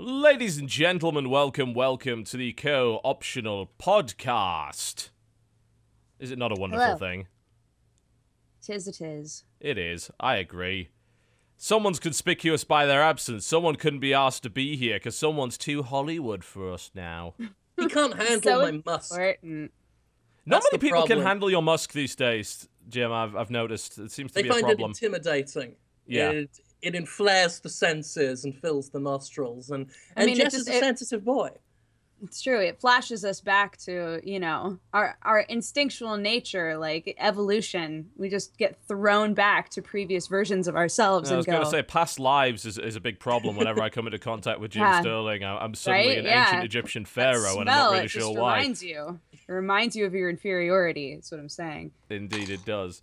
Ladies and gentlemen, welcome to the Co-Optional Podcast. Is it not a wonderful thing? It is. It is. I agree. Someone's conspicuous by their absence. Someone couldn't be asked to be here because someone's too Hollywood for us now. You can't handle my musk. Not many people can handle your musk these days, Jim. I've noticed. It seems to be a problem. They find it intimidating. Yeah. It inflares the senses and fills the nostrils. And Jess is a sensitive boy. It's true. It flashes us back to, you know, our instinctual nature, like evolution. We just get thrown back to previous versions of ourselves and go. I was going to say, past lives is a big problem whenever I come into contact with Jim Sterling. I'm suddenly an ancient Egyptian pharaoh, and I'm not really sure why. It reminds you of your inferiority, is what I'm saying. Indeed it does.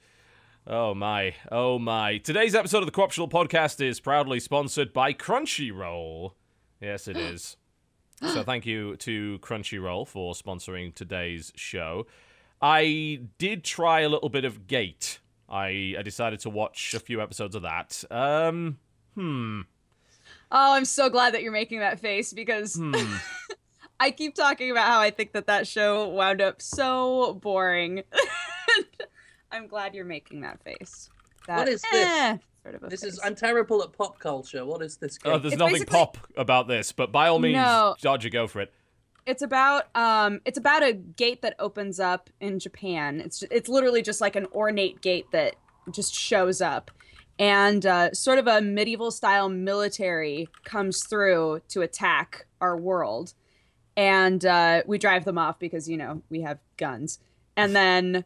Oh my, oh my. Today's episode of the Co-Optional Podcast is proudly sponsored by Crunchyroll. Yes, it is. So thank you to Crunchyroll for sponsoring today's show. I did try a little bit of Gate. I decided to watch a few episodes of that. Oh, I'm so glad that you're making that face because I keep talking about how I think that show wound up so boring. I'm glad you're making that face. What is this? I'm terrible at pop culture. What is this game? Oh, there's nothing pop about this, but by all means, Dodger, go for it. It's about a gate that opens up in Japan. It's literally just like an ornate gate that just shows up. And sort of a medieval style military comes through to attack our world. And we drive them off because, you know, we have guns. And then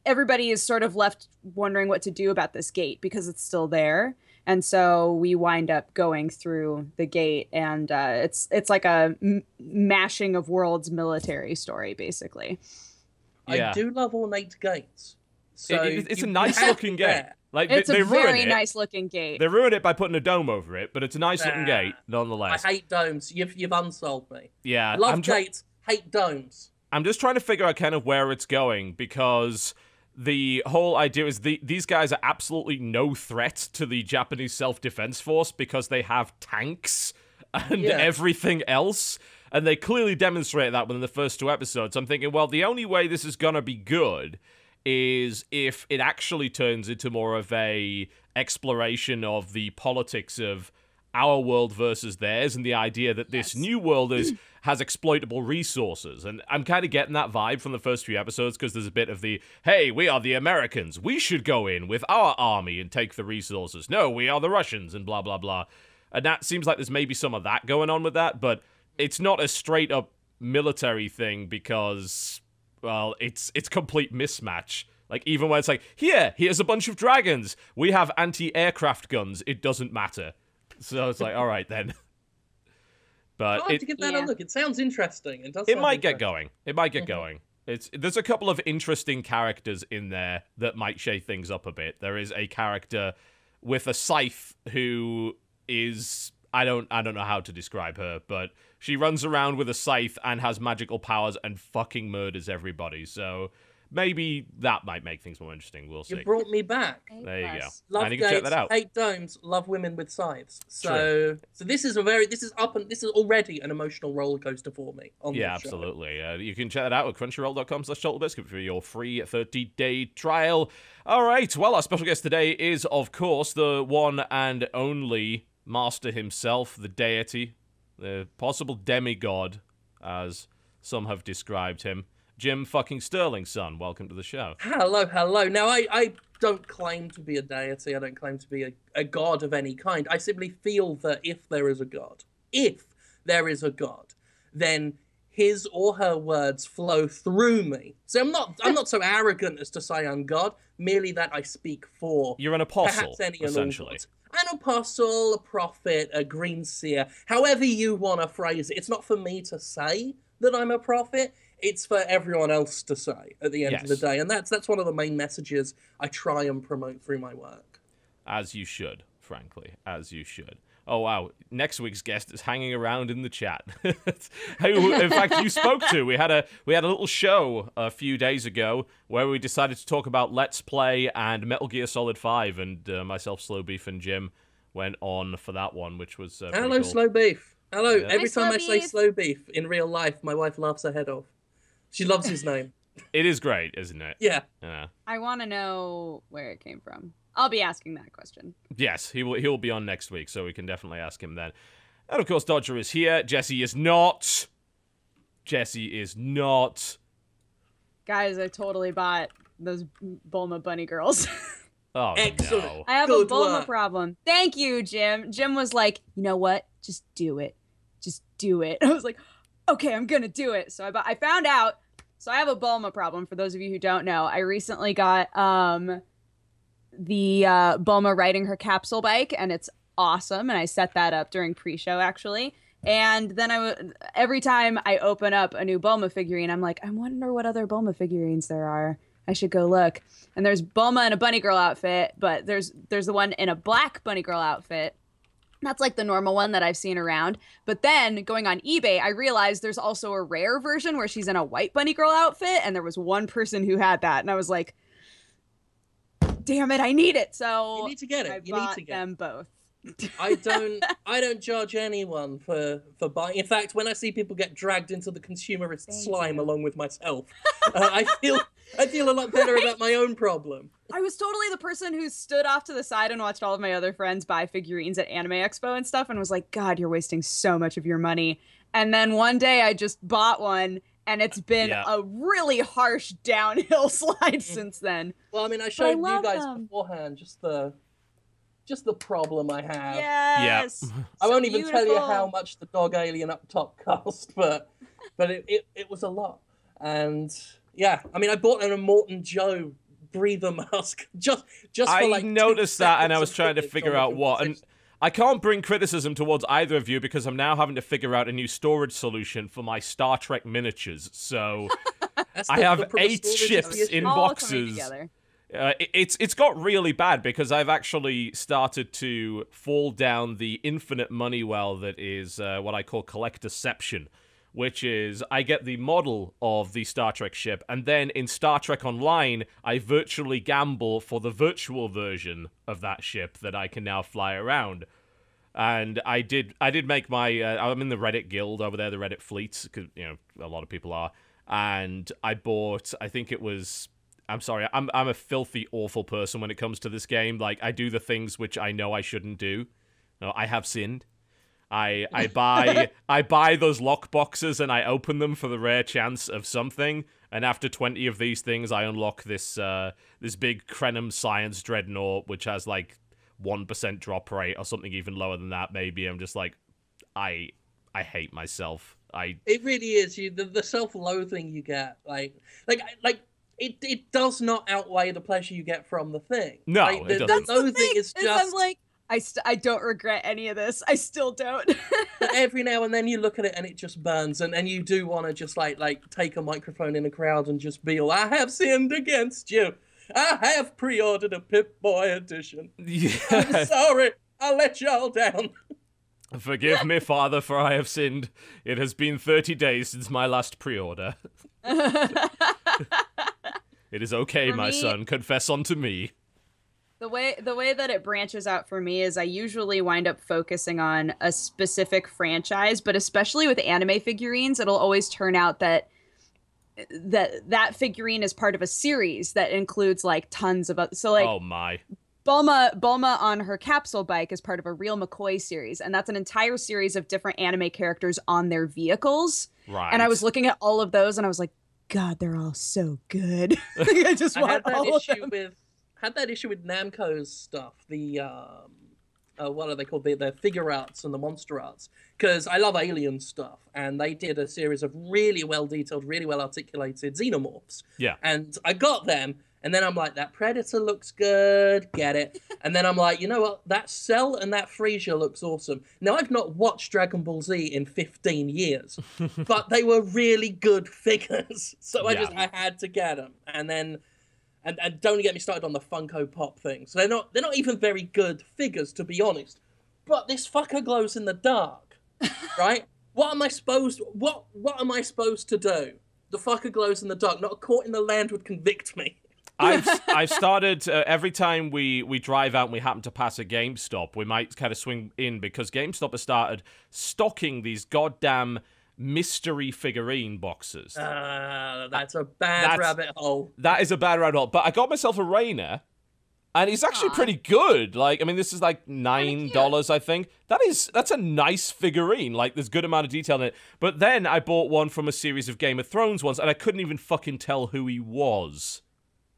everybody is sort of left wondering what to do about this gate because it's still there. And so we wind up going through the gate, and it's like a mashing of worlds military story, basically. Yeah. I do love ornate gates. So it's a nice looking gate. Like it's a very nice looking gate. They ruined it by putting a dome over it, but it's a nice looking gate nonetheless. I hate domes. You've unsold me. Yeah, I love gates. Hate domes. I'm just trying to figure out kind of where it's going, because the whole idea is these guys are absolutely no threat to the Japanese self-defense force because they have tanks and everything else, and they clearly demonstrate that within the first two episodes. I'm thinking, well, the only way this is gonna be good is if it actually turns into more of a exploration of the politics of our world versus theirs, and the idea that this new world has exploitable resources. And I'm kind of getting that vibe from the first few episodes, because there's a bit of the, hey, we are the Americans, we should go in with our army and take the resources. No, we are the Russians, and blah, blah, blah. And that seems like there's maybe some of that going on with that, but it's not a straight-up military thing because, well, it's complete mismatch. Like, even when it's like, here's a bunch of dragons, we have anti-aircraft guns, it doesn't matter. So it's like, all right then. But I'll have to give that a look. It sounds interesting. It might get going. It might get going. There's a couple of interesting characters in there that might shake things up a bit. There is a character with a scythe who is, I don't know how to describe her, but she runs around with a scythe and has magical powers and fucking murders everybody. So maybe that might make things more interesting. We'll see. You brought me back. There you go. Love and you can check that out. Hate domes. Love women with scythes. So this is already an emotional roller coaster for me. Yeah, absolutely. You can check that out at crunchyroll.com/TotalBiscuit for your free 30-day trial. All right. Well, our special guest today is, of course, the one and only master himself, the deity, the possible demigod, as some have described him. Jim fucking Sterling's son, welcome to the show. Hello, hello. Now, I don't claim to be a deity. I don't claim to be a god of any kind. I simply feel that if there is a god, then his or her words flow through me. So I'm not so arrogant as to say I'm God, merely that I speak for You're an apostle, perhaps any essentially. An apostle, a prophet, a green seer, however you want to phrase it. It's not for me to say that I'm a prophet. It's for everyone else to say at the end of the day. And that's one of the main messages I try and promote through my work. As you should, frankly. As you should. Oh, wow. Next week's guest is hanging around in the chat. Who, in fact, you spoke to. We had a little show a few days ago where we decided to talk about Let's Play and Metal Gear Solid 5, and myself, Slow Beef, and Jim went on for that one, which was pretty Hello, cool. Slow Beef. Hello. Yeah. Every time I say Beef. Slow Beef in real life, my wife laughs her head off. She loves his name. It is great, isn't it? Yeah. Yeah. I want to know where it came from. I'll be asking that question. Yes, he'll be on next week, so we can definitely ask him then. And of course, Dodger is here. Jesse is not. Jesse is not. Guys, I totally bought those Bulma bunny girls. Oh, Excellent. no. I have Good a Bulma work. problem. Thank you, Jim. Jim was like, you know what? Just do it. Just do it. I was like, okay, I'm gonna do it. So I found out. So I have a Bulma problem. For those of you who don't know, I recently got the Bulma riding her capsule bike, and it's awesome. And I set that up during pre-show actually. And then every time I open up a new Bulma figurine, I'm like, I wonder what other Bulma figurines there are. I should go look. And there's Bulma in a bunny girl outfit, but there's the one in a black bunny girl outfit. That's like the normal one that I've seen around. But then going on eBay, I realized there's also a rare version where she's in a white bunny girl outfit, and there was one person who had that, and I was like, damn it, I need it. So You need to get it. I You bought need to get them both. I don't judge anyone for buying. In fact, when I see people get dragged into the consumerist slime along with myself, I feel a lot better about my own problem. I was totally the person who stood off to the side and watched all of my other friends buy figurines at Anime Expo and stuff, and was like, God, you're wasting so much of your money. And then one day I just bought one, and it's been a really harsh downhill slide since then. Well, I mean, I showed you guys them. beforehand just the problem I have. Yes. Yep. I won't even tell you beautiful. how much the dog alien up top cost, but it was a lot. And yeah, I mean, I bought an Immortan Joe breather mask just for like I noticed that, and I was of trying to footage figure on the out what. And conversation. I can't bring criticism towards either of you because I'm now having to figure out a new storage solution for my Star Trek miniatures. So That's I the have proper 8 storage ships issue. in All coming boxes. together. It's got really bad because I've actually started to fall down the infinite money well that is what I call collectorception, which is I get the model of the Star Trek ship, and then in Star Trek Online, I virtually gamble for the virtual version of that ship that I can now fly around. And I did make my I'm in the Reddit guild over there, the Reddit fleet, because a lot of people are, and I bought, I think it was. I'm sorry, I'm a filthy, awful person when it comes to this game. Like, I do the things which I know I shouldn't do. No, I have sinned. I buy those lock boxes and I open them for the rare chance of something. And after 20 of these things, I unlock this this big Krenim Science Dreadnought, which has like 1% drop rate or something even lower than that. Maybe I'm just like, I hate myself. It really is. The self-loathing you get, like. It does not outweigh the pleasure you get from the thing. No, like, it doesn't. That's the loathing thing, is just. I'm like, I don't regret any of this. I still don't. But every now and then you look at it and it just burns, and you do want to just like take a microphone in a crowd and just be all, I have sinned against you. I have pre-ordered a Pip-Boy edition. Yeah. I'm sorry. I let y'all down. Forgive me, Father, for I have sinned. It has been 30 days since my last pre-order. It is okay, For my me- son. Confess unto me. The way that it branches out for me is I usually wind up focusing on a specific franchise, but especially with anime figurines, it'll always turn out that figurine is part of a series that includes like tons of so like Oh my. Bulma on her capsule bike is part of a Real McCoy series, and that's an entire series of different anime characters on their vehicles. Right. And I was looking at all of those and I was like, God, they're all so good. I just I want had that all of issue them. with Namco's stuff. The what are they called? The figure arts and the monster arts. Because I love alien stuff, and they did a series of really well detailed, really well articulated xenomorphs. Yeah. And I got them, and then I'm like, that Predator looks good, get it. And then I'm like, you know what? That Cell and that Freesia looks awesome. Now, I've not watched Dragon Ball Z in 15 years, but they were really good figures. So Yeah. I had to get them. And then, and don't get me started on the Funko Pop thing. So they're not even very good figures, to be honest. But this fucker glows in the dark, right? What am I supposed to do? The fucker glows in the dark. Not a court in the land would convict me. I've started every time we drive out and we happen to pass a GameStop, we might kind of swing in because GameStop has started stocking these goddamn mystery figurine boxes. That's a bad rabbit hole. That is a bad rabbit hole. But I got myself a Rainer, and he's actually pretty good. Like, I mean, this is like $9, I think. That's a nice figurine. Like, there's good amount of detail in it. But then I bought one from a series of Game of Thrones ones, and I couldn't even fucking tell who he was.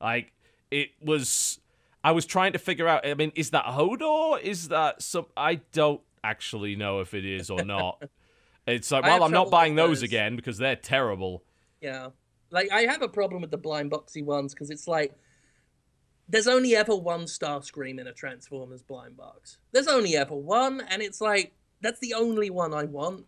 Like, I was trying to figure out, I mean, is that Hodor? Is that some, I don't actually know if it is or not. It's like, well, I'm not buying those again because they're terrible. Yeah. Like, I have a problem with the blind boxy ones because it's like, there's only ever one Starscream in a Transformers blind box. There's only ever one, and it's like, that's the only one I want.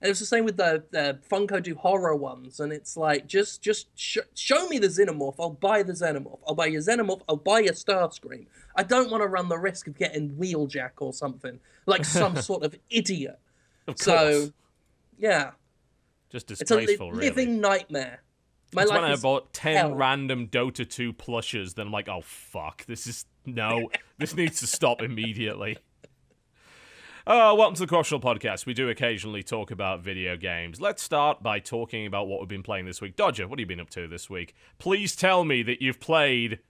And it was the same with the Funko Do Horror ones, and it's like, just show me the Xenomorph, I'll buy the Xenomorph. I'll buy your Xenomorph, I'll buy your Starscream. I don't want to run the risk of getting Wheeljack or something, like some sort of idiot. Of course. So, yeah. Just disgraceful, it's a living nightmare. My life when I bought 10 random Dota 2 plushes, then I'm like, oh, fuck. This needs to stop immediately. Welcome to the Crunchyroll podcast. We do occasionally talk about video games. Let's start by talking about what we've been playing this week. Dodger, what have you been up to this week? Please tell me that you've played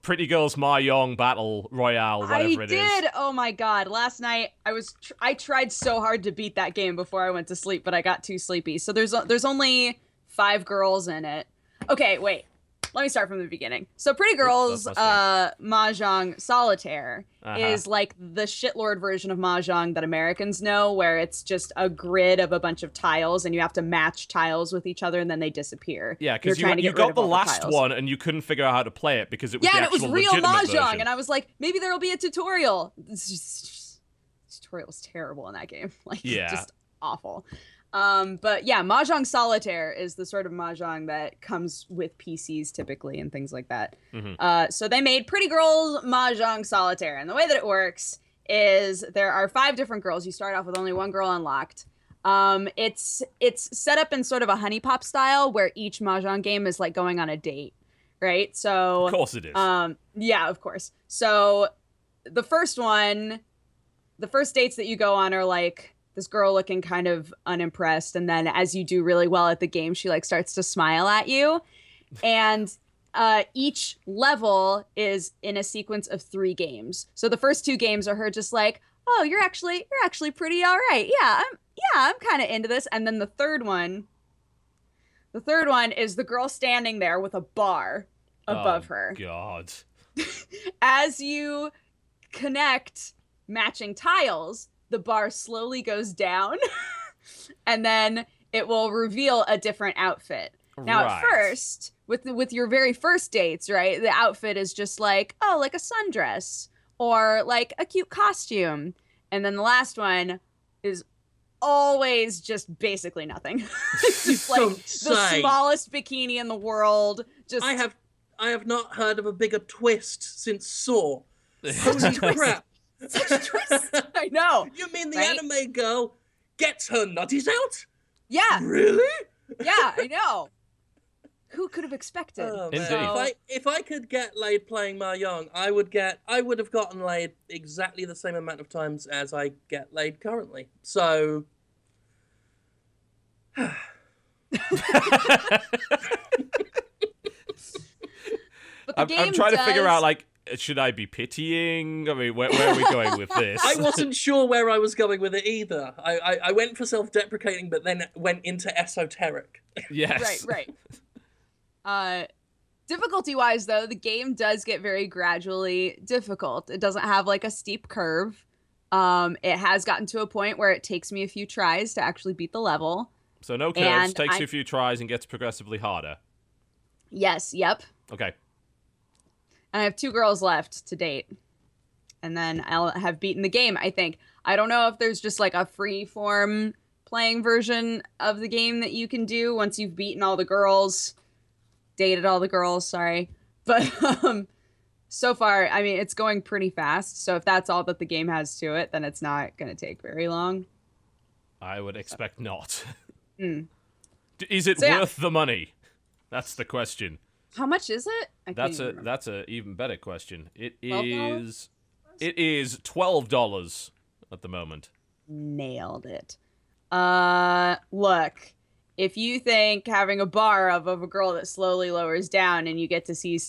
Pretty Girls Mahjong Battle Royale, whatever it is. I did! Oh my god. Last night, I tried so hard to beat that game before I went to sleep, but I got too sleepy. So there's only 5 girls in it. Okay, wait. Let me start from the beginning. So Pretty Girls Mahjong Solitaire is like the shitlord version of Mahjong that Americans know, where it's just a grid of a bunch of tiles and you have to match tiles with each other and then they disappear. Yeah, because you got the last one and you couldn't figure out how to play it because it was the actual and it was real Mahjong version. And I was like, maybe there'll be a tutorial. The tutorial was terrible in that game. Like, just awful. But yeah, Mahjong Solitaire is the sort of Mahjong that comes with PCs typically and things like that. Mm-hmm. So they made Pretty Girls Mahjong Solitaire. And the way that it works is there are 5 different girls. You start off with only 1 girl unlocked. It's set up in sort of a honey pop style where each Mahjong game is like going on a date, right? So of course it is. Yeah, of course. So the first dates that you go on are like this girl looking kind of unimpressed, and then as you do really well at the game, she like starts to smile at you. And each level is in a sequence of 3 games. So the first 2 games are her just like, oh, you're actually pretty all right. I'm kind of into this. And then the third one is the girl standing there with a bar above her. God. As you connect matching tiles, the bar slowly goes down, and then it will reveal a different outfit. Now, at first, with your very first dates, right, the outfit is just like, oh, like a sundress, or like a cute costume. And then the last one is always just basically nothing. It's just like the smallest bikini in the world. Just I have not heard of a bigger twist since Saw. Holy crap. Such a twist. I know. You mean the anime girl gets her nutties out? Yeah. Really? Yeah, I know. Who could have expected? Oh, indeed. If I could get laid playing Mahjong, I would have gotten laid exactly the same amount of times as I get laid currently. So I'm trying to figure out, like, should I be pitying? I mean, where are we going with this? I wasn't sure where I was going with it either. I went for self-deprecating, but then went into esoteric. Yes. Right. Difficulty-wise, though, the game does get very gradually difficult. It doesn't have, like, a steep curve. It has gotten to a point where it takes me a few tries to actually beat the level. So no curves, takes you a few tries and gets progressively harder. Yes, yep. Okay. And I have 2 girls left to date. And then I'll have beaten the game, I think. I don't know if there's just like a free-form playing version of the game that you can do once you've beaten all the girls. Dated all the girls, sorry. But so far, I mean, it's going pretty fast. So if that's all that the game has to it, then it's not going to take very long. I would expect not. Mm. Is it worth the money? That's the question. How much is it? That's a even better question. It $12? is $12 at the moment. Nailed it. Look, if you think having a bar of a girl that slowly lowers down and you get to see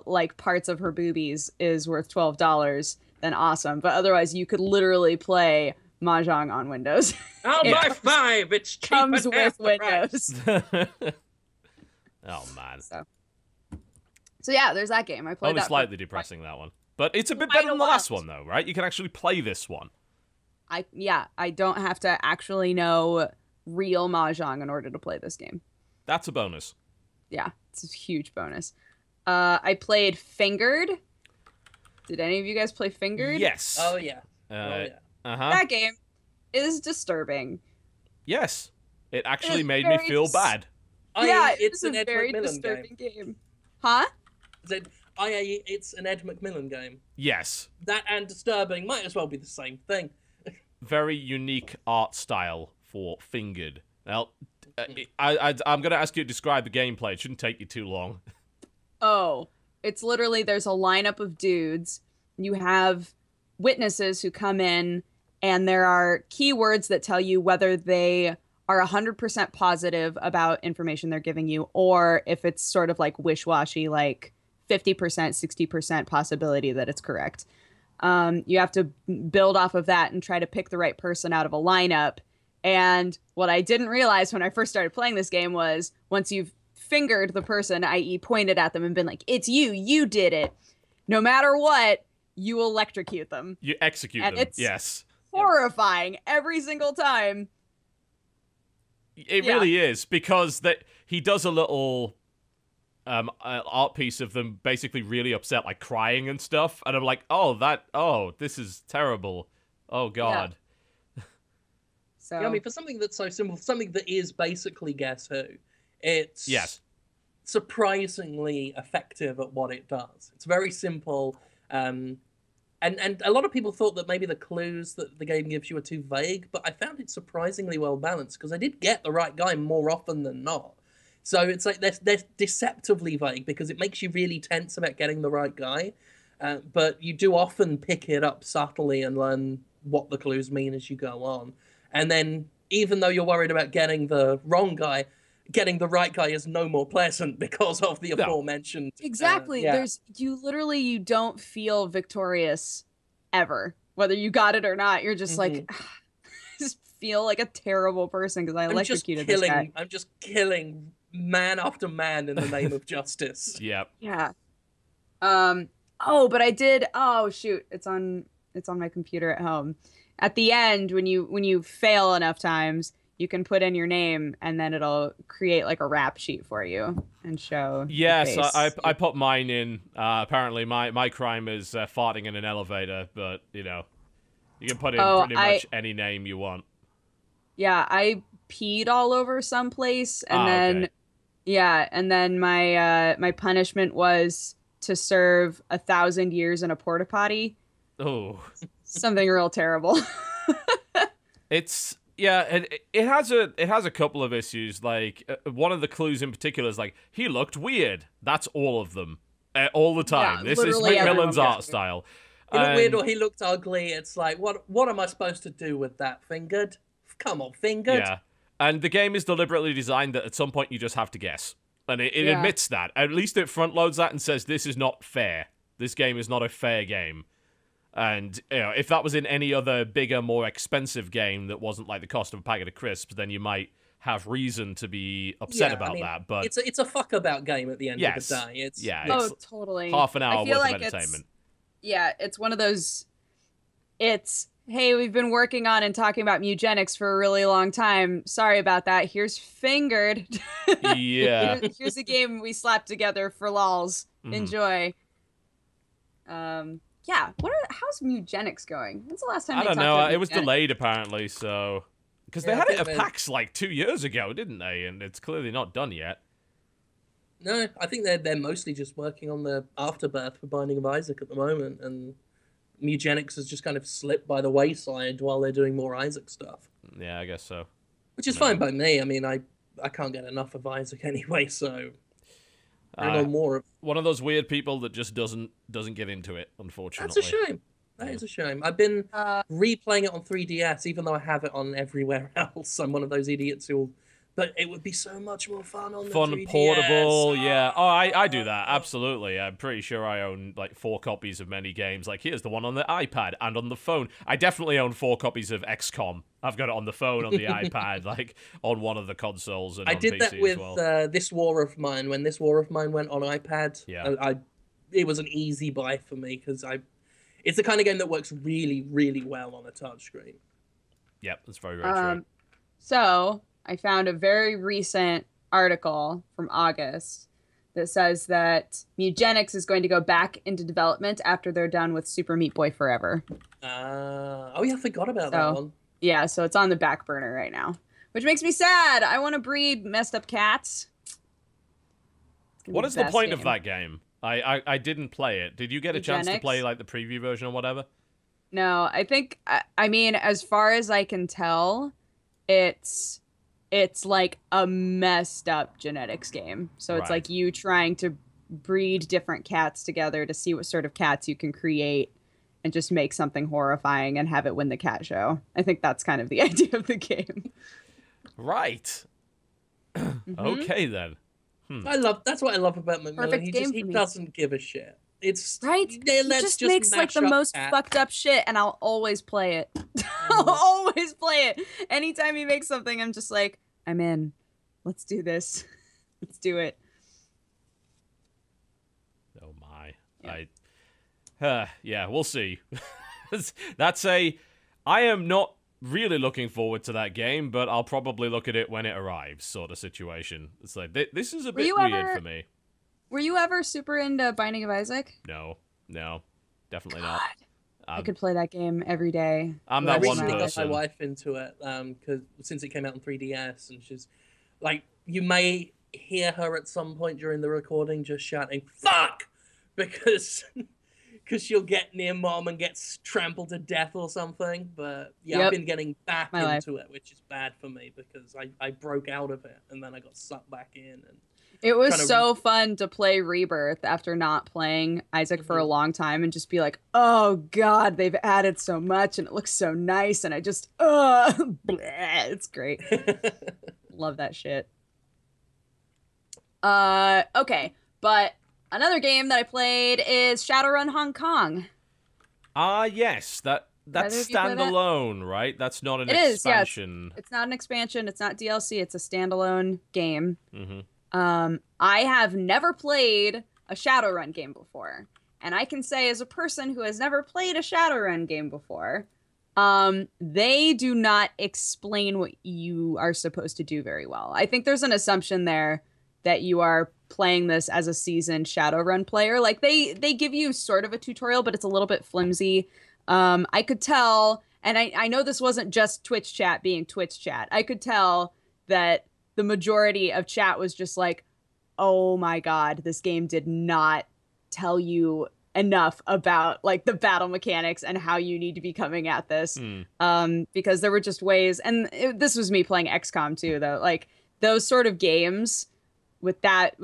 like parts of her boobies is worth $12, then awesome. But otherwise, you could literally play Mahjong on Windows. I'll buy 5. It's cheap comes at half with the price. Windows. Oh man. So yeah, there's that game. I played Only that. slightly depressing, that one. But it's a bit better than the last one, though, right? You can actually play this one. I don't have to actually know real Mahjong in order to play this game. That's a bonus. Yeah, it's a huge bonus. I played Fingered. Did any of you guys play Fingered? Yes. Oh yeah. That game is disturbing. Yes. It actually made me feel bad. It's an a Ed very McMillan disturbing game. Huh? It's an Ed McMillan game. Yes. That and disturbing might as well be the same thing. Very unique art style for Fingered. Now, I'm going to ask you to describe the gameplay. It shouldn't take you too long. Oh, it's literally there's a lineup of dudes. You have witnesses who come in, and there are keywords that tell you whether they are 100% positive about information they're giving you, or if it's sort of like wish-washy, like 50%, 60% possibility that it's correct. You have to build off of that and try to pick the right person out of a lineup. And what I didn't realize when I first started playing this game was once you've fingered the person, i.e. pointed at them and been like, it's you did it. No matter what, you electrocute them. You execute and them, it's yes. horrifying every single time. It really is, because he does a little art piece of them basically really upset, like crying and stuff, and I'm like, this is terrible. Oh god. Yeah. So I mean, for something that's so simple, something that is basically Guess Who, it's surprisingly effective at what it does. It's very simple, and a lot of people thought that maybe the clues that the game gives you are too vague, but I found it surprisingly well balanced, because I did get the right guy more often than not. So it's like they're deceptively vague, because it makes you really tense about getting the right guy, but you do often pick it up subtly and learn what the clues mean as you go on. And then, even though you're worried about getting the wrong guy, getting the right guy is no more pleasant because of the aforementioned. Exactly. You don't feel victorious ever, whether you got it or not. You're just like, just feel like a terrible person because I electrocuted this guy. I'm just killing man after man in the name of justice. Yep. Yeah. But I did. Oh shoot! It's on my computer at home. At the end, when you fail enough times, you can put in your name, and then it'll create like a rap sheet for you and show. Yes, I put mine in. Apparently, my crime is farting in an elevator, but you can put in pretty much any name you want. Yeah, I peed all over someplace, and then okay. And then my punishment was to serve 1,000 years in a porta potty. Oh, something real terrible. It has a couple of issues. Like one of the clues in particular is like he looked weird. That's all of them, all the time. Yeah, this is McMillan's art style. He looked weird or he looked ugly. It's like what am I supposed to do with that? Fingered? Come on, Fingered. Yeah, and the game is deliberately designed that at some point you just have to guess, and it admits that. At least it front loads that and says this is not fair. This game is not a fair game. And, if that was in any other bigger, more expensive game that wasn't like the cost of a packet of crisps, then you might have reason to be upset about that. But it's a fuck about game at the end of the day. It's totally. Half an hour worth of entertainment. It's one of those. Hey, we've been working on and talking about eugenics for a really long time. Sorry about that. Here's Fingered. Yeah. Here's a game we slapped together for lols. Mm-hmm. Enjoy. Yeah, how's eugenics going? When's the last time I don't know. It was eugenics? delayed apparently, so because they had it at PAX like 2 years ago, didn't they? And it's clearly not done yet. No, I think they're mostly just working on the afterbirth for Binding of Isaac at the moment, and eugenics has just kind of slipped by the wayside while they're doing more Isaac stuff. Yeah, I guess so. Which is fine by me. I mean, I can't get enough of Isaac anyway, so. Bring on more of. One of those weird people that just doesn't get into it, unfortunately. That's a shame. That is a shame. I've been replaying it on 3DS, even though I have it on everywhere else. I'm one of those idiots who'll... But it would be so much more fun on the 3DS. Portable, yeah. Oh, I do that, absolutely. I'm pretty sure I own, like, 4 copies of many games. Like, here's the one on the iPad and on the phone. I definitely own 4 copies of XCOM. I've got it on the phone, on the iPad, like, on one of the consoles, and I on did PC that with as well. This War of Mine. When This War of Mine went on iPad, it was an easy buy for me, because it's the kind of game that works really, really well on a touchscreen. Yep, that's very, very true. So... I found a very recent article from August that says that Mugenics is going to go back into development after they're done with Super Meat Boy Forever. Oh yeah, I forgot about that one. Yeah, so it's on the back burner right now, which makes me sad. I want to breed messed up cats. What is the point of that game? I didn't play it. Did you get a chance to play like the preview version or whatever? No, I think, I mean, as far as I can tell, it's like a messed up genetics game. So it's like you trying to breed different cats together to see what sort of cats you can create and just make something horrifying and have it win the cat show. I think that's kind of the idea of the game. Right. Okay, then. That's what I love about McMillan. He doesn't give a shit. It's right. He just makes like the most fucked up shit, and I'll always play it. I'll always play it. Anytime he makes something, I'm just like, I'm in. Let's do this. Let's do it. Oh my. Yeah, we'll see. I am not really looking forward to that game, but I'll probably look at it when it arrives, sort of situation. It's like, this is a bit weird for me. Were you ever super into Binding of Isaac? No, definitely not. I could play that game every day. I'm that one person. I person. got my wife into it because since it came out on 3DS, and she's like, you may hear her at some point during the recording just shouting "fuck" because she'll get near mom and gets trampled to death or something. But yeah, I've been getting back into it, which is bad for me because I broke out of it and then I got sucked back in. And it was so fun to play Rebirth after not playing Isaac for a long time and just be like, oh god, they've added so much and it looks so nice and I just it's great. Love that shit. Okay, but another game that I played is Shadowrun Hong Kong. Yes, that's standalone, right? That's not an expansion. Yes. It's not an expansion, it's not DLC, it's a standalone game. Mm-hmm. I have never played a Shadowrun game before. And I can say as a person who has never played a Shadowrun game before, they do not explain what you are supposed to do very well. I think there's an assumption there that you are playing this as a seasoned Shadowrun player. Like they give you sort of a tutorial, but it's a little bit flimsy. I could tell, and I know this wasn't just Twitch chat being Twitch chat. I could tell that the majority of chat was just like, oh my god, this game did not tell you enough about like the battle mechanics and how you need to be coming at this. Because there were just ways, and this was me playing XCOM too, though, like those sort of games with that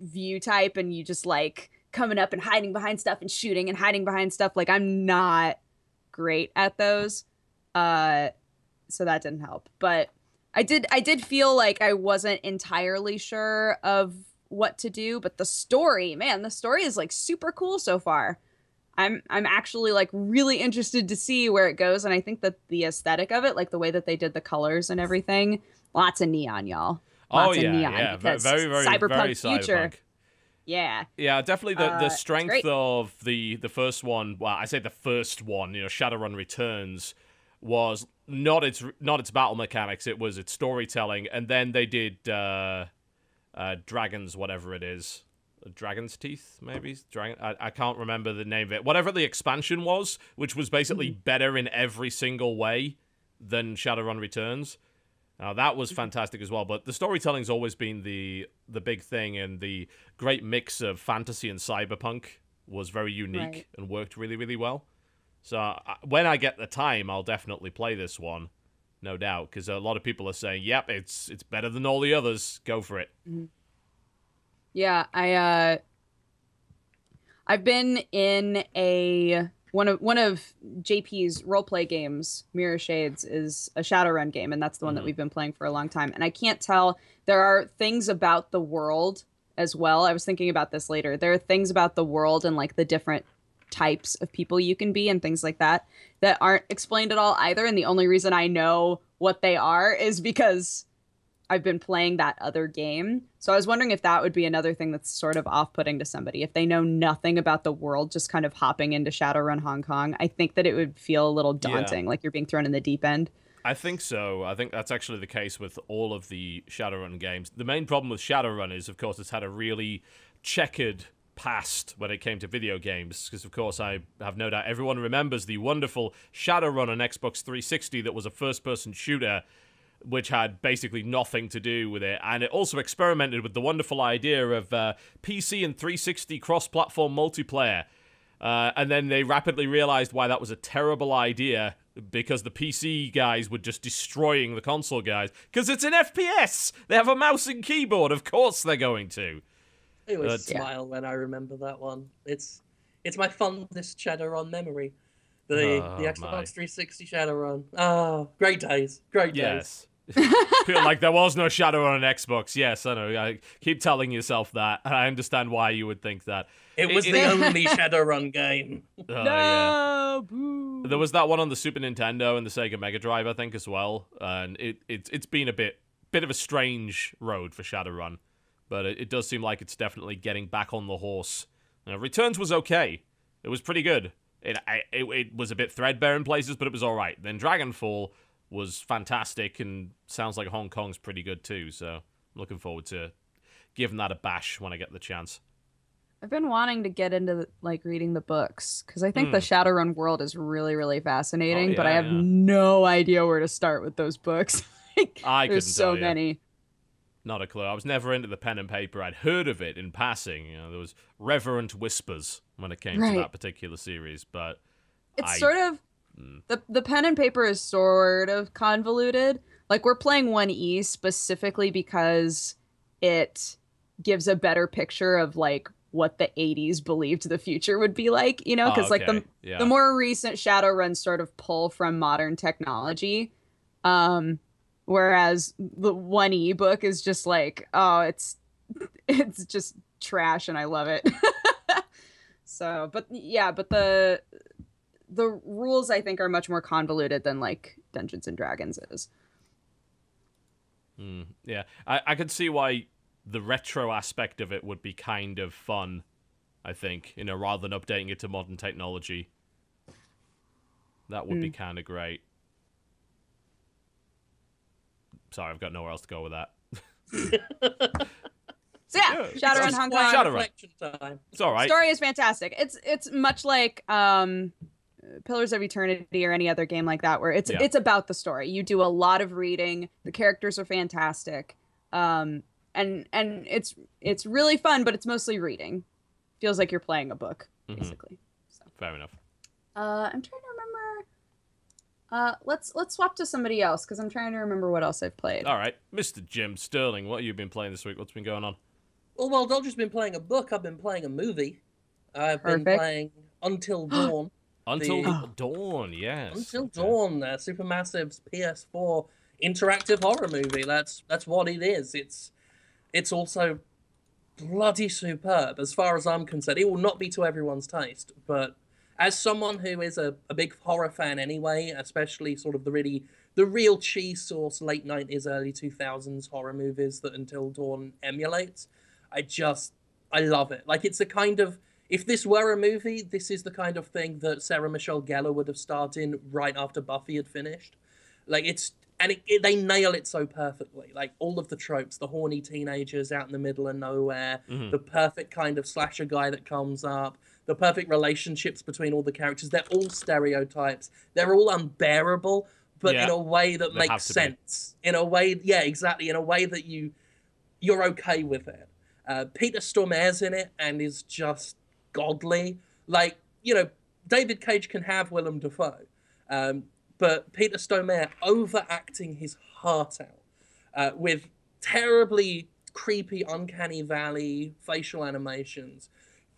view type and you just like coming up and hiding behind stuff and shooting and hiding behind stuff, like I'm not great at those. So that didn't help. But I did feel like I wasn't entirely sure of what to do, but the story is like super cool so far. I'm actually like really interested to see where it goes, and I think that the aesthetic of it, like the way that they did the colors and everything, lots of neon, y'all. Lots of neon. Very, very cyberpunk very future. Cyberpunk. Yeah. Yeah, definitely the strength of the first one, well, I say the first one, Shadowrun Returns, was not its battle mechanics, it was its storytelling, and then they did Dragons, whatever it is. Dragon's Teeth, maybe? I can't remember the name of it. Whatever the expansion was, which was basically better in every single way than Shadowrun Returns. Now, that was fantastic as well, but the storytelling's always been the big thing, and the great mix of fantasy and cyberpunk was very unique and worked really, really well. So when I get the time, I'll definitely play this one, no doubt, because a lot of people are saying, yep, it's better than all the others. Go for it. Yeah, I've been in one of JP's roleplay games. Mirror Shades is a Shadowrun game, and that's the one that we've been playing for a long time. And I can't tell. There are things about the world as well. I was thinking about this later. There are things about the world and like the different types of people you can be and things like that aren't explained at all either. And the only reason I know what they are is because I've been playing that other game. So I was wondering if that would be another thing that's sort of off-putting to somebody. If they know nothing about the world, just kind of hopping into Shadowrun Hong Kong, I think that it would feel a little daunting, like you're being thrown in the deep end. I think so. I think that's actually the case with all of the Shadowrun games. The main problem with Shadowrun is, of course, it's had a really checkered past when it came to video games, because, of course, I have no doubt everyone remembers the wonderful Shadowrun on Xbox 360 that was a first-person shooter, which had basically nothing to do with it. And it also experimented with the wonderful idea of PC and 360 cross-platform multiplayer. And then they rapidly realized why that was a terrible idea, because the PC guys were just destroying the console guys. Because it's an FPS! They have a mouse and keyboard, of course they're going to. I always smile when I remember that one. It's my fondest Shadowrun memory. The Xbox 360 Shadowrun. Oh, great days. Great days. Yes. Feel like there was no Shadowrun on Xbox. Yes, I know. I keep telling yourself that, and I understand why you would think that. It was the only Shadowrun game. Yeah. There was that one on the Super Nintendo and the Sega Mega Drive, I think, as well. And it's been a bit of a strange road for Shadowrun, but it does seem like it's definitely getting back on the horse. Returns was okay. It was pretty good. It was a bit threadbare in places, but it was all right. Then Dragonfall was fantastic, and sounds like Hong Kong's pretty good too, so I'm looking forward to giving that a bash when I get the chance. I've been wanting to get into like reading the books, because I think the Shadowrun world is really, really fascinating, but I have no idea where to start with those books. There's so many. Not a clue. I was never into the pen and paper. I'd heard of it in passing. There was reverent whispers when it came to that particular series, but it's sort of the pen and paper is sort of convoluted. Like, we're playing 1E specifically because it gives a better picture of like what the 80s believed the future would be like, because like the more recent Shadowruns sort of pull from modern technology, whereas the 1E book is just like, oh, it's just trash and I love it. So, but the rules, I think, are much more convoluted than like Dungeons and Dragons is. Yeah, I could see why the retro aspect of it would be kind of fun, I think, rather than updating it to modern technology. That would be kind of great. Sorry, I've got nowhere else to go with that. So yeah, Shadowrun Hong Kong. Shadowrun. It's all right. Story is fantastic. It's much like Pillars of Eternity or any other game like that, where it's about the story. You do a lot of reading. The characters are fantastic, and it's really fun. But it's mostly reading. Feels like you're playing a book, basically. So. Fair enough. I'm trying to remember. Let's swap to somebody else, because I'm trying to remember what else I've played. All right, Mr. Jim Sterling, what have you been playing this week? What's been going on? Well, while Dodger's been playing a book, I've been playing a movie. I've been playing Until Dawn. Until Dawn, yes. Until Dawn, Supermassive's PS4 interactive horror movie. That's what it is. It's also bloody superb, as far as I'm concerned. It will not be to everyone's taste, but as someone who is a big horror fan anyway, especially sort of the real cheese sauce late 90s, early 2000s horror movies that Until Dawn emulates, I love it. Like, it's a kind of, if this were a movie, this is the kind of thing that Sarah Michelle Gellar would have starred in right after Buffy had finished. Like, they nail it so perfectly. Like, all of the tropes, the horny teenagers out in the middle of nowhere, the perfect kind of slasher guy that comes up, the perfect relationships between all the characters. They're all stereotypes. They're all unbearable, but in a way that makes sense. In a way, exactly. In a way that you're okay with it. Peter Stormare's in it and is just godly. Like, David Cage can have Willem Dafoe, but Peter Stormare overacting his heart out with terribly creepy, uncanny valley facial animations.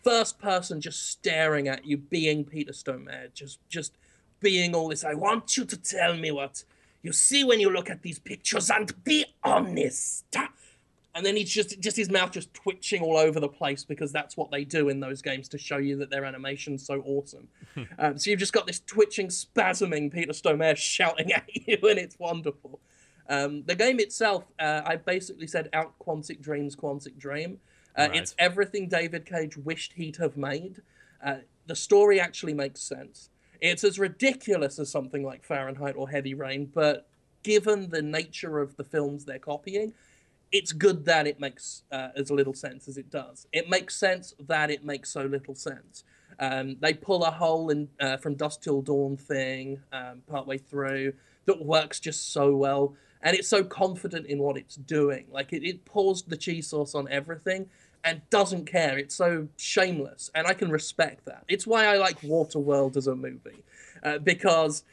First person just staring at you, being Peter Stormare, just being all this. I want you to tell me what you see when you look at these pictures and be honest. And then he's just his mouth just twitching all over the place because that's what they do in those games to show you that their animation's so awesome. So you've just got this twitching, spasming Peter Stormare shouting at you, and it's wonderful. The game itself, I basically said out Quantic Dream's Quantic Dream. Right. It's everything David Cage wished he'd have made. The story actually makes sense. It's as ridiculous as something like Fahrenheit or Heavy Rain, but given the nature of the films they're copying, it's good that it makes as little sense as it does. It makes sense that it makes so little sense. They pull a whole in from Dusk Till Dawn thing partway through that works just so well. And it's so confident in what it's doing. Like, it pours the cheese sauce on everything and doesn't care. It's so shameless. And I can respect that. It's why I like Waterworld as a movie. Because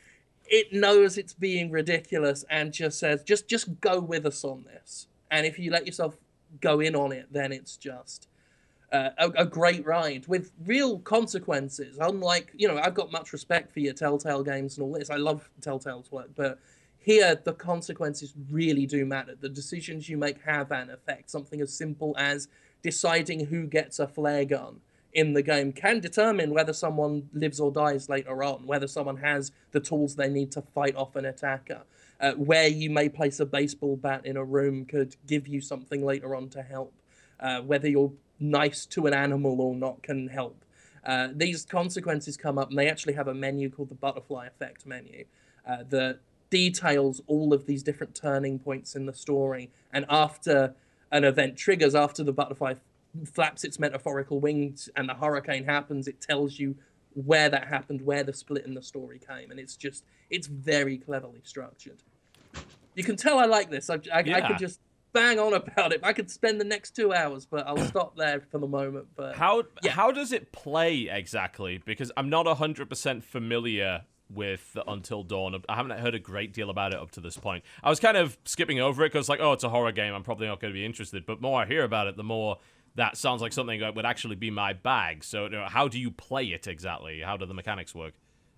it knows it's being ridiculous and just says, just go with us on this. And if you let yourself go in on it, then it's just a great ride with real consequences. Unlike, I've got much respect for your Telltale games and all this. I love Telltale's work, but here the consequences really do matter. The decisions you make have an effect. Something as simple as deciding who gets a flare gun in the game can determine whether someone lives or dies later on, whether someone has the tools they need to fight off an attacker. Where you may place a baseball bat in a room could give you something later on to help. Whether you're nice to an animal or not can help. These consequences come up, and they actually have a menu called the Butterfly Effect menu that details all of these different turning points in the story. And after an event triggers, after the butterfly flaps its metaphorical wings and the hurricane happens, it tells you where that happened, where the split in the story came. And it's very cleverly structured. You can tell I like this. I could just bang on about it. I could spend the next 2 hours, but I'll stop there for the moment. But how does it play exactly? Because I'm not 100% familiar with Until Dawn. I haven't heard a great deal about it up to this point. I was kind of skipping over it because, it's a horror game. I'm probably not going to be interested. But the more I hear about it, the more that sounds like something that would actually be my bag. So how do you play it exactly? How do the mechanics work?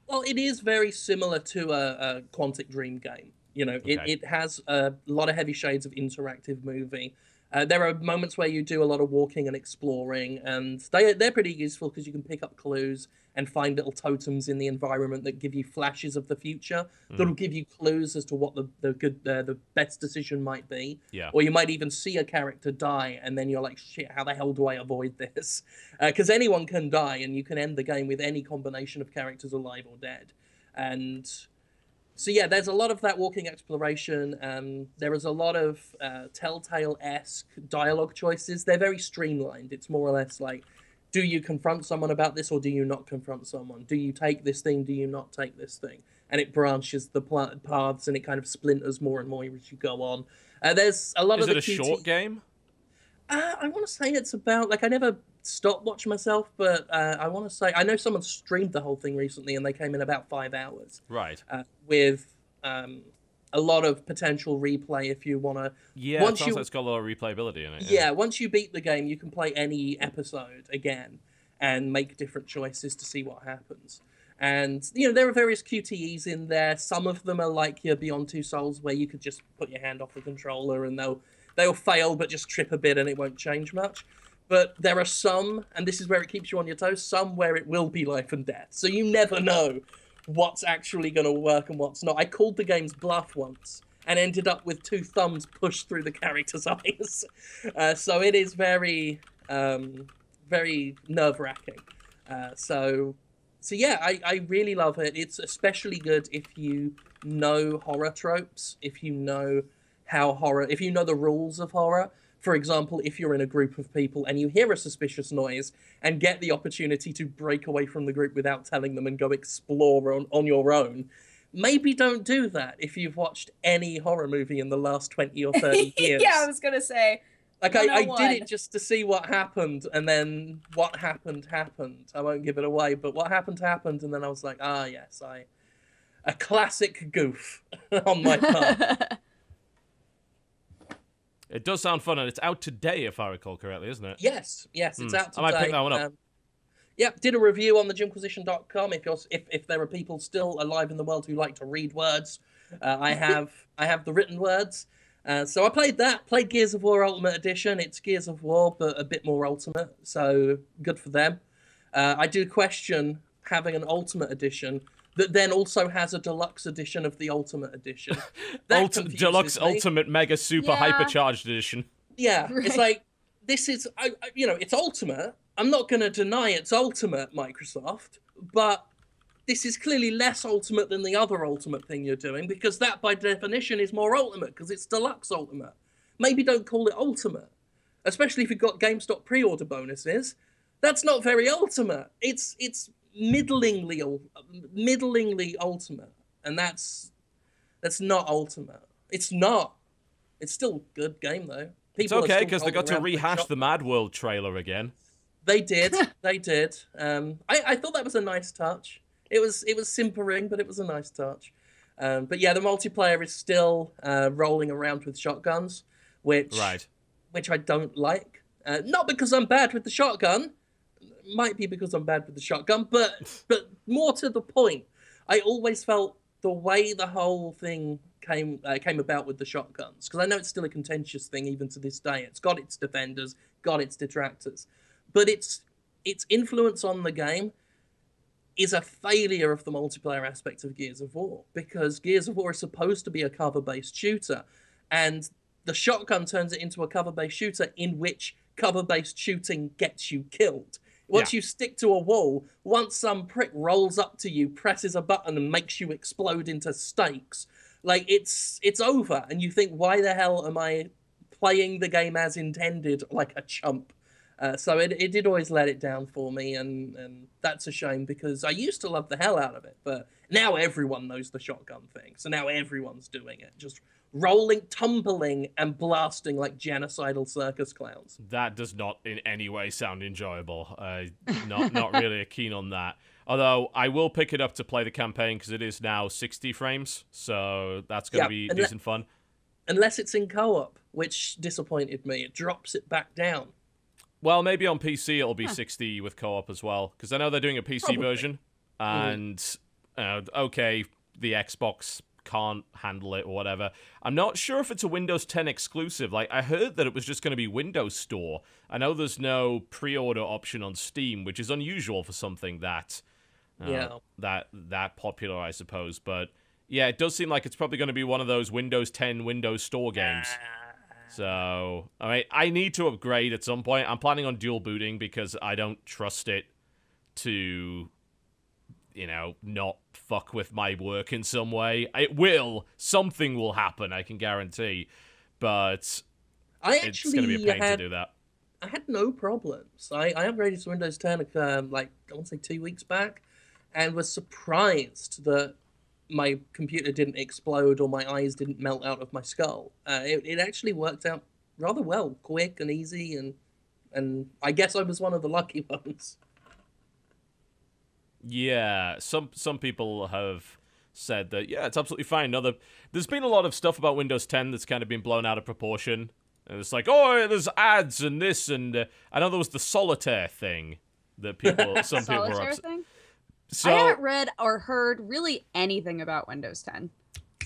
Well, it is very similar to a Quantic Dream game. It has a lot of heavy shades of interactive movie. There are moments where you do a lot of walking and exploring, and they're pretty useful because you can pick up clues and find little totems in the environment that give you flashes of the future. That'll give you clues as to what the best decision might be. Yeah. Or you might even see a character die, and then you're like, shit, how the hell do I avoid this? Because anyone can die, and you can end the game with any combination of characters alive or dead. And so yeah, there's a lot of that walking exploration. There is a lot of Telltale-esque dialogue choices. They're very streamlined. It's more or less like, do you confront someone about this or do you not confront someone? Do you take this thing? Do you not take this thing? And it branches the paths and it kind of splinters more and more as you go on. There's a lot of the Is it a short game? I want to say it's about, I never stopped watching myself, but I want to say, I know someone streamed the whole thing recently and they came in about 5 hours. Right. With a lot of potential replay if you want to. Yeah, it sounds like it's got a lot of replayability in it. Yeah, once you beat the game, you can play any episode again and make different choices to see what happens. And, there are various QTEs in there. Some of them are like your Beyond Two Souls, where you could just put your hand off the controller and they'll fail, but just trip a bit and it won't change much. But there are some, and this is where it keeps you on your toes, some where it will be life and death. So you never know what's actually going to work and what's not. I called the game's bluff once and ended up with 2 thumbs pushed through the character's eyes. So it is very, very nerve-wracking. So yeah, I really love it. It's especially good if you know horror tropes, if you know if you know the rules of horror. For example, if you're in a group of people and you hear a suspicious noise and get the opportunity to break away from the group without telling them and go explore on your own, maybe don't do that if you've watched any horror movie in the last 20 or 30 years. Yeah, I was going to say. I did it just to see what happened, and then what happened. I won't give it away, but what happened, and then I was like, yes, a classic goof on my part. It does sound fun, and it's out today, if I recall correctly, isn't it? Yes, it's out today. I might pick that one up. Yep, did a review on thejimquisition.com. If there are people still alive in the world who like to read words, I have the written words. So I played that. Played Gears of War Ultimate Edition. It's Gears of War, but a bit more ultimate. So good for them. I do question having an Ultimate Edition that then also has a deluxe edition of the Ultimate Edition. Deluxe Ultimate Mega Super Hypercharged Edition. Yeah, right. It's like, this is, it's Ultimate. I'm not going to deny it's Ultimate, Microsoft, but this is clearly less Ultimate than the other Ultimate thing you're doing, because that, by definition, is more Ultimate, because it's Deluxe Ultimate. Maybe don't call it Ultimate, especially if you've got GameStop pre-order bonuses. That's not very Ultimate. It's middlingly Ultimate, and that's not Ultimate. It's not. It's still a good game, though. It's okay, because they got to rehash the Mad World trailer again. They did. They did. I thought that was a nice touch. It was simpering, but it was a nice touch. But yeah, the multiplayer is still rolling around with shotguns, which I don't like. Not because I'm bad with the shotgun. Might be because I'm bad with the shotgun, but more to the point, I always felt the way the whole thing came about with the shotguns, because I know it's still a contentious thing even to this day. It's got its defenders, got its detractors, but its influence on the game is a failure of the multiplayer aspect of Gears of War, because Gears of War is supposed to be a cover-based shooter, and the shotgun turns it into a cover-based shooter in which cover-based shooting gets you killed. Once you stick to a wall, once some prick rolls up to you, presses a button and makes you explode into stakes, like, it's over, and you think, why the hell am I playing the game as intended like a chump? So it did always let it down for me, and that's a shame, because I used to love the hell out of it, but now everyone knows the shotgun thing, so now everyone's doing it, just rolling, tumbling, and blasting like genocidal circus clowns. That does not in any way sound enjoyable. Not really keen on that. Although I will pick it up to play the campaign, because it is now 60 frames, so that's going to be decent fun. Unless it's in co-op, which disappointed me. It drops it back down. Well, maybe on PC it'll be 60 with co-op as well, because I know they're doing a PC version, and okay, the Xbox can't handle it or whatever. I'm not sure if it's a Windows 10 exclusive. Like, I heard that it was just going to be Windows Store. I know there's no pre-order option on Steam, which is unusual for something that that popular, I suppose. But yeah, it does seem like it's probably going to be one of those Windows 10 Windows Store games. So, I mean, I need to upgrade at some point. I'm planning on dual booting because I don't trust it to, not fuck with my work in some way. It will. Something will happen, I can guarantee. But it's going to be a pain to do that. I had no problems. I upgraded to Windows 10, I want to say 2 weeks back, and was surprised that my computer didn't explode or my eyes didn't melt out of my skull. It actually worked out rather well, quick and easy, and I guess I was one of the lucky ones. Yeah, some people have said that, it's absolutely fine. Now, there's been a lot of stuff about Windows 10 that's kind of been blown out of proportion. And it's like, there's ads and this, and I know there was the solitaire thing that some people were upset. Thing? So, I haven't read or heard really anything about Windows 10.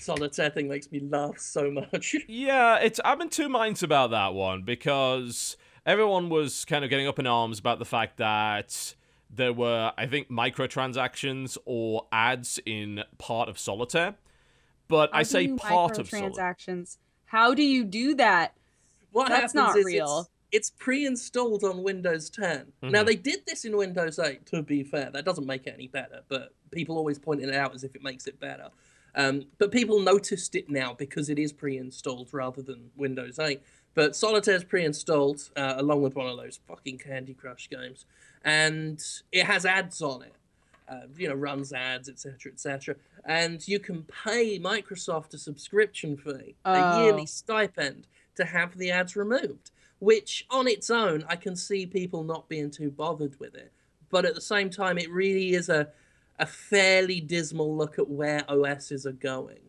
Solitaire thing makes me laugh so much. Yeah, I'm in two minds about that one, because everyone was kind of getting up in arms about the fact that there were, I think, microtransactions or ads in part of Solitaire. But I say part of Solitaire. How do you do that? That's not real. It's pre-installed on Windows 10. Mm-hmm. Now, they did this in Windows 8, to be fair. That doesn't make it any better, but people always point it out as if it makes it better. But people noticed it now because it is pre-installed rather than Windows 8. But Solitaire's pre-installed, along with one of those fucking Candy Crush games. And it has ads on it. Runs ads, etc., etc. And you can pay Microsoft a subscription fee, a yearly stipend, to have the ads removed. Which, on its own, I can see people not being too bothered with it. But at the same time, it really is a fairly dismal look at where OSs are going.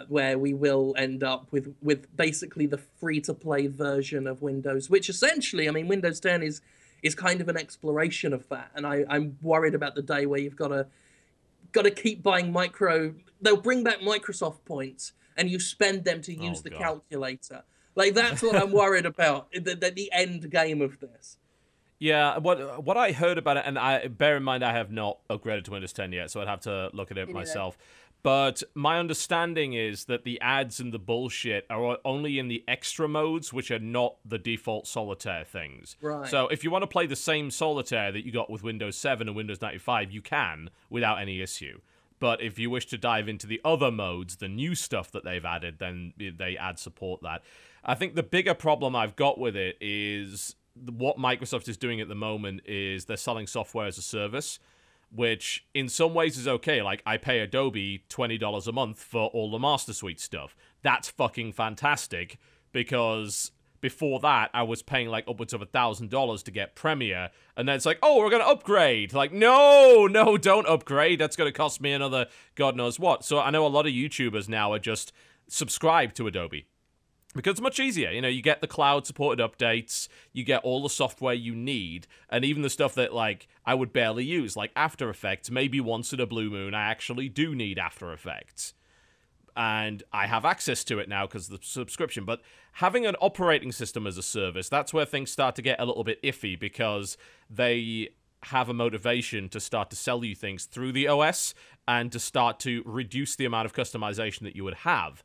where we will end up with basically the free-to-play version of Windows, which essentially, I mean, Windows 10 is kind of an exploration of that, and I'm worried about the day where you've got to keep buying they'll bring back Microsoft points, and you spend them to use the calculator. Like, that's what I'm worried about, the end game of this. Yeah, what I heard about it, and bear in mind I have not upgraded to Windows 10 yet, so I'd have to look at it myself. But my understanding is that the ads and the bullshit are only in the extra modes, which are not the default solitaire things. Right. So if you want to play the same solitaire that you got with Windows 7 and Windows 95, you can without any issue. But if you wish to dive into the other modes, the new stuff that they've added, then they add support that. I think the bigger problem I've got with it is what Microsoft is doing at the moment is they're selling software as a service, which in some ways is okay. Like, I pay Adobe $20 a month for all the Master Suite stuff. That's fucking fantastic, because before that, I was paying like upwards of $1,000 to get Premiere, and then it's like, oh, we're going to upgrade. Like, no, don't upgrade. That's going to cost me another God knows what. So I know a lot of YouTubers now are just subscribed to Adobe, because it's much easier. You know, you get the cloud-supported updates, you get all the software you need, and even the stuff that, like, I would barely use, like After Effects. Maybe once in a blue moon, I actually do need After Effects. And I have access to it now because of the subscription. But having an operating system as a service, that's where things start to get a little bit iffy, because they have a motivation to start to sell you things through the OS and to start to reduce the amount of customization that you would have.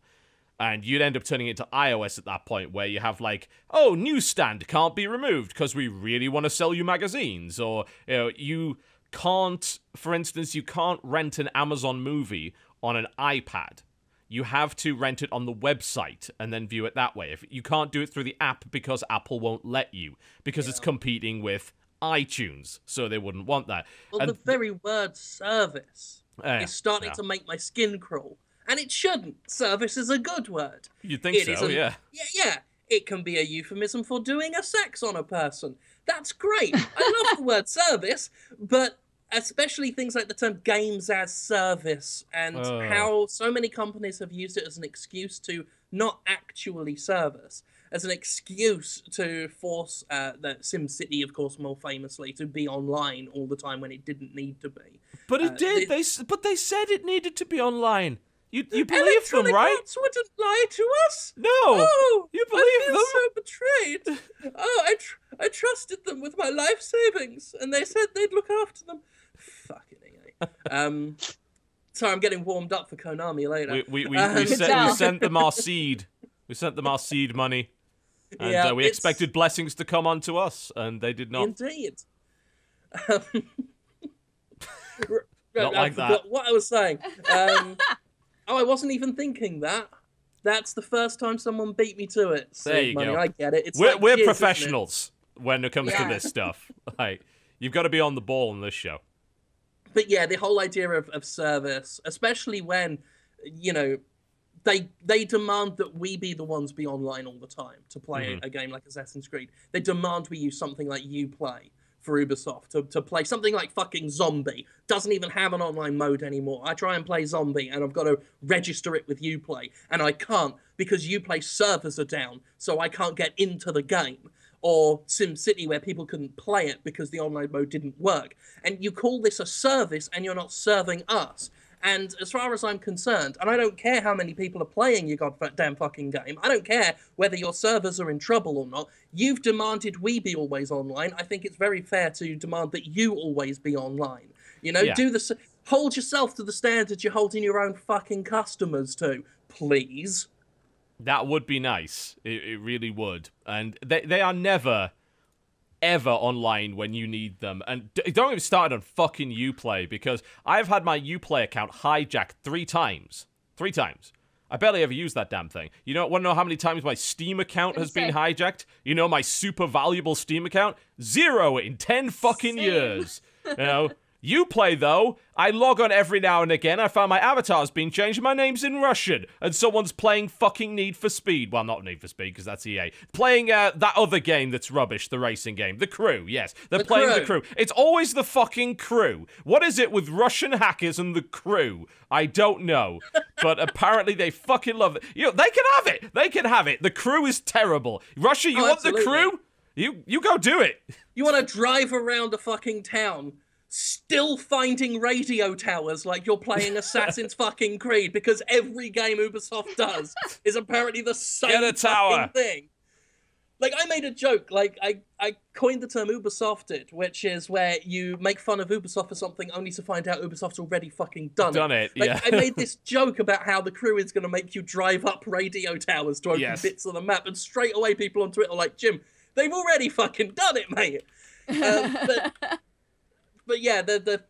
And you'd end up turning it into iOS at that point, where you have like, oh, newsstand can't be removed because we really want to sell you magazines. Or, you know, you can't, for instance, you can't rent an Amazon movie on an iPad. You have to rent it on the website and then view it that way. If you can't do it through the app because Apple won't let you, because it's competing with iTunes, so they wouldn't want that. Well, the very word service is starting to make my skin crawl. And it shouldn't. Service is a good word. You'd think so, yeah. Yeah. It can be a euphemism for doing a sex on a person. That's great. I love the word service, but especially things like the term games as service and how so many companies have used it as an excuse to not actually service, as an excuse to force the SimCity, of course, more famously, to be online all the time when it didn't need to be. But it did. They said it needed to be online. You believe them, right? Arts wouldn't lie to us. No, you believe them. I feel so betrayed. Oh, I trusted them with my life savings, and they said they'd look after them. Fucking sorry, I'm getting warmed up for Konami later. We sent them our seed. We sent them our seed money, and we expected blessings to come onto us, and they did not. Indeed. Not like that. What I was saying. I wasn't even thinking that. That's the first time someone beat me to it. There you go. I get it. We're professionals when it comes to this stuff. Like, you've got to be on the ball in this show. But yeah, the whole idea of service, especially when, you know, they demand that we be the ones be online all the time to play a game like Assassin's Creed. They demand we use something like Uplay for Ubisoft to play something like fucking Zombie. Doesn't even have an online mode anymore. I try and play Zombie and I've got to register it with Uplay, and I can't because Uplay servers are down, so I can't get into the game. Or SimCity, where people couldn't play it because the online mode didn't work. And you call this a service and you're not serving us. And as far as I'm concerned, and I don't care how many people are playing your goddamn fucking game, I don't care whether your servers are in trouble or not, you've demanded we be always online. I think it's very fair to demand that you always be online. You know, hold yourself to the standards you're holding your own fucking customers to, please. That would be nice. It really would. And they are never, ever online when you need them. And don't even start on fucking Uplay, because I've had my Uplay account hijacked 3 times. 3 times. I barely ever use that damn thing. You want to know how many times my Steam account has been hijacked? You know, my super valuable Steam account? 0 in 10 fucking years. You know, Uplay, though, I log on every now and again, I found my avatar's been changed, and my name's in Russian, and someone's playing fucking Need for Speed. Well, not Need for Speed, because that's EA. Playing that other game that's rubbish, the racing game. The Crew, yes. They're playing The Crew. It's always the fucking Crew. What is it with Russian hackers and The Crew? I don't know. But apparently they fucking love it. You know, they can have it. They can have it. The Crew is terrible. Russia, you want absolutely. The Crew? You go do it. You want to drive around a fucking town still finding radio towers like you're playing Assassin's fucking Creed, because every game Ubisoft does is apparently the same fucking thing. Like, I made a joke, like, I coined the term Ubisofted, which is where you make fun of Ubisoft for something only to find out Ubisoft's already fucking done it. Like, yeah. I made this joke about how The Crew is going to make you drive up radio towers to open bits of the map, and straight away people on Twitter are like, Jim, they've already fucking done it, mate. But yeah, the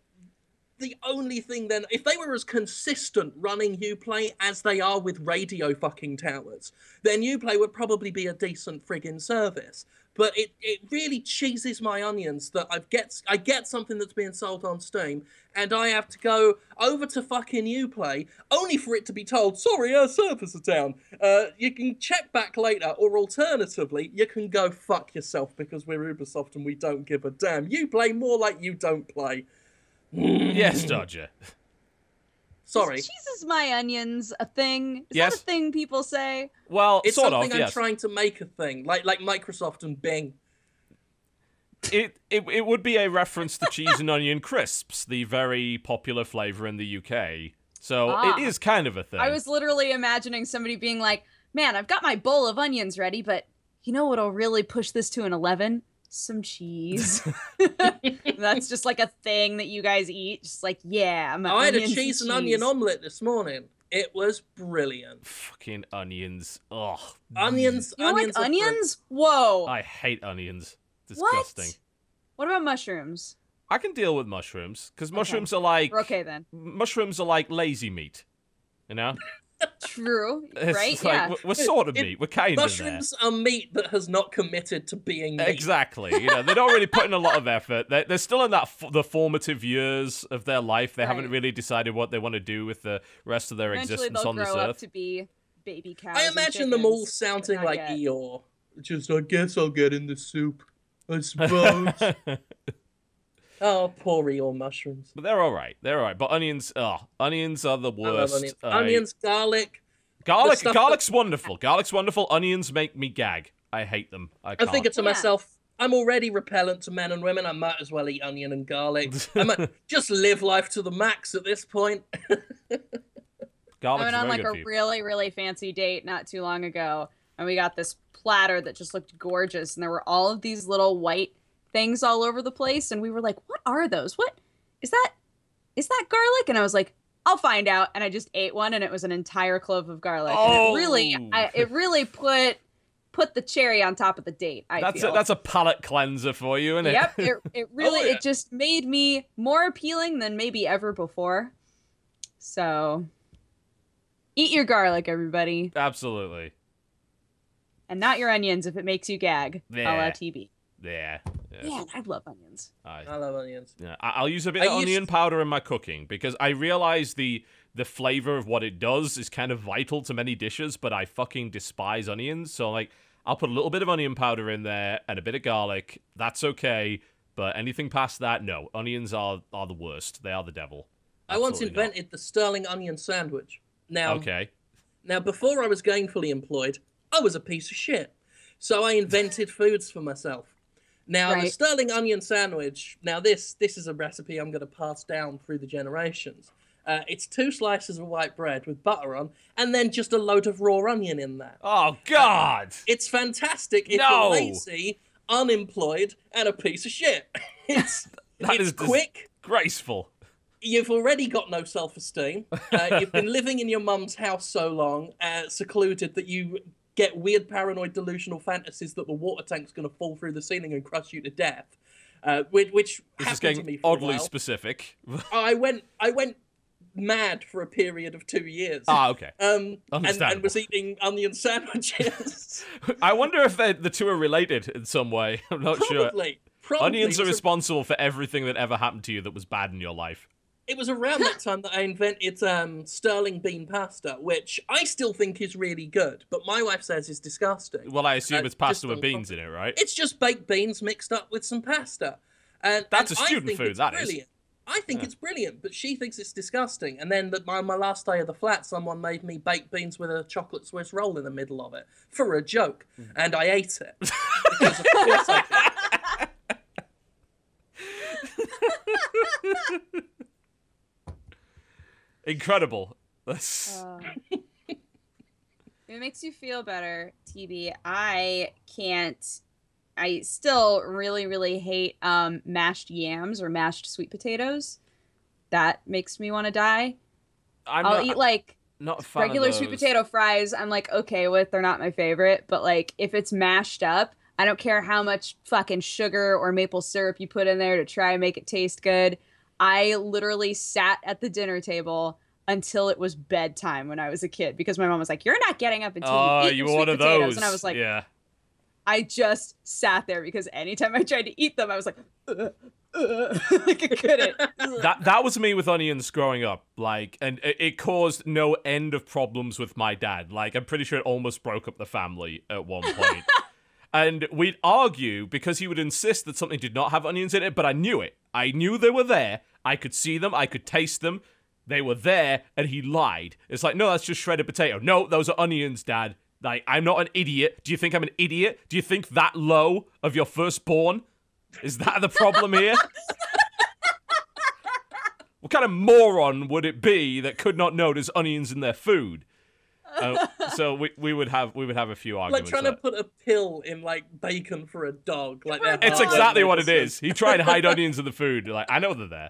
only thing then, if they were as consistent running Uplay as they are with radio fucking towers, then Uplay would probably be a decent friggin' service. But it really cheeses my onions that I get something that's being sold on Steam, and I have to go over to fucking Uplay, only for it to be told, sorry, our servers are down. You can check back later, or alternatively, you can go fuck yourself because we're Ubisoft and we don't give a damn. You play more like you don't play. Yes, Dodger. Sorry. Is cheeses my onions a thing? Is that a thing people say? Well, it's sort something of, I'm trying to make a thing, like Microsoft and Bing. It would be a reference to cheese and onion crisps, the very popular flavor in the UK. So it is kind of a thing. I was literally imagining somebody being like, man, I've got my bowl of onions ready, but you know what'll really push this to an 11? Some cheese. That's just like a thing that you guys eat. Just like, yeah, I had a cheese and onion omelet this morning. It was brilliant. Fucking onions. Ugh. Onions. You don't like onions? Whoa. I hate onions. Disgusting. What about mushrooms? I can deal with mushrooms, because mushrooms are like... We're okay, then. Mushrooms are like lazy meat, you know? True, it's right? Like, yeah. we're sort of meat. We're kind of there. Mushrooms are meat that has not committed to being meat. Exactly. You know, they don't really put in a lot of effort. They're still in the formative years of their life. They haven't really decided what they want to do with the rest of their existence on this earth. Eventually they'll grow up to be baby cows. I imagine them all sounding like Eeyore. Just, I guess I'll get in the soup, I suppose. Oh, poor Eeyore mushrooms. But they're all right. They're all right. But onions, onions are the worst. Onions, garlic. Garlic's wonderful. Garlic's wonderful. Onions make me gag. I hate them. I think to myself, I'm already repellent to men and women. I might as well eat onion and garlic. I might just live life to the max at this point. I went on like a really, really fancy date not too long ago, and we got this platter that just looked gorgeous, and there were all of these little white things all over the place, and we were like, what are those? What is that garlic? And I was like, I'll find out. And I just ate one, and it was an entire clove of garlic. Oh. And it really put the cherry on top of the date. That's a palate cleanser for you, isn't it? Yep. It really it just made me more appealing than maybe ever before. So eat your garlic, everybody. Absolutely. And not your onions if it makes you gag. A la TB. Yeah. Yeah, I love onions. I love onions. Yeah, I'll use a bit of onion powder in my cooking, because I realize the flavor of what it does is kind of vital to many dishes, but I fucking despise onions. So, like, I'll put a little bit of onion powder in there and a bit of garlic. That's okay. But anything past that, no. Onions are the worst. They are the devil. I once invented the sterling onion sandwich. Now, before I was gainfully employed, I was a piece of shit. So I invented foods for myself. Now, the sterling onion sandwich, now this is a recipe I'm going to pass down through the generations. It's 2 slices of white bread with butter on, and then just a load of raw onion in there. Oh, God! It's fantastic if you're lazy, unemployed, and a piece of shit. It's quick. Graceful. You've already got no self-esteem. You've been living in your mum's house so long, secluded, that you get weird paranoid delusional fantasies that the water tank's going to fall through the ceiling and crush you to death, which happened to me for oddly a while. Specific. I went mad for a period of 2 years. Okay. And was eating onion sandwiches. I wonder if the two are related in some way. I'm not sure. probably... Onions are responsible for everything that ever happened to you that was bad in your life. It was around that time that I invented sterling bean pasta, which I still think is really good, but my wife says is disgusting. Well, I assume it's pasta with beans in it, right? It's just baked beans mixed up with some pasta. That's a student food, that is. I think it's brilliant, but she thinks it's disgusting. And then my last day of the flat, someone made me baked beans with a chocolate Swiss roll in the middle of it for a joke, and I ate it. Because of course I did. Incredible. It makes you feel better, TB. I still really, really hate mashed yams or mashed sweet potatoes. That makes me want to die. I'll eat like not a fan regular of those. sweet potato fries. I'm like okay with. They're not my favorite, but like if it's mashed up, I don't care how much fucking sugar or maple syrup you put in there to try and make it taste good. I literally sat at the dinner table until it was bedtime when I was a kid because my mom was like, "You're not getting up until you eat you your were sweet one of potatoes." those. And I was like, yeah. I just sat there because anytime I tried to eat them, I was like, like I couldn't. That was me with onions growing up, like, and it caused no end of problems with my dad. Like, I'm pretty sure it almost broke up the family at one point. And we'd argue because he would insist that something did not have onions in it, but I knew it. I knew they were there. I could see them. I could taste them. They were there, and he lied. It's like, no, that's just shredded potato. No, those are onions, Dad. Like, I'm not an idiot. Do you think I'm an idiot? Do you think that low of your firstborn? Is that the problem here? What kind of moron would it be that could not know there's onions in their food? So we would have a few arguments. Like trying to put a pill in like bacon for a dog. Like it's exactly what it is. He tried to hide onions in the food. Like, I know they're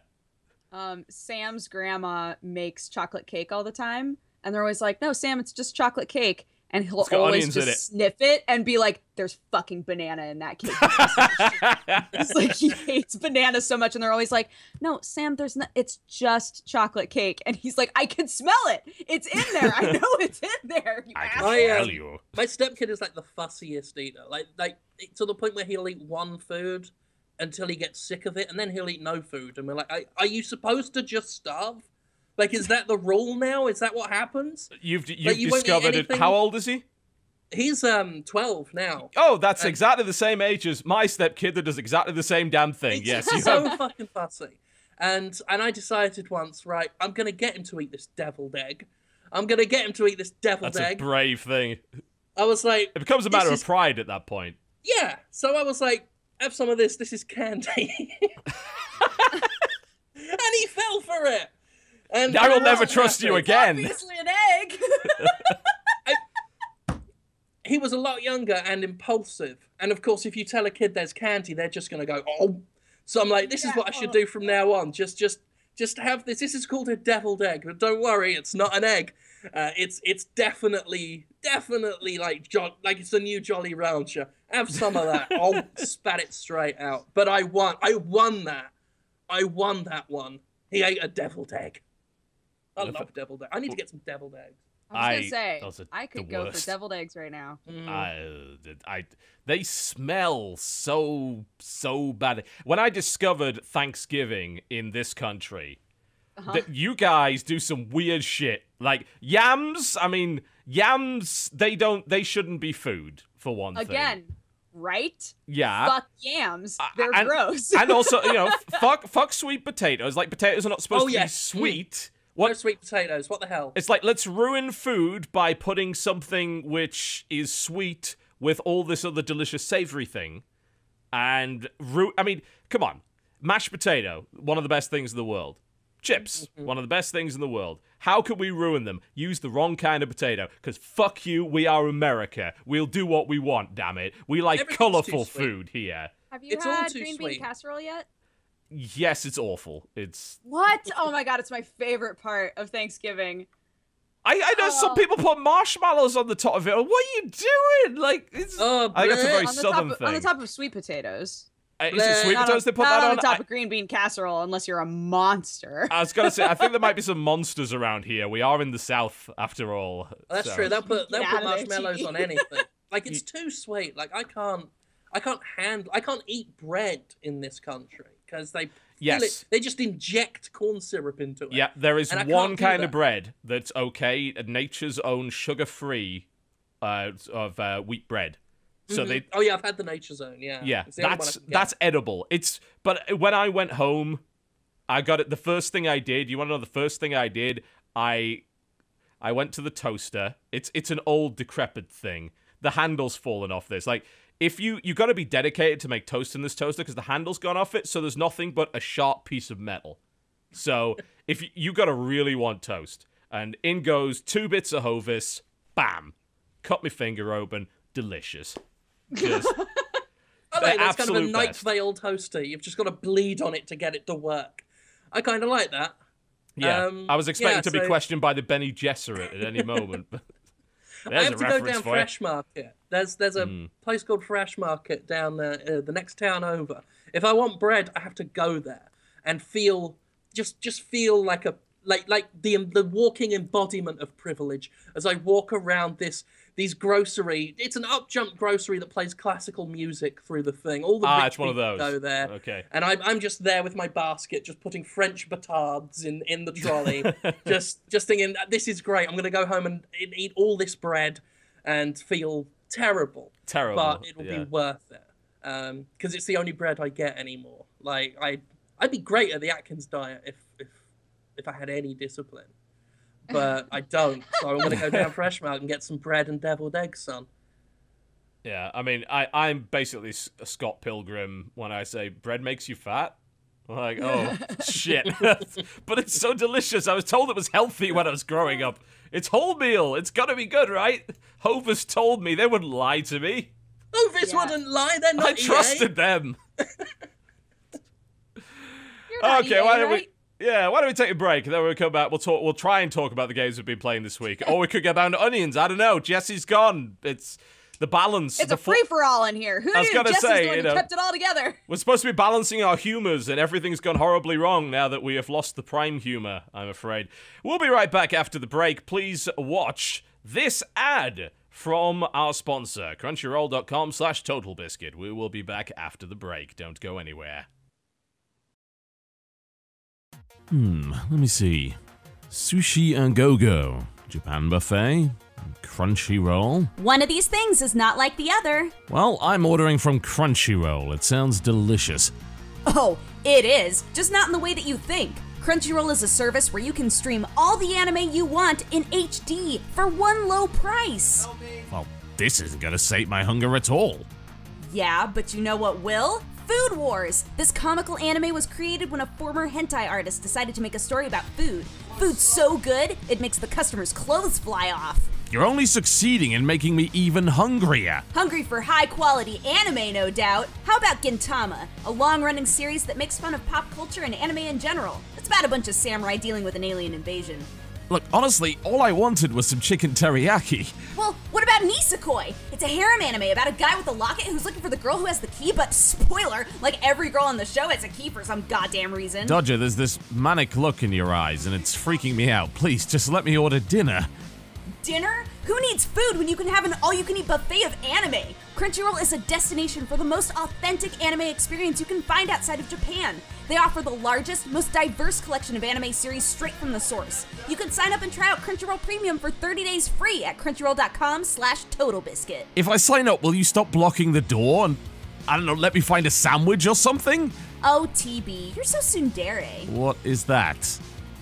there. Sam's grandma makes chocolate cake all the time, and they're always like, "No, Sam, it's just chocolate cake." And he'll always just sniff it and be like, "There's fucking banana in that cake." It's like he hates banana so much, and they're always like, "No, Sam, there's not. It's just chocolate cake." And he's like, "I can smell it. It's in there. I know it's in there." I can tell you. My stepkid is like the fussiest eater. Like to the point where he'll eat one food until he gets sick of it, and then he'll eat no food. And we're like, "Are you supposed to just starve? Like, is that the rule now? Is that what happens?" You've discovered it. How old is he? He's 12 now. Oh, that's exactly the same age as my stepkid that does exactly the same damn thing. Yes, you so have. fucking fussy. And I decided once, right, I'm gonna get him to eat this deviled egg. That's a brave thing. I was like, it becomes a matter of pride at that point. Yeah. So I was like, have some of this. This is candy. And he fell for it. And I will never trust you again. Obviously an egg. He was a lot younger and impulsive. And of course, if you tell a kid there's candy, they're just going to go, "Oh." So I'm like, this is what I should do from now on. Just have this. This is called a deviled egg. But don't worry, it's not an egg. It's definitely like it's a new Jolly Rancher. Have some of that. I'll spat it straight out. But I won that. I won that one. He ate a develed egg. I love deviled eggs. I need to get some deviled eggs. I was gonna say, I could go for deviled eggs right now. They smell so bad. When I discovered Thanksgiving in this country, that you guys do some weird shit. Like yams. I mean, yams. They shouldn't be food for one thing. Again, right? Yeah. Fuck yams. They're gross. And also, fuck sweet potatoes. Like potatoes are not supposed to be sweet. What? No sweet potatoes. What the hell? It's like, let's ruin food by putting something which is sweet with all this other delicious savory thing. And, I mean, come on. Mashed potato, one of the best things in the world. Chips, one of the best things in the world. How could we ruin them? Use the wrong kind of potato. Because fuck you, we are America. We'll do what we want, damn it. We like colourful food here. Have you had green bean casserole yet? Yes, it's awful. It's... What? Oh my god, it's my favorite part of Thanksgiving. I know some people put marshmallows on the top of it. What are you doing? Like, it's... I think that's a very southern thing. On the top of sweet potatoes. Is it sweet potatoes they put that on? Not on the top of green bean casserole, unless you're a monster. I was going to say, I think there might be some monsters around here. We are in the South, after all. That's true. They'll put marshmallows on anything. Like, it's too sweet. Like, I I can't eat bread in this country because they Yes. they just inject corn syrup into it. Yeah, there is and one kind of bread that's okay, nature's own sugar-free wheat bread. So they Oh yeah, I've had the Nature's Own, yeah. Yeah, that's edible. But when I went home, I got it. The first thing I did, you want to know the first thing I did? I went to the toaster. It's an old decrepit thing. The handle's fallen off this. Like, if you got to be dedicated to make toast in this toaster because the handle's gone off it, so there's nothing but a sharp piece of metal. So if you got to really want toast, and in goes 2 bits of Hovis, bam, cut my finger open, delicious. Just I like that's kind of a Night best. Vale toaster. You've just got to bleed on it to get it to work. I kind of like that. Yeah, I was expecting to be questioned by the Benny Gesserit at any moment. I have to go down Fresh Market. There's a place called Fresh Market down there, the next town over. If I want bread, I have to go there and feel just feel like the walking embodiment of privilege as I walk around these grocery. It's an up-jump grocery that plays classical music through the thing. All the rich it's one of those. Go there. Okay. And I'm just there with my basket, just putting French batards in the trolley, just thinking, this is great. I'm going to go home and eat all this bread and feel terrible. But it'll be worth it. Because it's the only bread I get anymore. Like, I'd be great at the Atkins diet if I had any discipline. But I don't, so I'm going to go down Fresh Market and get some bread and deviled eggs, son. Yeah, I mean, I'm basically a Scott Pilgrim when I say bread makes you fat. I'm like, oh, shit. But it's so delicious. I was told it was healthy when I was growing up. It's wholemeal. It's got to be good, right? Hovis told me. They wouldn't lie to me. Hovis wouldn't lie. They're not I trusted them. You're not Okay, EA, why don't right? why don't we take a break? Then we'll come back. We'll try and talk about the games we've been playing this week. Or we could get down to onions. I don't know. Jesse's gone. It's the balance. It's a free-for-all in here. Who I was knew gonna Jesse's say, going to kept it all together? We're supposed to be balancing our humors, and everything's gone horribly wrong now that we have lost the prime humor, I'm afraid. We'll be right back after the break. Please watch this ad from our sponsor, Crunchyroll.com/TotalBiscuit. We will be back after the break. Don't go anywhere. Let me see. Sushi and Go-Go, Japan Buffet, Crunchyroll. One of these things is not like the other. Well, I'm ordering from Crunchyroll. It sounds delicious. Oh, it is, just not in the way that you think. Crunchyroll is a service where you can stream all the anime you want in HD for one low price. Well, this isn't gonna sate my hunger at all. Yeah, but you know what will? Food Wars! This comical anime was created when a former hentai artist decided to make a story about food. Food's so good, it makes the customers' clothes fly off. You're only succeeding in making me even hungrier. Hungry for high-quality anime, no doubt? How about Gintama, a long-running series that makes fun of pop culture and anime in general? It's about a bunch of samurai dealing with an alien invasion. Look, honestly, all I wanted was some chicken teriyaki. Well, what about Nisekoi? It's a harem anime about a guy with a locket who's looking for the girl who has the key, but spoiler, like every girl on the show has a key for some goddamn reason. Dodger, there's this manic look in your eyes, and it's freaking me out. Please, just let me order dinner. Dinner? Who needs food when you can have an all-you-can-eat buffet of anime? Crunchyroll is a destination for the most authentic anime experience you can find outside of Japan. They offer the largest, most diverse collection of anime series straight from the source. You can sign up and try out Crunchyroll Premium for 30 days free at crunchyroll.com/TotalBiscuit. If I sign up, will you stop blocking the door and, I don't know, let me find a sandwich or something? Oh, TB, you're so tsundere. What is that?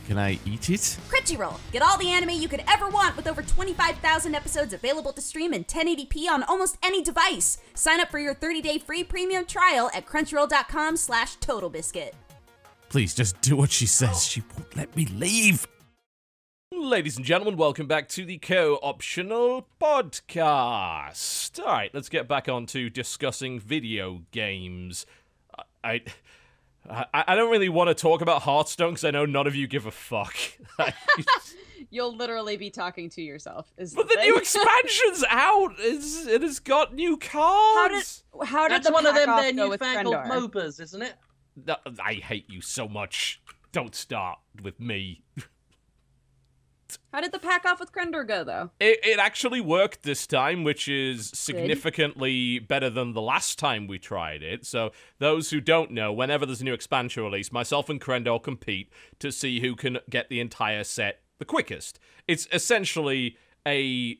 Can I eat it? Crunchyroll. Get all the anime you could ever want with over 25,000 episodes available to stream in 1080p on almost any device. Sign up for your 30-day free premium trial at crunchyroll.com/TotalBiscuit. Please, just do what she says. She won't let me leave. Ladies and gentlemen, welcome back to the Co-Optional Podcast. All right, let's get back on to discussing video games. I don't really want to talk about Hearthstone because I know none of you give a fuck. You'll literally be talking to yourself. But the new expansion's out. It has got new cards. How did That's the one of them pack-off their go with newfangled Krendor? MOBAs, isn't it? I hate you so much. Don't start with me. How did the pack off with Krendor go, though? It actually worked this time, which is significantly better than the last time we tried it. So those who don't know, whenever there's a new expansion release, myself and Krendor compete to see who can get the entire set the quickest. It's essentially a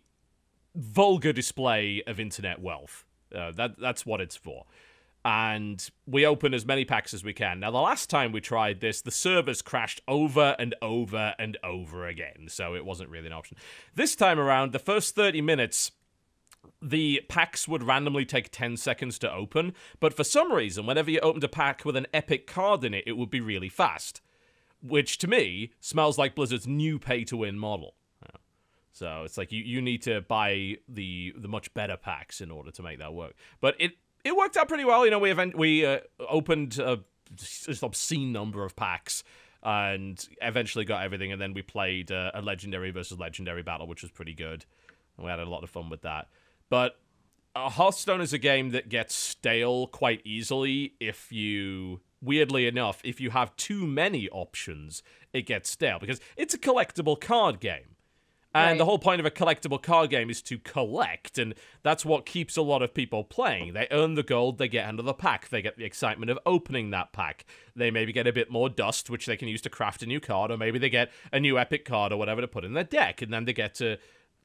vulgar display of internet wealth. That's what it's for. And we open as many packs as we can. Now, the last time we tried this, the servers crashed over and over and over again, so it wasn't really an option. This time around, the first 30 minutes, the packs would randomly take 10 seconds to open, but for some reason, whenever you opened a pack with an epic card in it, it would be really fast, which to me smells like Blizzard's new pay-to-win model. So it's like you need to buy the much better packs in order to make that work. But it worked out pretty well. You know, we opened a just obscene number of packs and eventually got everything, and then we played a legendary versus legendary battle, which was pretty good. And we had a lot of fun with that. But Hearthstone is a game that gets stale quite easily if you... Weirdly enough, if you have too many options, it gets stale, because it's a collectible card game. And the whole point of a collectible card game is to collect, and that's what keeps a lot of people playing. They earn the gold, they get into the pack, they get the excitement of opening that pack. They maybe get a bit more dust, which they can use to craft a new card, or maybe they get a new epic card or whatever to put in their deck, and then they get to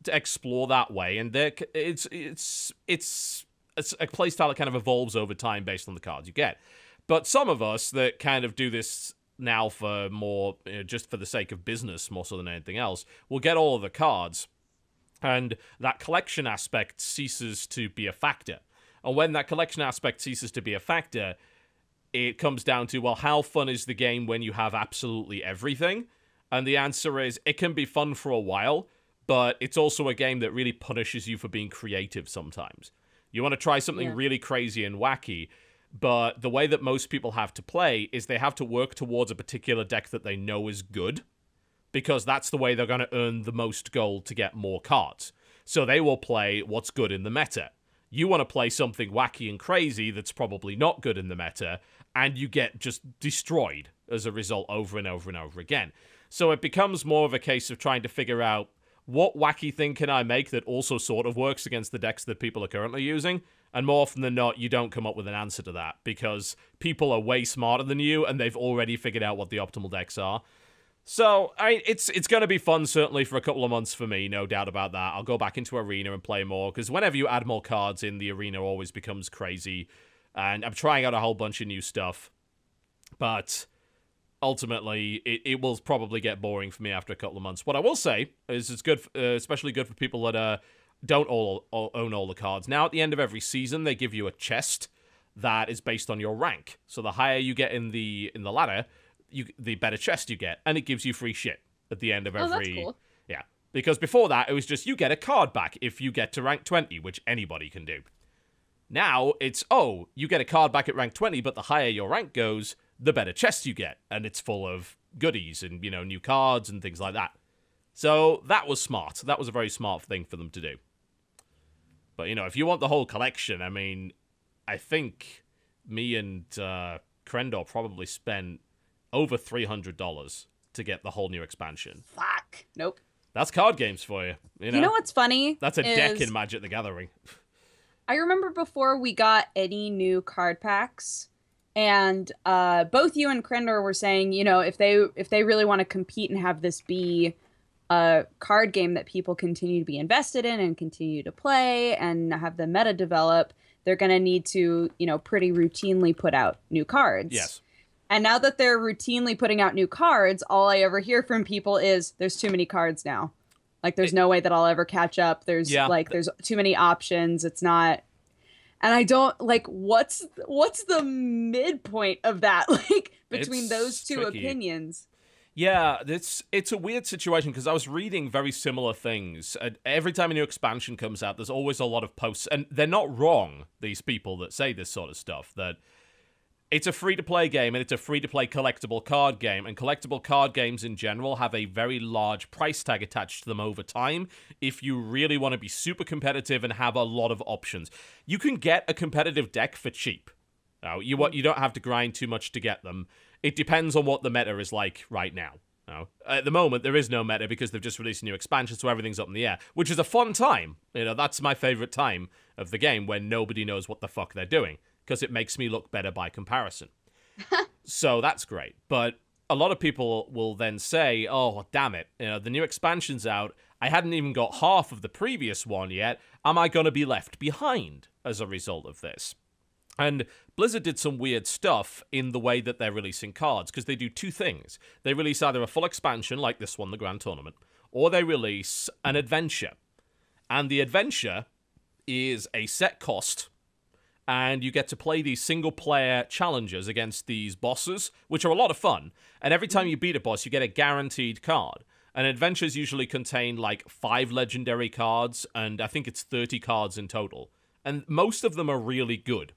explore that way. And it's a playstyle that kind of evolves over time based on the cards you get. But some of us that kind of do this now for more, just for the sake of business, more so than anything else, will get all of the cards, and that collection aspect ceases to be a factor. And when that collection aspect ceases to be a factor, it comes down to, well, how fun is the game when you have absolutely everything? And the answer is, it can be fun for a while, but it's also a game that really punishes you for being creative sometimes. You want to try something really crazy and wacky, but the way that most people have to play is they have to work towards a particular deck that they know is good, because that's the way they're going to earn the most gold to get more cards. So they will play what's good in the meta. You want to play something wacky and crazy that's probably not good in the meta, and you get just destroyed as a result over and over and over again. So it becomes more of a case of trying to figure out, what wacky thing can I make that also sort of works against the decks that people are currently using? And more often than not, you don't come up with an answer to that, because people are way smarter than you, and they've already figured out what the optimal decks are. So, it's going to be fun, certainly, for a couple of months for me, no doubt about that. I'll go back into Arena and play more, because whenever you add more cards in, the Arena always becomes crazy. And I'm trying out a whole bunch of new stuff. But ultimately, it will probably get boring for me after a couple of months. What I will say is it's good, especially good for people that don't own all the cards. Now, at the end of every season, they give you a chest that is based on your rank. So the higher you get in the ladder, the better chest you get, and it gives you free shit at the end of every... Oh, that's cool. Yeah, because before that, it was just you get a card back if you get to rank 20, which anybody can do. Now, it's, oh, you get a card back at rank 20, but the higher your rank goes, the better chest you get, and it's full of goodies and, new cards and things like that. So that was smart. That was a very smart thing for them to do. But, if you want the whole collection, I mean, I think me and Krendor probably spent over $300 to get the whole new expansion. Fuck. Nope. That's card games for you. You know what's funny? That's a deck in Magic the Gathering. I remember before we got any new card packs, and both you and Krendor were saying, if they really want to compete and have this be a card game that people continue to be invested in and continue to play and have the meta develop, they're going to need to, pretty routinely put out new cards. Yes. And now that they're routinely putting out new cards, all I ever hear from people is, there's too many cards now. Like, there's no way that I'll ever catch up. There's there's too many options. It's not... And I don't, what's the midpoint of that? Between those two opinions. Yeah, it's a weird situation, because I was reading very similar things. Every time a new expansion comes out, there's always a lot of posts, and they're not wrong, these people that say this sort of stuff, that it's a free-to-play game, and it's a free-to-play collectible card game, and collectible card games in general have a very large price tag attached to them over time if you really want to be super competitive and have a lot of options. You can get a competitive deck for cheap. Now, you don't have to grind too much to get them. It depends on what the meta is like right now. Now, at the moment, there is no meta because they've just released a new expansion, so everything's up in the air, which is a fun time. That's my favorite time of the game, when nobody knows what the fuck they're doing, because it makes me look better by comparison. So that's great. But a lot of people will then say, oh, damn it, the new expansion's out. I hadn't even got half of the previous one yet. Am I going to be left behind as a result of this? And Blizzard did some weird stuff in the way that they're releasing cards, because they do two things. They release either a full expansion, like this one, the Grand Tournament, or they release an adventure. And the adventure is a set cost, and you get to play these single-player challenges against these bosses, which are a lot of fun. And every time you beat a boss, you get a guaranteed card. And adventures usually contain, like, 5 legendary cards, and I think it's 30 cards in total. And most of them are really good.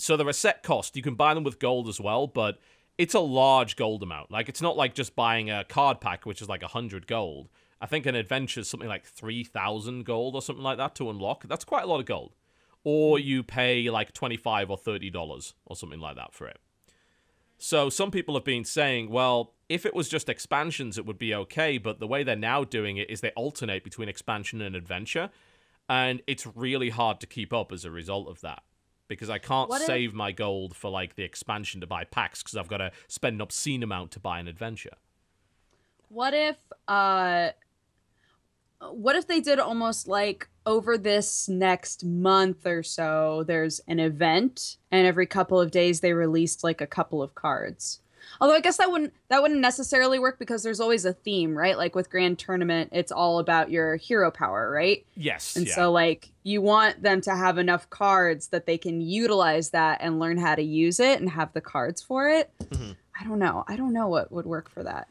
So they're a set cost. You can buy them with gold as well, but it's a large gold amount. Like, it's not like just buying a card pack, which is like 100 gold. I think an adventure is something like 3,000 gold or something like that to unlock. That's quite a lot of gold. Or you pay like $25 or $30 or something like that for it. So some people have been saying, well, if it was just expansions, it would be okay, but the way they're now doing it is they alternate between expansion and adventure, and it's really hard to keep up as a result of that. Because I can't save my gold for, like, the expansion to buy packs, because I've got to spend an obscene amount to buy an adventure. What if they did almost like, over this next month or so, there's an event, and every couple of days they released, like, a couple of cards? Although I guess that wouldn't necessarily work, because there's always a theme, right? Like with Grand Tournament, it's all about your hero power, right? Yes. And so like you want them to have enough cards that they can utilize that and learn how to use it and have the cards for it. Mm-hmm. I don't know what would work for that.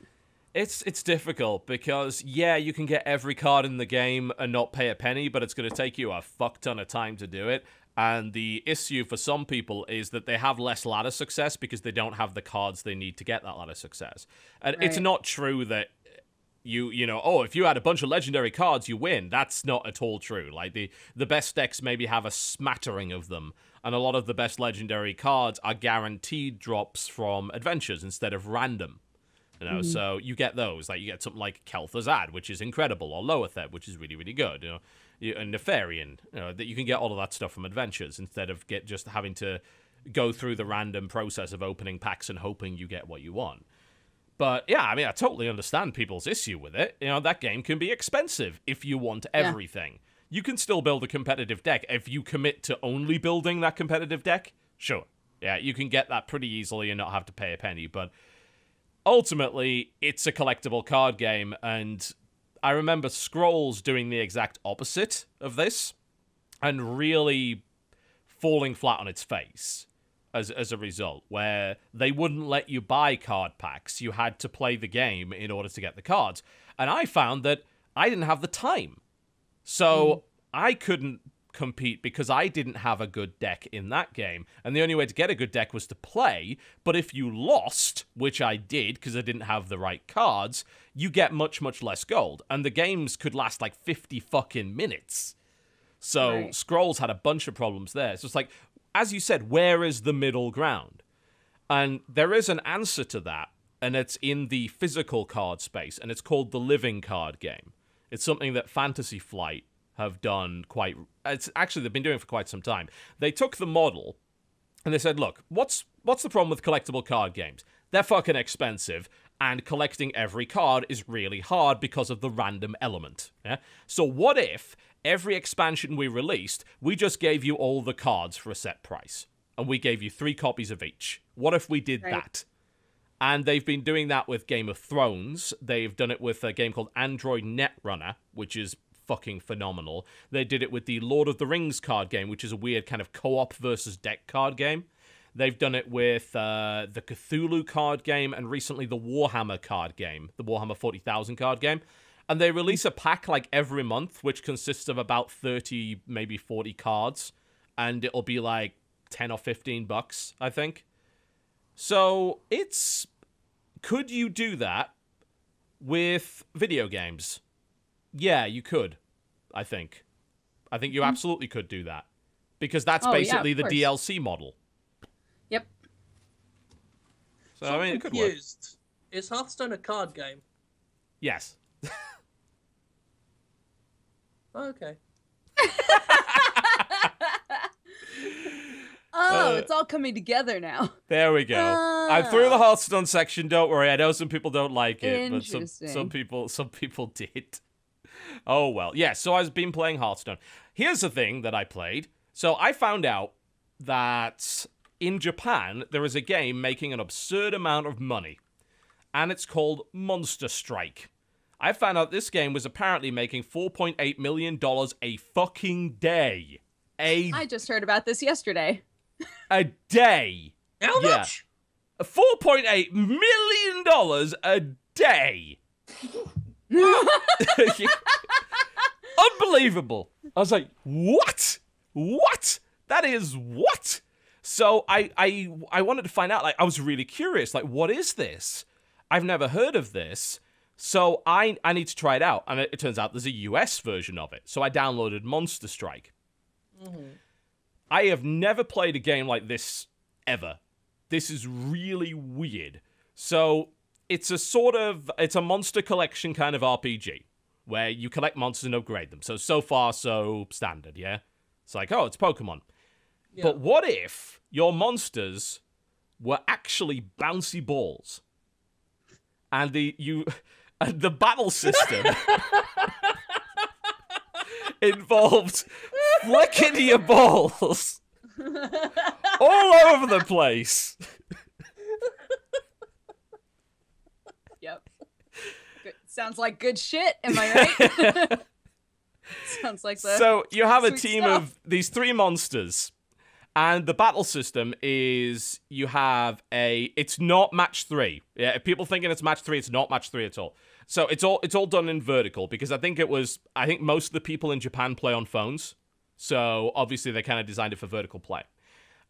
It's difficult because, yeah, you can get every card in the game and not pay a penny, but it's going to take you a fuck ton of time to do it. And the issue for some people is that they have less ladder success because they don't have the cards they need to get that ladder success. And It's not true that if you had a bunch of legendary cards, you win. That's not at all true. Like, the best decks maybe have a smattering of them, and a lot of the best legendary cards are guaranteed drops from adventures instead of random. So you get those. Like, you get something like Kel'Thuz's Ad, which is incredible, or Loetheb, which is really, really good, and Nefarian, that you can get all of that stuff from adventures instead of just having to go through the random process of opening packs and hoping you get what you want. But yeah, I mean, I totally understand people's issue with it. That game can be expensive if you want everything. Yeah. You can still build a competitive deck. If you commit to only building that competitive deck, sure. Yeah, you can get that pretty easily and not have to pay a penny. But ultimately, it's a collectible card game, and I remember Scrolls doing the exact opposite of this and really falling flat on its face as a result, where they wouldn't let you buy card packs. You had to play the game in order to get the cards. And I found that I didn't have the time. So I couldn't compete because I didn't have a good deck in that game. And the only way to get a good deck was to play. But if you lost, which I did because I didn't have the right cards, you get much, much less gold. And the games could last like 50 fucking minutes. So Scrolls had a bunch of problems there. So it's like, as you said, where is the middle ground? And there is an answer to that, and it's in the physical card space, and it's called the living card game. It's something that Fantasy Flight have done they've been doing for quite some time. They took the model, and they said, look, what's the problem with collectible card games? They're fucking expensive, and collecting every card is really hard because of the random element. Yeah? So what if every expansion we released, we just gave you all the cards for a set price, and we gave you 3 copies of each? What if we did that? And they've been doing that with Game of Thrones. They've done it with a game called Android Netrunner, which is fucking phenomenal. They did it with the Lord of the Rings card game, which is a weird kind of co-op versus deck card game. They've done it with the Cthulhu card game, and recently the Warhammer card game, the Warhammer 40,000 card game. And they release a pack like every month, which consists of about 30, maybe 40 cards. And it'll be like 10 or 15 bucks, I think. So could you do that with video games? Yeah, you could, I think. I think you absolutely could do that. Because that's basically the DLC model. Yep. So I mean, it could work. Is Hearthstone a card game? Yes. Okay. It's all coming together now. There we go. I'm through the Hearthstone section. Don't worry. I know some people don't like it, but some people did. Oh well. Yeah. So I've been playing Hearthstone. Here's the thing that I played. So I found out that in Japan there is a game making an absurd amount of money, and it's called Monster Strike. I found out this game was apparently making $4.8 million a fucking day. I just heard about this yesterday. A day. How much? $4.8 million a day. Unbelievable. I was like, what? What? That is what? So I wanted to find out. Like, I was really curious. Like, what is this? I've never heard of this. So I need to try it out. And it turns out there's a US version of it. So I downloaded Monster Strike. Mm-hmm. I have never played a game like this ever. This is really weird. So it's a monster collection kind of RPG where you collect monsters and upgrade them. So far, so standard, yeah? It's like, oh, it's Pokemon. Yeah. But what if your monsters were actually bouncy balls? And the battle system involved flicking your balls all over the place. Yep. Sounds like good shit, am I right? Sounds like the So you have a sweet team stuff. of these 3 monsters, and the battle system is you have it's not match 3. Yeah, if people thinking it's match 3, it's not match 3 at all. So it's all done in vertical because I think most of the people in Japan play on phones. So obviously they kind of designed it for vertical play.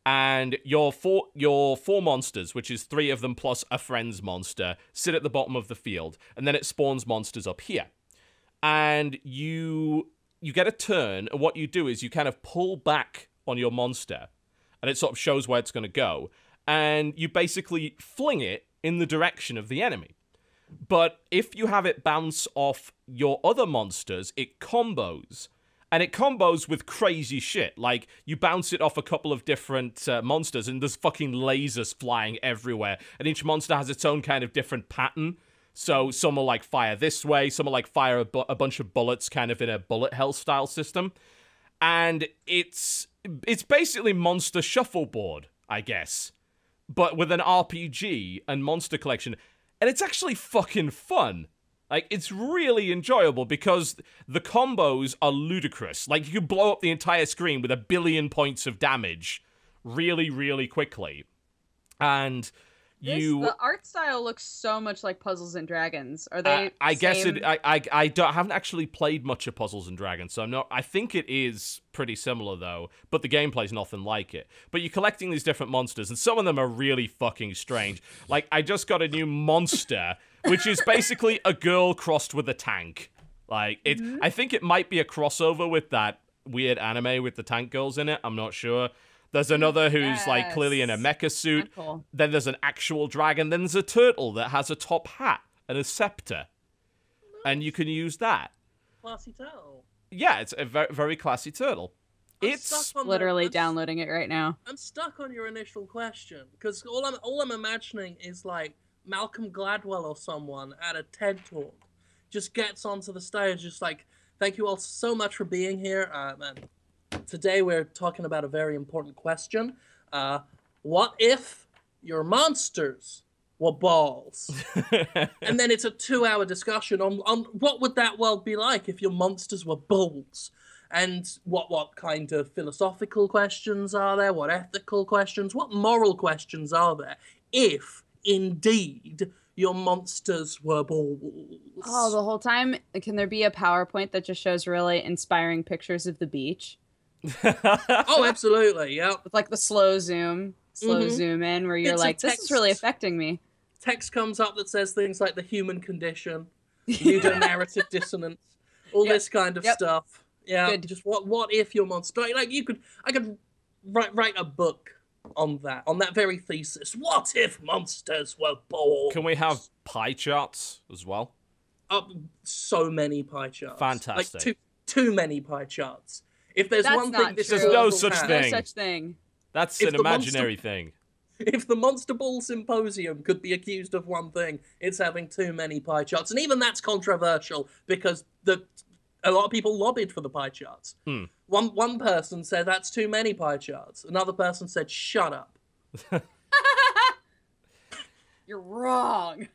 And your four monsters, which is 3 of them plus a friend's monster, sit at the bottom of the field, and then it spawns monsters up here. And you get a turn, and what you do is you kind of pull back on your monster, and it sort of shows where it's going to go, and you basically fling it in the direction of the enemy. But if you have it bounce off your other monsters, it combos. And it combos with crazy shit. Like, you bounce it off a couple of different monsters, and there's fucking lasers flying everywhere. And each monster has its own kind of different pattern. So some will, like, fire this way. Some will, like, fire a bunch of bullets kind of in a bullet hell style system. And it's basically Monster Shuffleboard, I guess. But with an RPG and monster collection. And it's actually fucking fun. Like, it's really enjoyable because the combos are ludicrous. Like, you can blow up the entire screen with 1 billion points of damage really, really quickly. And the art style looks so much like Puzzles and Dragons. Are they I guess same? I haven't actually played much of Puzzles and Dragons, so I think it is pretty similar though, but the gameplay's nothing like it. But you're collecting these different monsters, and some of them are really fucking strange. Like, I just got a new monster, which is basically a girl crossed with a tank. Like, I think it might be a crossover with that weird anime with the tank girls in it. I'm not sure. There's another who's, like, clearly in a mecha suit. Cool. Then there's an actual dragon. Then there's a turtle that has a top hat and a scepter. And you can use that. Classy turtle. Yeah, it's a very, very classy turtle. It's literally downloading it right now. I'm stuck on your initial question, because all I'm imagining is, like, Malcolm Gladwell or someone at a TED Talk just gets onto the stage, just like, thank you all so much for being here. And today we're talking about a very important question. What if your monsters were balls? And then it's a 2-hour discussion on what would that world be like if your monsters were balls? And what kind of philosophical questions are there? What ethical questions? What moral questions are there if indeed your monsters were balls? Oh, the whole time, can there be a PowerPoint that just shows really inspiring pictures of the beach? Oh, absolutely, yeah. With like the slow zoom in, where you're Bits of like, this is really affecting me. Text comes up that says things like the human condition, ludonarrative dissonance, all this kind of stuff. Yeah, Good. just what if your monster, like I could write a book on that very thesis. What if monsters were balls? Can we have pie charts as well? So many pie charts. Fantastic. Like too many pie charts. If there's That's one not thing this true. There's no world such has, thing. No such thing. That's If an the imaginary thing. If the Monster Ball Symposium could be accused of one thing, it's having too many pie charts. And even that's controversial because a lot of people lobbied for the pie charts. One person said that's too many pie charts. Another person said, shut up. You're wrong.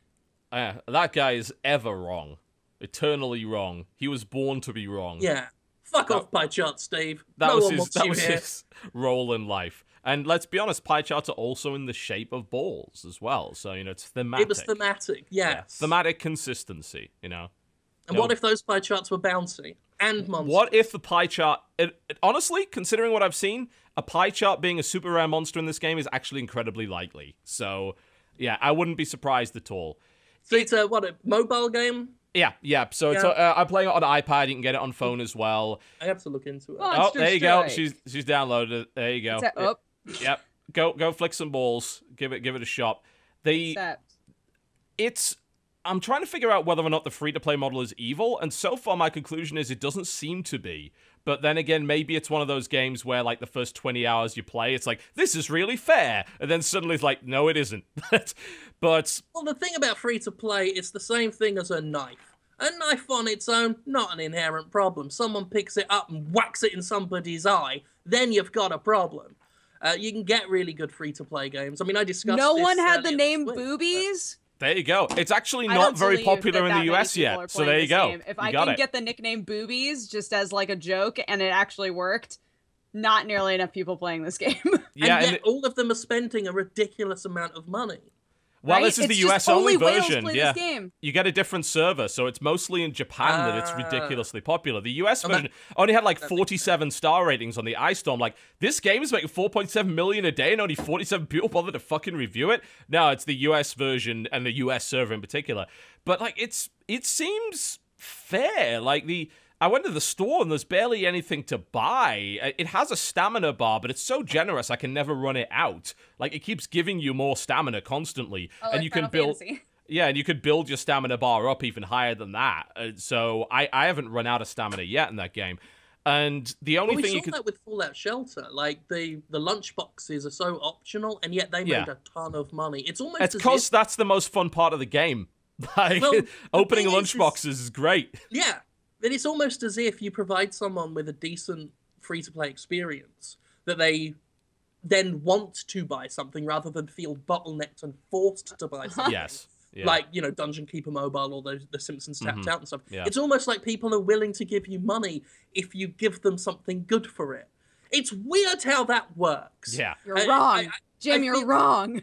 That guy is ever wrong. Eternally wrong. He was born to be wrong. Yeah. Fuck off, pie charts, Steve. That was his role in life. And let's be honest, pie charts are also in the shape of balls as well. So, it's thematic. It was thematic, yes. Thematic consistency, And what if those pie charts were bouncy and monsters? What if the pie chart... honestly, considering what I've seen, a pie chart being a super rare monster in this game is actually incredibly likely. So, yeah, I wouldn't be surprised at all. So it's a mobile game? Yeah. So it's I'm playing it on iPad. You can get it on phone as well. I have to look into it. Monster there you go. Strike. She's downloaded it. There you go. Yep. Go flick some balls. Give it a shot. I'm trying to figure out whether or not the free-to-play model is evil, and so far my conclusion is it doesn't seem to be. But then again, maybe it's one of those games where, like, the first 20 hours you play, it's like, this is really fair, and then suddenly it's like, no, it isn't. But... Well, the thing about free-to-play, it's the same thing as a knife. A knife on its own, not an inherent problem. Someone picks it up and whacks it in somebody's eye, then you've got a problem. You can get really good free-to-play games. I mean, I discussed No this one had the earlier name this week, Boobies. There you go. It's actually not very popular in the US yet, so there you go. If I can get the nickname Boobies just as like a joke and it actually worked, not nearly enough people playing this game. Yeah, and yet all of them are spending a ridiculous amount of money. Well, right? this is it's the US only version. This game. You get a different server, so it's mostly in Japan that it's ridiculously popular. The US version only had like 47 star ratings on the iStorm. Like, this game is making 4.7 million a day and only 47 people bother to fucking review it. No, it's the US version and the US server in particular. But like, it seems fair. Like I went to the store and there's barely anything to buy. It has a stamina bar, but it's so generous I can never run it out. Like, it keeps giving you more stamina constantly. And you can build... Yeah, and you could build your stamina bar up even higher than that. So I haven't run out of stamina yet in that game. And the only thing you could... We saw that with Fallout Shelter. Like, the lunch boxes are so optional, and yet they made a ton of money. It's almost It's because that's the most fun part of the game. Like, opening lunch boxes is great. Yeah. But it's almost as if you provide someone with a decent free-to-play experience that they then want to buy something rather than feel bottlenecked and forced to buy something. Yes. Yeah. Like, Dungeon Keeper Mobile or the Simpsons Tapped Out and stuff. Yeah. It's almost like people are willing to give you money if you give them something good for it. It's weird how that works. Yeah. You're wrong. Jim, you're wrong.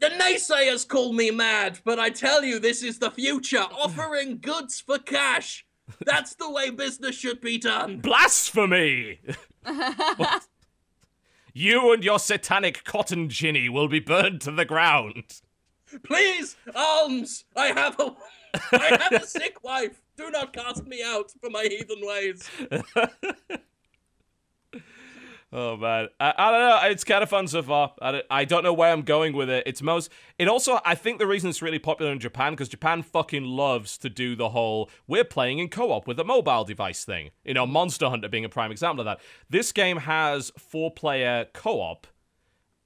The naysayers call me mad, but I tell you, this is the future. Offering goods for cash. That's the way business should be done. Blasphemy! You and your satanic cotton ginny will be burned to the ground. Please, alms! I have a sick wife. Do not cast me out for my heathen ways. Oh, man. I don't know. It's kind of fun so far. I don't know where I'm going with it. It also, I think the reason it's really popular in Japan, because Japan fucking loves to do the whole, we're playing in co-op with a mobile device thing. Monster Hunter being a prime example of that. This game has 4-player co-op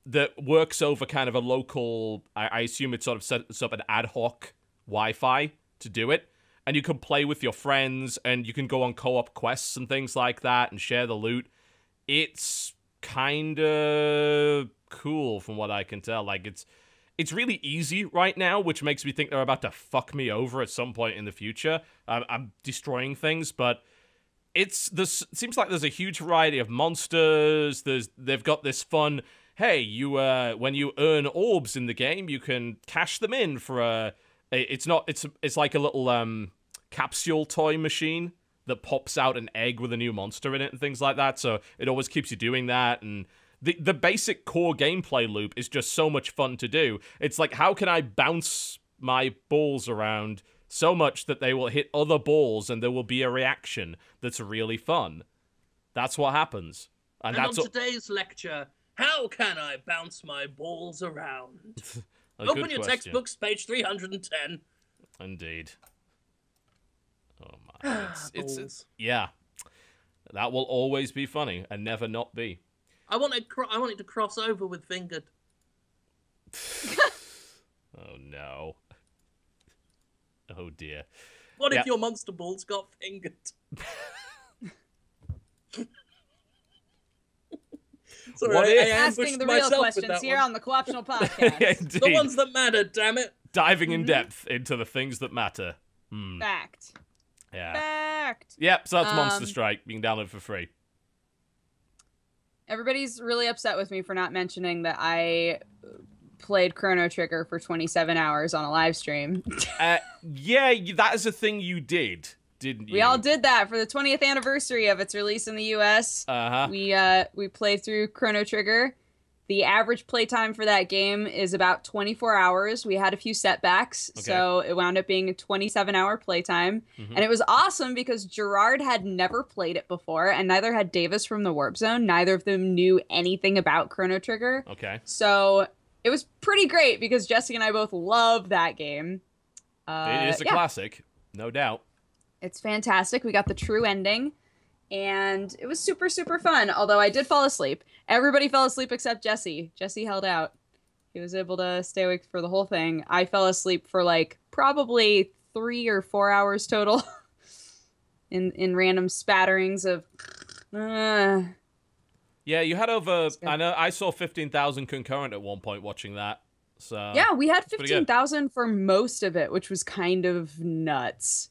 that works over kind of a local, I assume it sort of sets up an ad hoc Wi-Fi to do it. And you can play with your friends, and you can go on co-op quests and things like that, and share the loot. It's kind of cool from what I can tell. Like, it's really easy right now, which makes me think they're about to fuck me over at some point in the future. I'm destroying things, but it seems like there's a huge variety of monsters. They've got this fun, hey, when you earn orbs in the game, you can cash them in for it's like a little capsule toy machine that pops out an egg with a new monster in it and things like that, so it always keeps you doing that, and the basic core gameplay loop is just so much fun to do. It's like, how can I bounce my balls around so much that they will hit other balls and there will be a reaction that's really fun? That's what happens. And on today's lecture, How can I bounce my balls around? A Open good your question. textbooks, page 310. Indeed. Oh my, Balls. yeah. That will always be funny and never not be. I want it to cross over with fingered. Oh no. Oh dear. What if your monster balls got fingered? Sorry, What if- I Asking ambushed the real myself with questions that here one. on the Co-optional Podcast. Indeed. The ones that matter, damn it. Diving in depth into the things that matter. Fact. Yeah. Fact. Yep, so that's Monster Strike. You can download it for free. Everybody's really upset with me for not mentioning that I played Chrono Trigger for 27 hours on a live stream. Yeah, that is a thing you did, didn't you? We all did that for the 20th anniversary of its release in the US. Uh-huh. We played through Chrono Trigger. The average playtime for that game is about 24 hours. We had a few setbacks, so it wound up being a 27-hour playtime. And it was awesome because Gerard had never played it before, and neither had Davis from the Warp Zone. Neither of them knew anything about Chrono Trigger. Okay. So it was pretty great because Jesse and I both love that game. It is a classic, no doubt. It's fantastic. We got the true ending. And it was super, super fun. Although I did fall asleep. Everybody fell asleep except Jesse. Jesse held out. He was able to stay awake for the whole thing. I fell asleep for like probably 3 or 4 hours total. in random spatterings of... Yeah, you had over... I know I saw 15,000 concurrent at one point watching that. So yeah, we had it's pretty good. 15,000 for most of it, which was kind of nuts.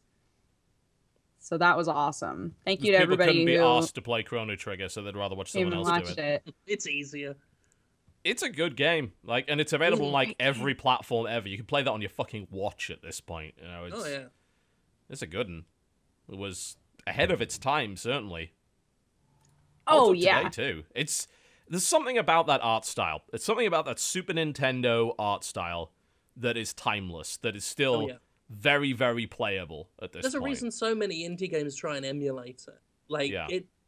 So that was awesome. Thank you to People everybody couldn't be who asked to play Chrono Trigger, so they'd rather watch came someone and else do watched it. it. It's easier. It's a good game, and it's available on like every platform ever. You can play that on your fucking watch at this point. You know, it's, it's a good one. It was ahead of its time, certainly. Oh, Also yeah. today, too. There's something about that art style. It's something about that Super Nintendo art style that is timeless, that is still very, very playable at this point. There's a reason so many indie games try and emulate it. Like,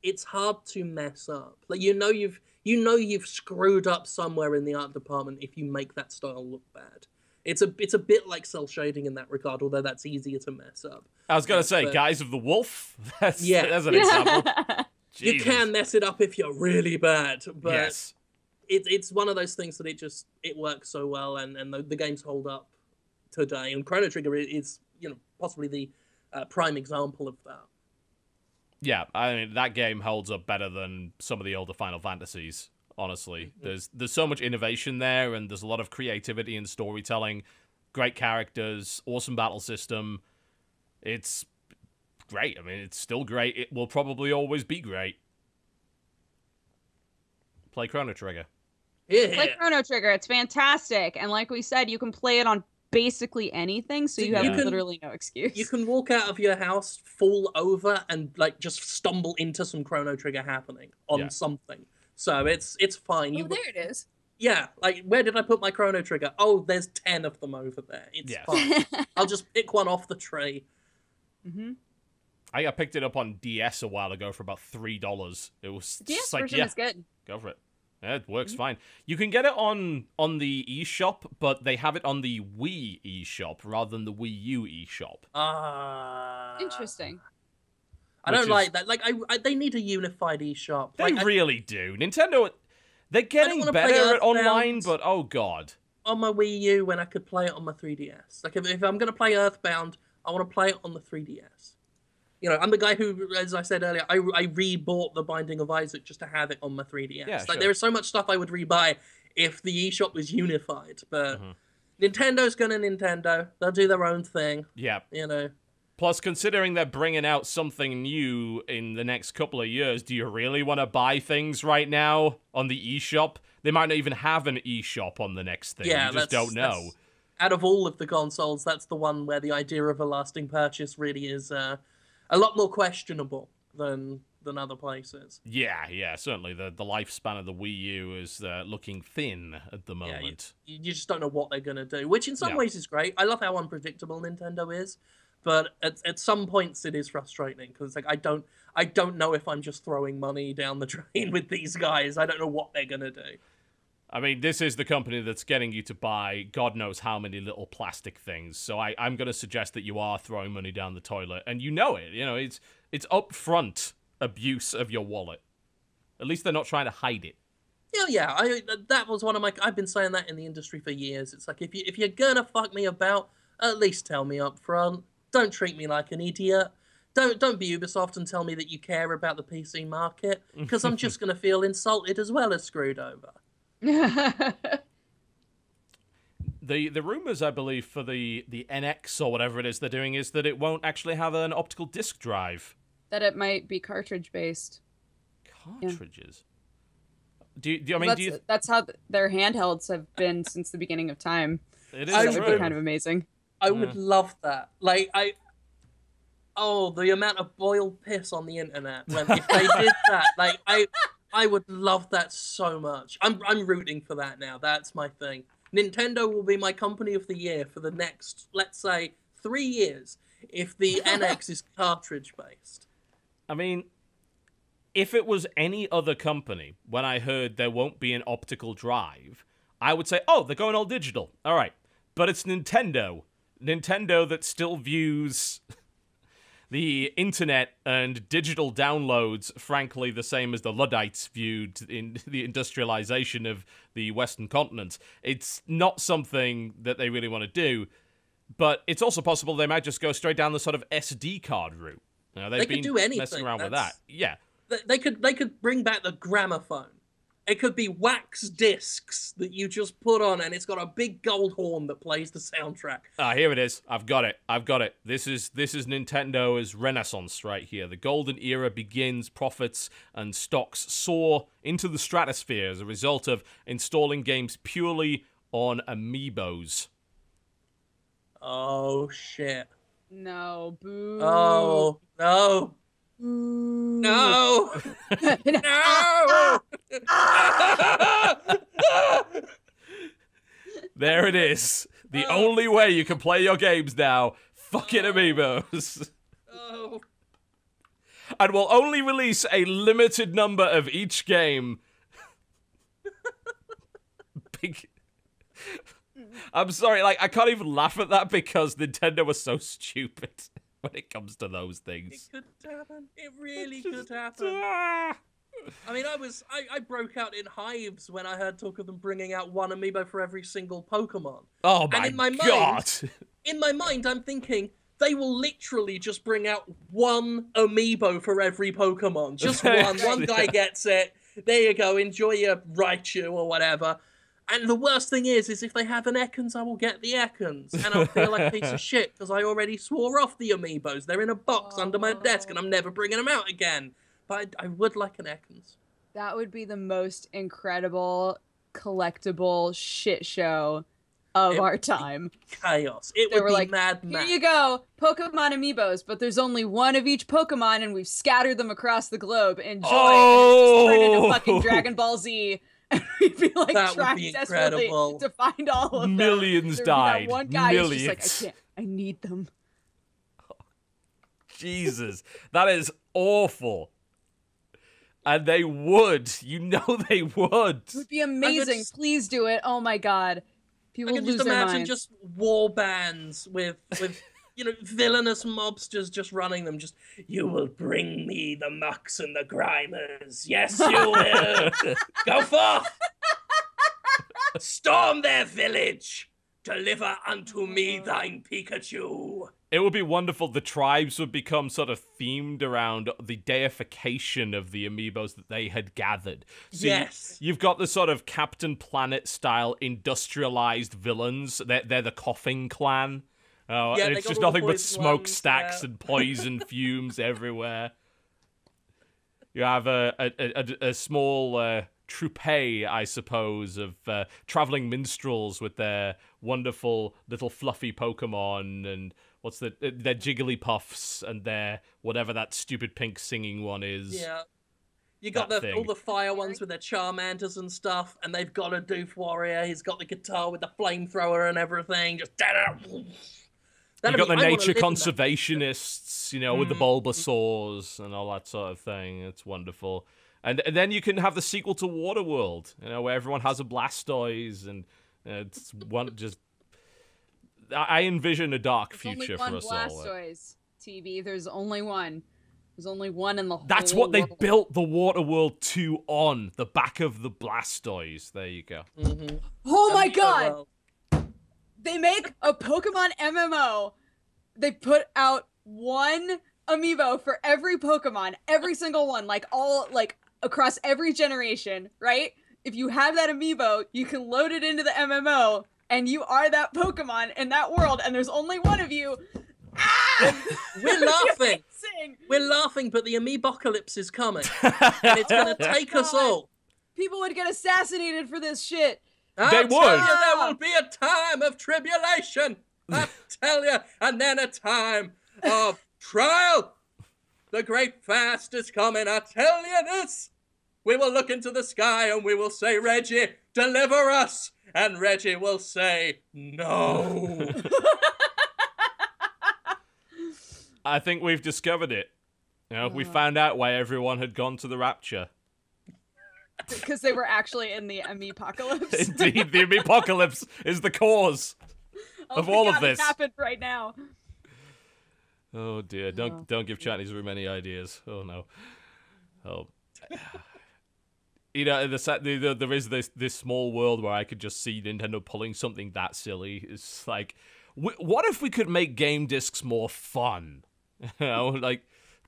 it's hard to mess up. Like, you know you've screwed up somewhere in the art department if you make that style look bad. It's a bit like cel shading in that regard, although that's easier to mess up. I was going to say, Guys of the Wolf? That's an example. You Jesus. can mess it up if you're really bad, but it's one of those things that it works so well, and the games hold up today. And Chrono Trigger is possibly the prime example of that. Yeah, I mean, that game holds up better than some of the older Final Fantasies, honestly. There's so much innovation there, and there's a lot of creativity and storytelling, great characters, awesome battle system. It's great. I mean, it's still great. It will probably always be great. Play Chrono Trigger. Yeah. Play Chrono Trigger. It's fantastic. And like we said, you can play it on basically anything, so you have literally no excuse. You can walk out of your house, fall over, and like just stumble into some Chrono Trigger happening on something. So it's fine. Oh, there it is. Yeah, like, where did I put my Chrono Trigger? Oh, there's 10 of them over there. It's fine. I'll just pick one off the tray. I picked it up on DS a while ago for about $3. It was DS just like, version is good. Go for it. Yeah, it works fine. You can get it on the eShop, but they have it on the Wii eShop rather than the Wii U eShop. Interesting. I don't like that. Like, they need a unified eShop. They really do. Nintendo, they're getting better at online, but oh god. On my Wii U when I could play it on my 3DS. Like, if I'm going to play Earthbound, I want to play it on the 3DS. You know, I'm the guy who, as I said earlier, I re-bought The Binding of Isaac just to have it on my 3DS. Yeah, like, there is so much stuff I would rebuy if the eShop was unified. But Nintendo's gonna Nintendo. They'll do their own thing. Yeah. You know. Plus, considering they're bringing out something new in the next couple of years, do you really want to buy things right now on the eShop? They might not even have an eShop on the next thing. Yeah, you just don't know. Out of all of the consoles, that's the one where the idea of a lasting purchase really is a lot more questionable than other places. Yeah, certainly. The lifespan of the Wii U is looking thin at the moment. You just don't know what they're going to do, which in some ways is great. I love how unpredictable Nintendo is. But at some points it is frustrating because like I don't know if I'm just throwing money down the drain with these guys. I don't know what they're gonna do. I mean, this is the company that's getting you to buy God knows how many little plastic things. So I'm going to suggest that you are throwing money down the toilet, and you know it. You know, it's upfront abuse of your wallet. At least they're not trying to hide it. Yeah. That was one of my. I've been saying that in the industry for years. It's like if you're gonna fuck me about, at least tell me up front. Don't treat me like an idiot. Don't be Ubisoft and tell me that you care about the PC market, because I'm just gonna feel insulted as well as screwed over. The rumors, I believe, for the NX or whatever it is they're doing is that it won't actually have an optical disc drive. That it might be cartridge based. Cartridges. Yeah. That's how their handhelds have been since the beginning of time. It is true. Kind of amazing. I would love that. Like the amount of boiled piss on the internet if they did that. Like I would love that so much. I'm rooting for that now. That's my thing. Nintendo will be my company of the year for the next, let's say, 3 years if the NX is cartridge based. I mean, if it was any other company, when I heard there won't be an optical drive, I would say, oh, they're going all digital. All right. But it's Nintendo. Nintendo that still views the internet and digital downloads, frankly, the same as the Luddites viewed in the industrialization of the Western continent. It's not something that they really want to do, but it's also possible they might just go straight down the sort of SD card route. You know, they've been could do anything. messing around with that. Yeah. They could bring back the gramophone. It could be wax discs that you just put on, and it's got a big gold horn that plays the soundtrack. Ah, here it is. I've got it. This is Nintendo's renaissance right here. The golden era begins, profits and stocks soar into the stratosphere as a result of installing games purely on amiibos. Oh, shit. No, boo. Oh, no. No! No! There it is. The only way you can play your games now. Fucking amiibos. Oh. And we'll only release a limited number of each game. I'm sorry, like, I can't even laugh at that because Nintendo was so stupid when it comes to those things. It could happen. It really could happen. I mean, I broke out in hives when I heard talk of them bringing out one amiibo for every single Pokemon. Oh and my god! In my mind, I'm thinking they will literally just bring out one amiibo for every Pokemon. Just one. One guy gets it. There you go. Enjoy your Raichu or whatever. And the worst thing is if they have an Ekans, I will get the Ekans. And I'll feel like a piece of shit because I already swore off the amiibos. They're in a box under my desk and I'm never bringing them out again. But I would like an Ekans. That would be the most incredible collectible shit show of our time. Chaos. It would be mad. Here you go, Pokemon amiibos, but there's only one of each Pokemon and we've scattered them across the globe. Enjoy. Oh! And it's turned into fucking Dragon Ball Z. And we'd be like that trying desperately to find all of them. Millions died. That one guy Millions. is just like, I need them. Jesus. That is awful. And they would. You know they would. It would be amazing. Please do it. Oh my god. People I can lose just their imagine minds. just war bands with you know, villainous mobsters just running them. Just, you will bring me the mucks and the grimers. Yes, you will. Go forth. Storm their village. Deliver unto me thine Pikachu. It would be wonderful. The tribes would become sort of themed around the deification of the amiibos that they had gathered. So yes. You've got the sort of Captain Planet-style industrialized villains. They're the Coughing Clan. Oh, yeah, and it's just nothing but smokestacks and poison fumes everywhere. You have a small troupe, I suppose, of traveling minstrels with their wonderful little fluffy Pokemon and their Jigglypuffs and their whatever that stupid pink singing one is. Yeah. You got all the fire ones with their Charmanders and stuff, and they've got a Doof Warrior. He's got the guitar with the flamethrower and everything. Just You got the nature conservationists, you know, with the Bulbasaurs and all that sort of thing. It's wonderful. And then you can have the sequel to Waterworld, you know, where everyone has a Blastoise, and it's one just. I envision a dark future for us all. There's only one Blastoise, TV. There's only one. There's only one in the whole That's what they world. built the Waterworld 2 on, the back of the Blastoise. There you go. Oh my god! They make a Pokemon MMO. They put out one amiibo for every Pokemon, every single one, like across every generation, right? If you have that amiibo, you can load it into the MMO, and you are that Pokemon in that world, and there's only one of you. Ah! We're laughing. We're laughing, but the Amiibocalypse is coming, and it's gonna take us all. People would get assassinated for this shit. They would. There will be a time of tribulation. I tell you, and then a time of trial. The great fast is coming. I tell you this. We will look into the sky and we will say, Reggie, deliver us. And Reggie will say, no. I think we've discovered it. You know, we found out why everyone had gone to the Rapture. Because they were actually in the Amiibocalypse. Indeed, the Amiibocalypse is the cause of all of this. It happened right now. Oh dear! Don't give Chinese room any ideas. Oh no. Oh. You know, there is this small world where I could just see Nintendo pulling something that silly. It's like, what if we could make game discs more fun? You know, like,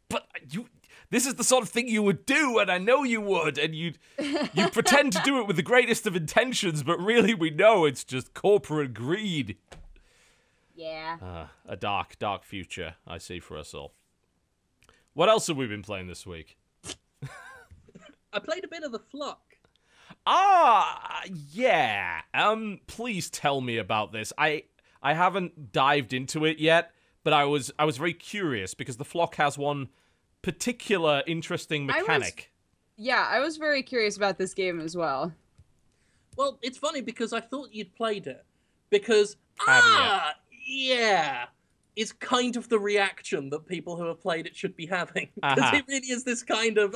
but this is the sort of thing you would do, and I know you would, and you'd pretend to do it with the greatest of intentions, but really we know it's just corporate greed. Yeah. A dark, dark future I see for us all. What else have we been playing this week? I played a bit of The Flock. Yeah. Please tell me about this. I haven't dived into it yet, but I was very curious because The Flock has one particular interesting mechanic. I was very curious about this game as well. Well, it's funny because I thought you'd played it. Because, yeah, it's kind of the reaction that people who have played it should be having. Because it really is this kind of,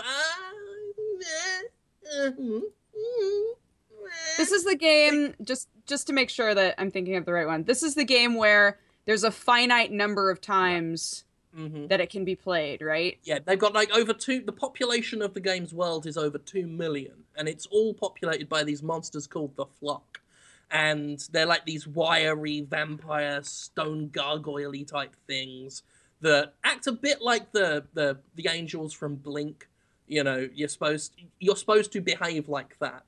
This is the game, just to make sure that I'm thinking of the right one, this is the game where there's a finite number of times that it can be played, right? Yeah, they've got like the population of the game's world is over 2 million, and it's all populated by these monsters called the Flock. And they're like these wiry vampire stone gargoyle-y type things that act a bit like the angels from Blink. You know, you're supposed to behave like that.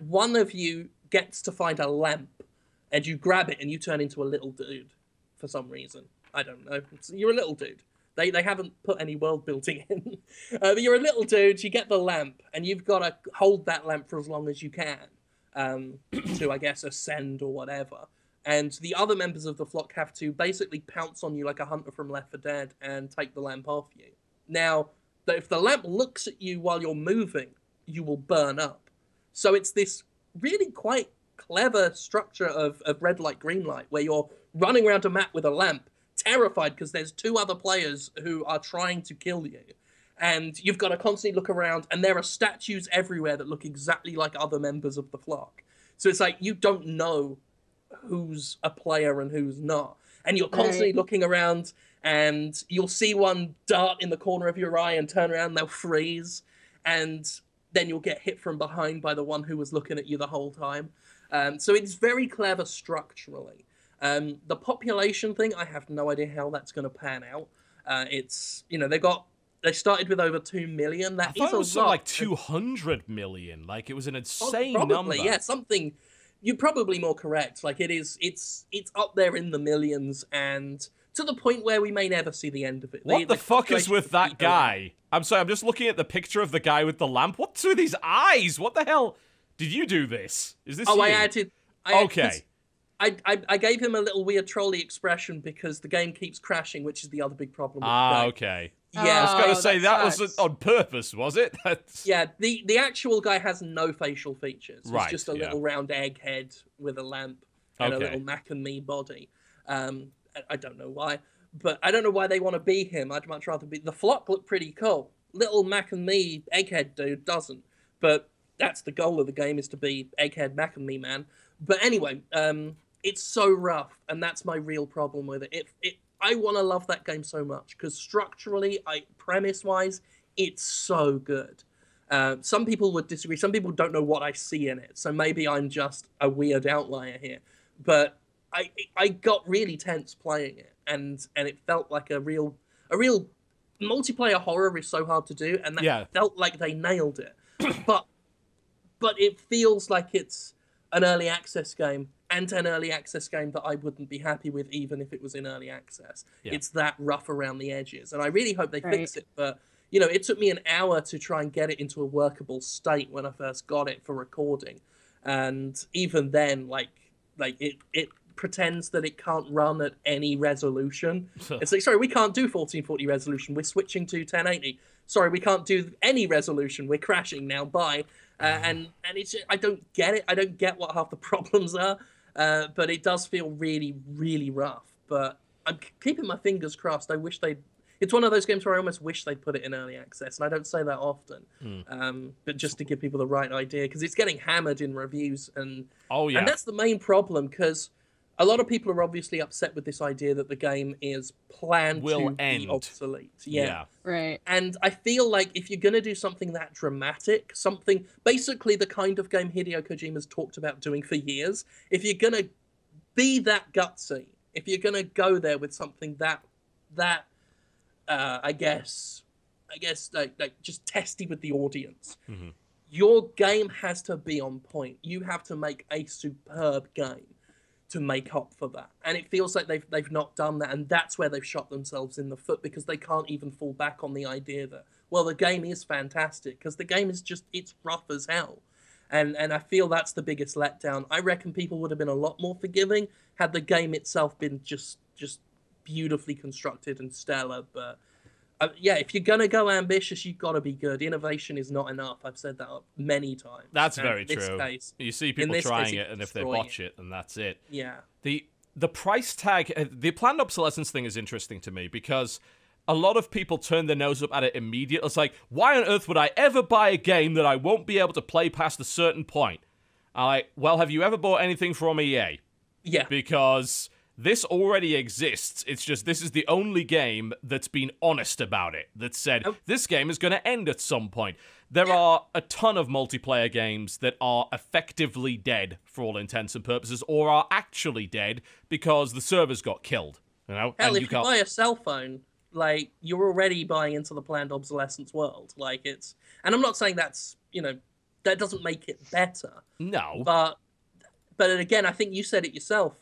One of you gets to find a lamp, and you grab it, and you turn into a little dude for some reason. I don't know. You're a little dude. They haven't put any world building in. But you're a little dude, you get the lamp, and you've got to hold that lamp for as long as you can to, I guess, ascend or whatever. And the other members of the Flock have to basically pounce on you like a hunter from Left 4 Dead and take the lamp off you. Now, if the lamp looks at you while you're moving, you will burn up. So it's this really quite clever structure of red light, green light, where you're running around a map with a lamp, terrified because there's 2 other players who are trying to kill you. And you've got to constantly look around, and there are statues everywhere that look exactly like other members of the Flock. So it's like you don't know who's a player and who's not. And you're constantly looking around, and you'll see one dart in the corner of your eye and turn around, and they'll freeze. And then you'll get hit from behind by the one who was looking at you the whole time. So it's very clever structurally. The population thing, I have no idea how that's going to pan out. It's, you know, they started with over 2 million. That is a lot. It was like 200 million. Like, it was an insane number. Yeah, something. You're probably more correct. Like, it's up there in the millions, and to the point where we may never see the end of it. What the fuck is with that guy? I'm sorry, I'm just looking at the picture of the guy with the lamp. What's with his eyes? What the hell? Did you do this? Is this you? I added. I gave him a little weird trolley expression because the game keeps crashing, which is the other big problem. Okay. Yeah, I was going to say that was on purpose, was it? Yeah, the actual guy has no facial features. It's right, just a little round egg head with a lamp and a little Mac and Me body. I don't know why, but I don't know why they want to be him. I'd much rather be... The Flock looked pretty cool. Little Mac and Me Egghead dude doesn't, but that's the goal of the game, is to be Egghead Mac and Me man. But anyway, it's so rough, and that's my real problem with it. I want to love that game so much, because structurally, premise-wise, it's so good. Some people would disagree. Some people don't know what I see in it, so maybe I'm just a weird outlier here. But I got really tense playing it, and it felt like a real multiplayer horror is so hard to do, and that felt like they nailed it. but it feels like it's an early access game, and an early access game that I wouldn't be happy with even if it was in early access. Yeah. It's that rough around the edges, and I really hope they fix it. But you know, it took me an hour to try and get it into a workable state when I first got it for recording, and even then, like it pretends that it can't run at any resolution. It's like, sorry, we can't do 1440 resolution. We're switching to 1080. Sorry, we can't do any resolution. We're crashing now. Bye. And it's, I don't get it. I don't get what half the problems are. But it does feel really, really rough. But I'm keeping my fingers crossed. I wish they'd... It's one of those games where I almost wish they'd put it in early access, and I don't say that often. But just to give people the right idea, because it's getting hammered in reviews, and and that's the main problem, because a lot of people are obviously upset with this idea that the game is planned to be obsolete. Yeah. Right. And I feel like if you're going to do something that dramatic, something basically the kind of game Hideo Kojima's talked about doing for years, if you're going to be that gutsy, if you're going to go there with something that I guess like just testy with the audience, your game has to be on point. You have to make a superb game to make up for that, and it feels like they've not done that, and that's where they've shot themselves in the foot, because they can't even fall back on the idea that, well, the game is fantastic, because the game is just, it's rough as hell, and I feel that's the biggest letdown. I reckon people would have been a lot more forgiving had the game itself been just beautifully constructed and stellar. But yeah, if you're gonna go ambitious, you've got to be good. Innovation is not enough. I've said that many times. That's very true. You see people trying it, and if they botch it, then that's it. Yeah. The price tag, the planned obsolescence thing is interesting to me, because a lot of people turn their nose up at it immediately. It's like, why on earth would I ever buy a game that I won't be able to play past a certain point? I'm like, well, have you ever bought anything from EA? Yeah. Because this already exists. It's just, this is the only game that's been honest about it, that said, this game is going to end at some point. There are a ton of multiplayer games that are effectively dead for all intents and purposes, or are actually dead because the servers got killed. You know? Hell, if you buy a cell phone, like, you're already buying into the planned obsolescence world. Like, it's... And I'm not saying that's, you know, that doesn't make it better. No. But again, I think you said it yourself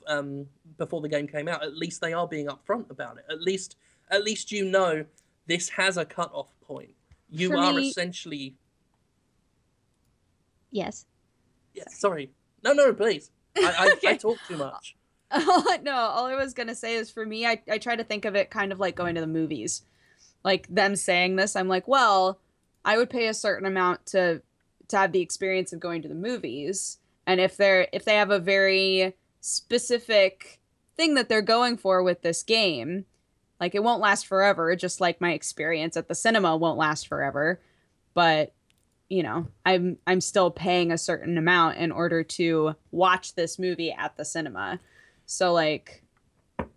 before the game came out. At least they are being upfront about it. At least you know this has a cut-off point. You are essentially... Yes. Yeah, sorry. No, please. I talk too much. No, all I was going to say is, for me, I try to think of it kind of like going to the movies. Like, them saying this, I'm like, well, I would pay a certain amount to have the experience of going to the movies. And if they have a very specific thing that they're going for with this game, like, it won't last forever, just like my experience at the cinema won't last forever. But, you know, I'm still paying a certain amount in order to watch this movie at the cinema. So, like,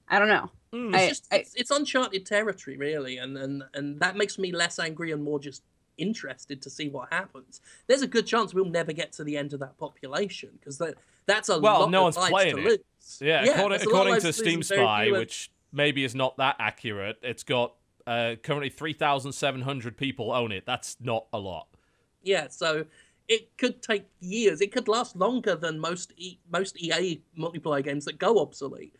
I don't know. It's uncharted territory, really, and that makes me less angry and more just interested to see what happens. There's a good chance we'll never get to the end of that population, because that's a lot no of one's playing to it. lose. Yeah, according to Steam Spy, which maybe is not that accurate, it's got currently 3,700 people own it. That's not a lot. Yeah, so it could take years. It could last longer than most EA multiplayer games that go obsolete.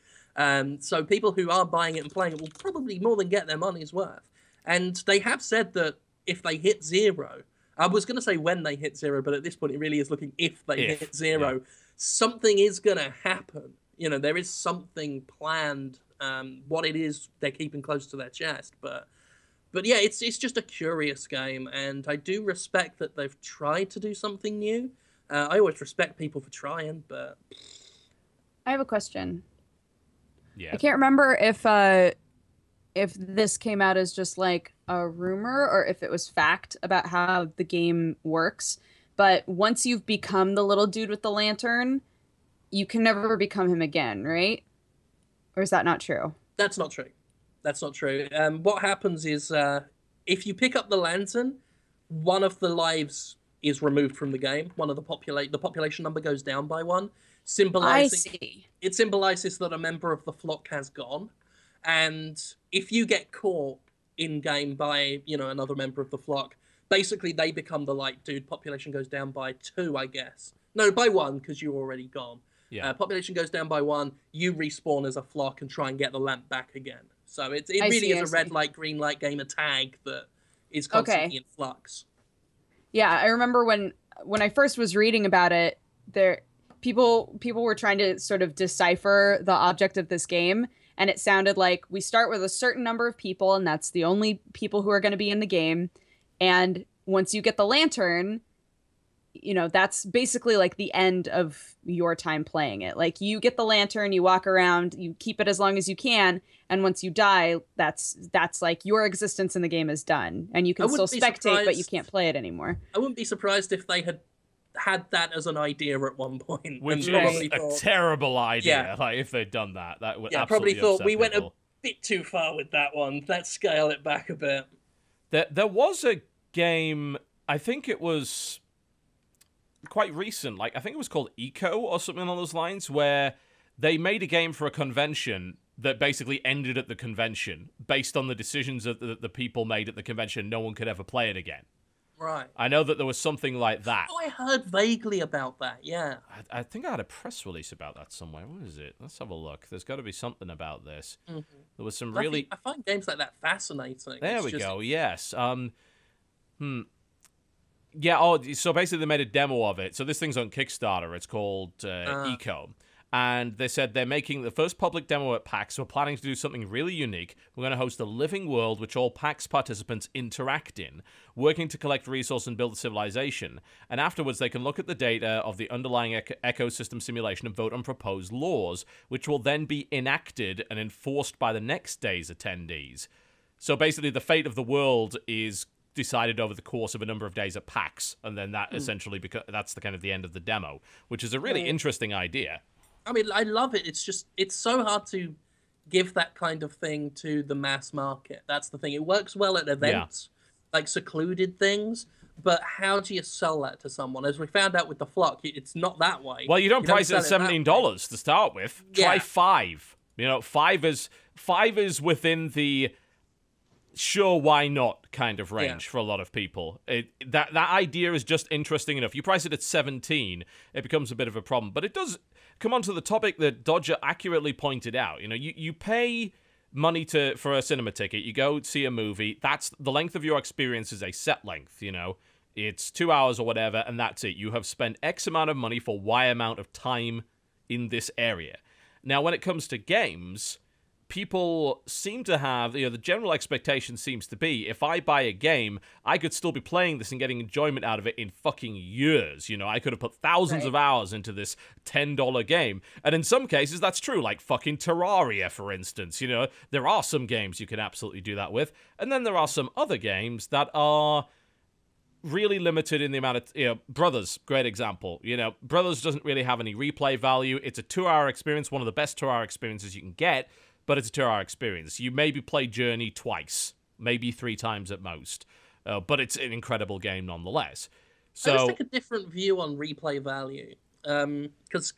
So people who are buying it and playing it will probably more than get their money's worth. And they have said that if they hit zero, I was going to say when they hit zero, but at this point it really is looking if they hit zero, something is going to happen. You know, there is something planned. What it is, they're keeping close to their chest. But yeah, it's just a curious game, and I do respect that they've tried to do something new. I always respect people for trying, but... I have a question. Yeah. I can't remember if this came out as just like a rumor or if it was fact about how the game works. But once you've become the little dude with the lantern, you can never become him again, right? Or is that not true? That's not true. That's not true. What happens is if you pick up the lantern, one of the lives is removed from the game. One of the population number goes down by one, symbolizing. I see. It symbolizes that a member of the flock has gone, and if you get caught in game by another member of the flock, basically they become the light dude. Population goes down by 2, I guess. No, by 1 because you're already gone. Yeah. Population goes down by 1. You respawn as a flock and try and get the lamp back again. So it really is a red light, green light game, a tag that is constantly in flux. Yeah, I remember when I first was reading about it, people were trying to sort of decipher the object of this game, and it sounded like we start with a certain number of people, and that's the only people who are going to be in the game. And once you get the lantern, that's basically like the end of your time playing it. Like you get the lantern, you walk around, you keep it as long as you can, and once you die, that's like your existence in the game is done, and you can still spectate, but you can't play it anymore. I wouldn't be surprised if they had that as an idea at one point, which is a terrible idea. Yeah. Like if they'd done that would absolutely probably thought we went people. A bit too far with that one. Let's scale it back a bit. There was a game, I think it was quite recent, like I think it was called Eco or something along those lines, where they made a game for a convention that basically ended at the convention based on the decisions that the people made at the convention. No one could ever play it again. Right. I know that there was something like that. Oh, I heard vaguely about that, yeah. I think I had a press release about that somewhere. What is it? Let's have a look. There's got to be something about this. Mm-hmm. There was some really... I find games like that fascinating. There we go, yes. Yeah, so basically they made a demo of it. So this thing's on Kickstarter. It's called Eco. And they said they're making the first public demo at PAX. We're planning to do something really unique. We're going to host a living world which all PAX participants interact in, working to collect resources and build a civilization. And afterwards, they can look at the data of the underlying ecosystem simulation and vote on proposed laws, which will then be enacted and enforced by the next day's attendees. So basically, the fate of the world is decided over the course of a number of days at PAX, and then that essentially, that's the kind of the end of the demo, which is a really interesting idea. I mean, I love it. It's so hard to give that kind of thing to the mass market. That's the thing. It works well at events, like secluded things, but how do you sell that to someone? As we found out with the Flock, it's not that way. Well, you don't price it at $17 to start with. Try $5. $5 is within the sure, why not kind of range for a lot of people. That idea is just interesting enough. You price it at 17, it becomes a bit of a problem. But it does come on to the topic that Dodger accurately pointed out. You pay money for a cinema ticket. You go see a movie. That's the length of your experience is a set length. It's 2 hours or whatever, and that's it. You have spent X amount of money for Y amount of time in this area. Now, when it comes to games, people seem to have, the general expectation seems to be, if I buy a game, I could still be playing this and getting enjoyment out of it in fucking years. I could have put thousands of hours into this $10 game. And in some cases, that's true, like fucking Terraria, for instance. There are some games you can absolutely do that with. And then there are some other games that are really limited in the amount of, Brothers, great example. Brothers doesn't really have any replay value. It's a 2-hour experience, one of the best 2-hour experiences you can get. But it's a 2-hour experience. You maybe play Journey twice, maybe 3 times at most. But it's an incredible game nonetheless. So I just take a different view on replay value. Because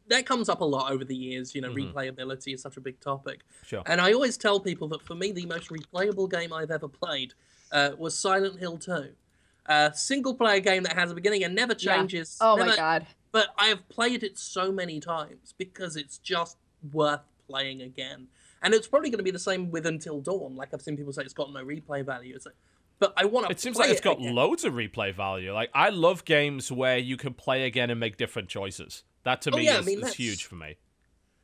that comes up a lot over the years. Replayability is such a big topic. Sure. And I always tell people that for me, the most replayable game I've ever played was Silent Hill 2. A single-player game that has a beginning and never changes. Yeah. Oh, my God. But I have played it so many times because it's just worth playing again. And it's probably going to be the same with Until Dawn. Like, I've seen people say it's got no replay value. But I want to. It seems like it's got loads of replay value. Like, I love games where you can play again and make different choices. That to me is huge for me.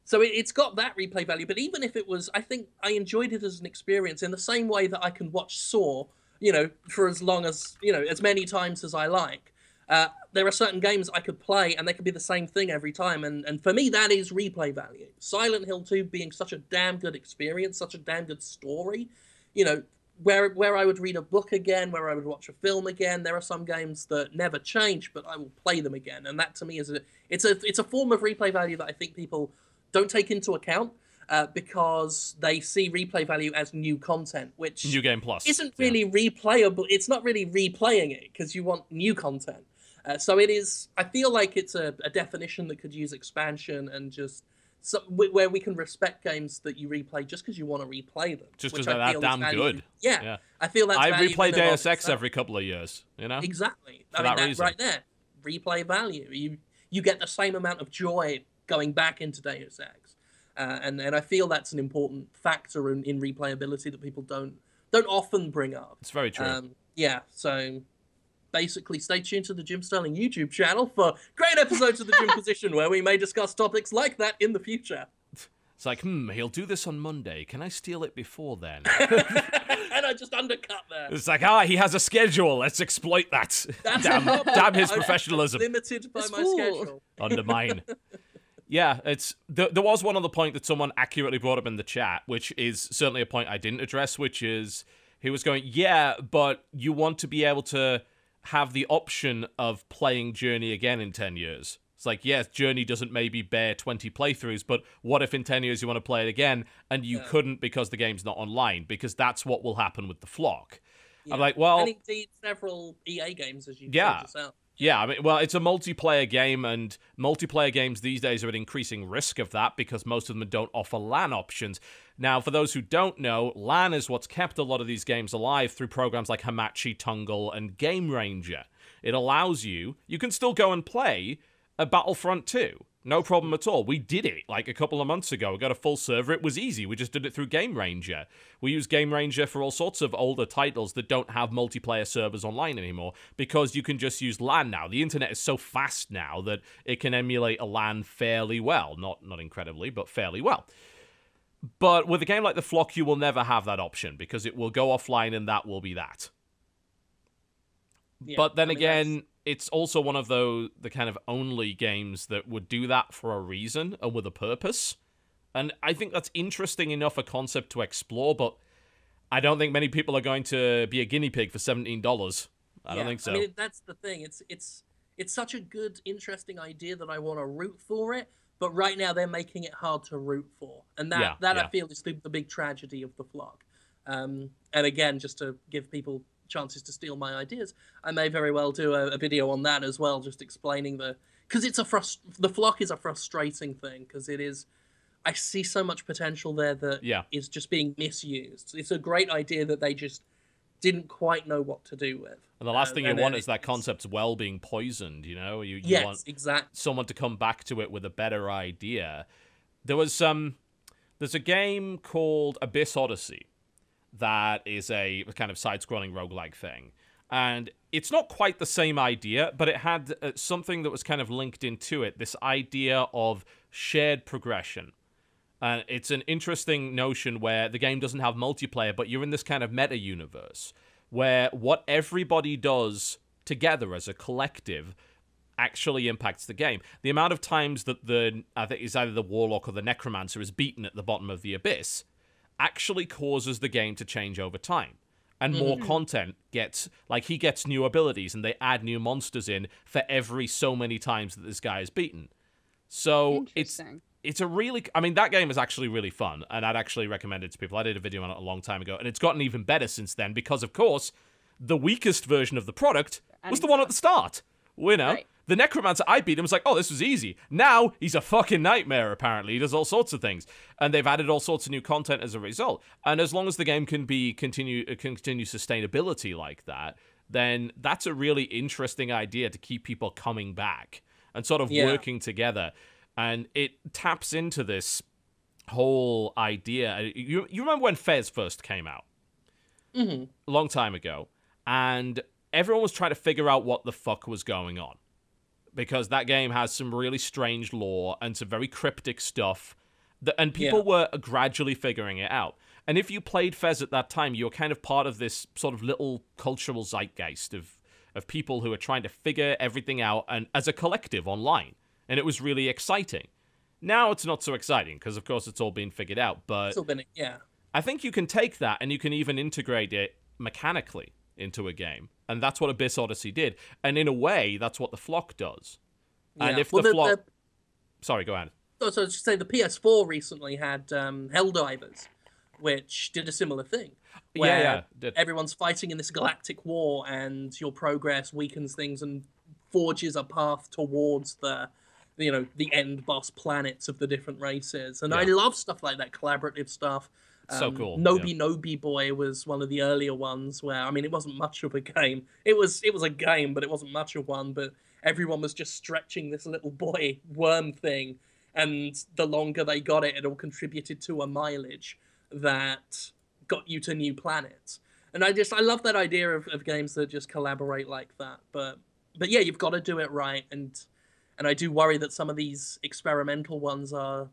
So it's got that replay value. But even if it was, I think I enjoyed it as an experience in the same way that I can watch Saw, for as long as, as many times as I like. There are certain games I could play and they could be the same thing every time. And for me, that is replay value. Silent Hill 2 being such a damn good experience, such a damn good story. You know, where I would read a book again, where I would watch a film again. There are some games that never change, but I will play them again. And that to me is it's a form of replay value that I think people don't take into account. Because they see replay value as new content, which New Game Plus isn't really replayable. It's not really replaying it because you want new content. So it is. I feel like it's a definition that could use expansion and just where we can respect games that you replay just because you want to replay them. Just because they're that damn good. Yeah, I feel that's. I replay Deus Ex every couple of years. You know. Exactly. For that reason. Right there, replay value. You get the same amount of joy going back into Deus Ex. And I feel that's an important factor in replayability that people don't often bring up. It's very true. Yeah, so basically stay tuned to the Jim Sterling YouTube channel for great episodes of the Jim Position where we may discuss topics like that in the future. It's like, he'll do this on Monday. Can I steal it before then? And I just undercut that. It's like, he has a schedule. Let's exploit that. Damn his professionalism. Limited by my schedule. Undermine. Yeah, there was one other point that someone accurately brought up in the chat, which is certainly a point I didn't address, which is he was going, yeah, but you want to be able to have the option of playing Journey again in 10 years. It's like, yes, Journey doesn't maybe bear 20 playthroughs, but what if in 10 years you want to play it again and you couldn't because the game's not online? Because that's what will happen with the Flock. Yeah. I'm like, well... And indeed, several EA games, as you pointed out. Yeah, I mean, well, it's a multiplayer game, and multiplayer games these days are at increasing risk of that because most of them don't offer LAN options. Now, for those who don't know, LAN is what's kept a lot of these games alive through programs like Hamachi, Tungle, and Game Ranger. It allows you can still go and play a Battlefront 2. No problem at all. We did it like a couple of months ago. We got a full server. It was easy. We just did it through Game Ranger. We use Game Ranger for all sorts of older titles that don't have multiplayer servers online anymore because you can just use LAN now. The internet is so fast now that it can emulate a LAN fairly well. Not incredibly, but fairly well. But with a game like The Flock, you will never have that option because it will go offline and that will be that. Yeah, but then again... It's also one of the kind of only games that would do that for a reason and with a purpose. And I think that's interesting enough a concept to explore, but I don't think many people are going to be a guinea pig for $17. I don't think so. I mean, that's the thing. It's such a good, interesting idea that I want to root for it, but right now they're making it hard to root for. And that I feel is the big tragedy of the Flock. And again, just to give people chances to steal my ideas, I may very well do a video on that as well, just explaining because it's the Flock is a frustrating thing because it is. I see so much potential there that is just being misused. It's a great idea that they just didn't quite know what to do with. And the last thing you want is that concept's well being poisoned. You know, you want exactly someone to come back to it with a better idea. There's a game called Abyss Odyssey. That is a kind of side-scrolling roguelike thing. And it's not quite the same idea, but it had something that was kind of linked into it, this idea of shared progression. And it's an interesting notion where the game doesn't have multiplayer, but you're in this kind of meta-universe, where what everybody does together as a collective actually impacts the game. The amount of times that I think it's either the Warlock or the Necromancer is beaten at the bottom of the Abyss actually causes the game to change over time. And more content gets new abilities and they add new monsters in for every so many times that this guy is beaten. So it's a really, I mean, that game is actually really fun and I'd actually recommend it to people. I did a video on it a long time ago and it's gotten even better since then because, of course, the weakest version of the product was the one at the start. You know? Right. The Necromancer, I beat him, was like, oh, this was easy. Now, he's a fucking nightmare, apparently. He does all sorts of things. And they've added all sorts of new content as a result. And as long as the game can continue sustainability like that, then that's a really interesting idea to keep people coming back and sort of working together. And it taps into this whole idea. You remember when Fez first came out? A long time ago. And everyone was trying to figure out what the fuck was going on. Because that game has some really strange lore and some very cryptic stuff. And people were gradually figuring it out. And if you played Fez at that time, you were kind of part of this sort of little cultural zeitgeist of of people who are trying to figure everything out and as a collective online. And it was really exciting. Now it's not so exciting because, of course, it's all been figured out. But I think you can take that and you can even integrate it mechanically into a game. And that's what Abyss Odyssey did. And in a way, that's what the Flock does. Yeah. And if the Flock... Sorry, go ahead. Oh, so I was just saying the PS4 recently had Helldivers, which did a similar thing. Where everyone's fighting in this galactic war and your progress weakens things and forges a path towards the end boss planets of the different races. And I love stuff like that, collaborative stuff. So cool. Nobi Boy was one of the earlier ones where, I mean, it wasn't much of a game. It was a game, but it wasn't much of one. But everyone was just stretching this little boy worm thing. And the longer they got it, it all contributed to a mileage that got you to new planets. And I love that idea of games that just collaborate like that. But yeah, you've got to do it right. And I do worry that some of these experimental ones are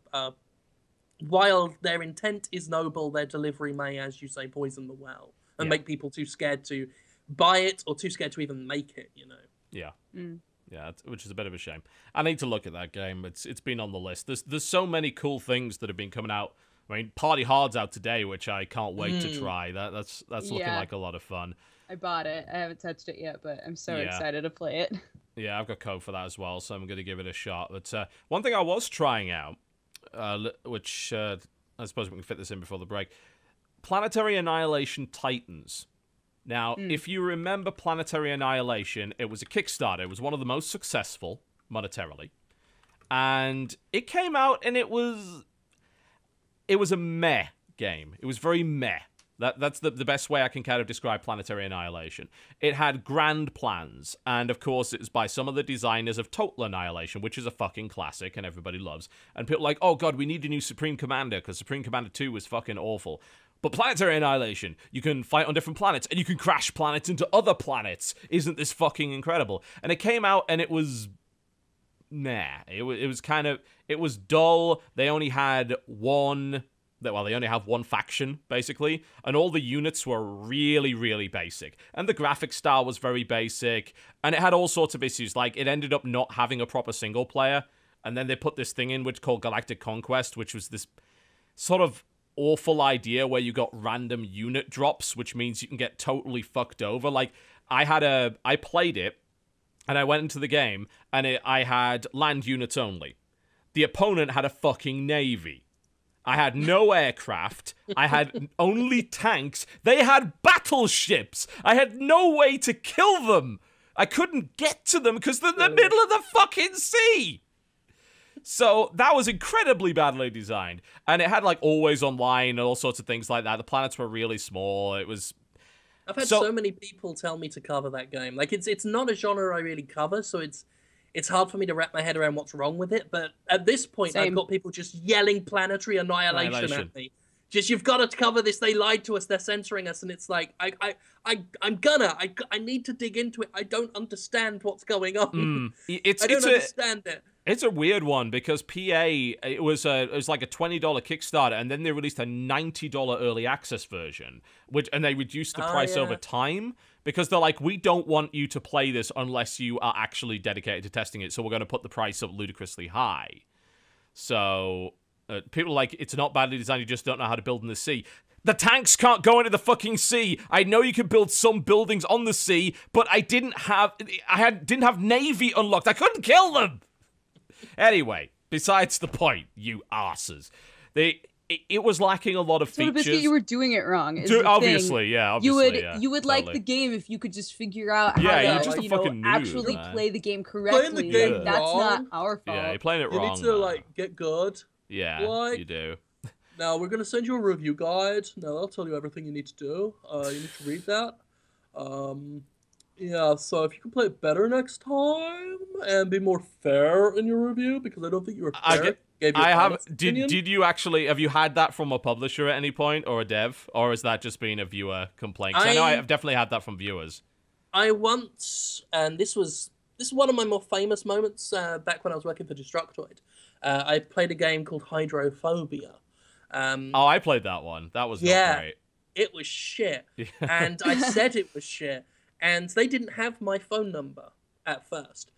while their intent is noble, their delivery may, as you say, poison the well and make people too scared to buy it or too scared to even make it, Yeah. Yeah, which is a bit of a shame. I need to look at that game. It's been on the list. There's so many cool things that have been coming out. I mean, Party Hard's out today, which I can't wait to try. That's looking like a lot of fun. I bought it. I haven't touched it yet, but I'm so excited to play it. Yeah, I've got code for that as well, so I'm going to give it a shot. But one thing I was trying out, which I suppose we can fit this in before the break, Planetary Annihilation Titans. Now, if you remember Planetary Annihilation, it was a Kickstarter. It was one of the most successful, monetarily. And it came out, and it was a meh game. It was very meh. That's the best way I can kind of describe Planetary Annihilation. It had grand plans, and of course it was by some of the designers of Total Annihilation, which is a fucking classic and everybody loves. And people are like, oh god, we need a new Supreme Commander, because Supreme Commander 2 was fucking awful. But Planetary Annihilation, you can fight on different planets, and you can crash planets into other planets. Isn't this fucking incredible? And it came out, and it was... Nah. It was kind of... It was dull. They only had one... Well, they only have one faction, basically, and all the units were really, really basic. And the graphic style was very basic, and it had all sorts of issues, like, it ended up not having a proper single player, and then they put this thing in which called Galactic Conquest, which was this sort of awful idea where you got random unit drops, which means you can get totally fucked over. Like, I played it, and I went into the game, and I had land units only. The opponent had a fucking navy. I had no aircraft. I had only tanks. They had battleships. I had no way to kill them. I couldn't get to them because they're in the middle of the fucking sea. So that was incredibly badly designed. And it had like always online and all sorts of things like that. The planets were really small. It was... I've had so many people tell me to cover that game. Like, it's not a genre I really cover, so it's hard for me to wrap my head around what's wrong with it, but at this point, I've got people just yelling Planetary Annihilation at me. Just, you've got to cover this, they lied to us, they're censoring us, and it's like, I need to dig into it. I don't understand what's going on. I don't understand it. It's a weird one, because PA, it was like a $20 Kickstarter, and then they released a $90 early access version, and they reduced the price over time, because they're like, we don't want you to play this unless you are actually dedicated to testing it, so we're going to put the price up ludicrously high. So, people are like, it's not badly designed, you just don't know how to build in the sea. The tanks can't go into the fucking sea. I know you can build some buildings on the sea, but I didn't have Navy unlocked. I couldn't kill them! Anyway, besides the point, you arses. It was lacking a lot of features. TotalBiscuit, you were doing it wrong. Obviously, yeah. You would like the game if you could just figure out how to actually play the game correctly. Playing the game that's wrong. not our fault. Yeah, you're playing it wrong. You need to like get good. Yeah, you do. Now we're gonna send you a review guide. Now that'll tell you everything you need to do. You need to read that. Yeah, so if you can play it better next time and be more fair in your review, because I don't think you were fair. Did you actually, have you had that from a publisher at any point, or a dev, or has that just been a viewer complaint? 'Cause I know I've definitely had that from viewers. I once, and this is one of my more famous moments back when I was working for Destructoid. I played a game called Hydrophobia. I played that one. That was not great. It was shit. And I said it was shit. and they didn't have my phone number at first.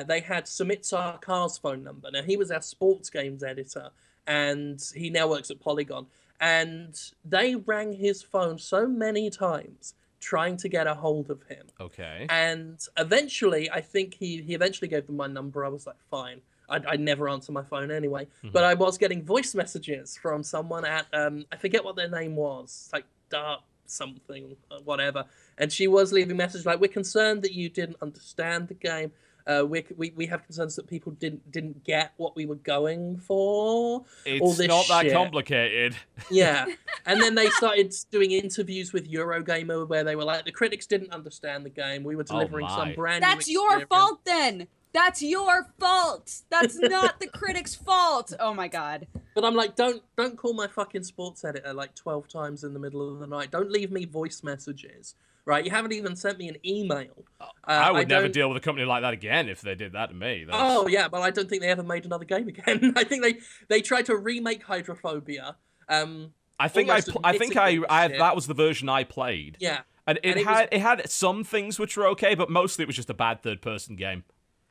They had Sumit Sarkar's phone number. Now, he was our sports games editor, and he now works at Polygon. And they rang his phone so many times trying to get a hold of him. Okay. And eventually, I think he eventually gave them my number. I was like, fine. I'd never answer my phone anyway. But I was getting voice messages from someone at, I forget what their name was, like Dart something, whatever. And she was leaving messages like, we're concerned that you didn't understand the game. We have concerns that people didn't get what we were going for. It's not that complicated. Yeah. And then they started doing interviews with Eurogamer where they were like, the critics didn't understand the game. We were delivering some brand new That's your fault then. That's your fault. That's not the critics' fault. Oh my god. But I'm like, don't call my fucking sports editor like 12 times in the middle of the night. Don't leave me voice messages. Right, you haven't even sent me an email. I would never deal with a company like that again if they did that to me. Oh yeah, but I don't think they ever made another game again. I think they tried to remake Hydrophobia. I think that was the version I played. Yeah, and it had some things which were okay, but mostly it was just a bad third-person game.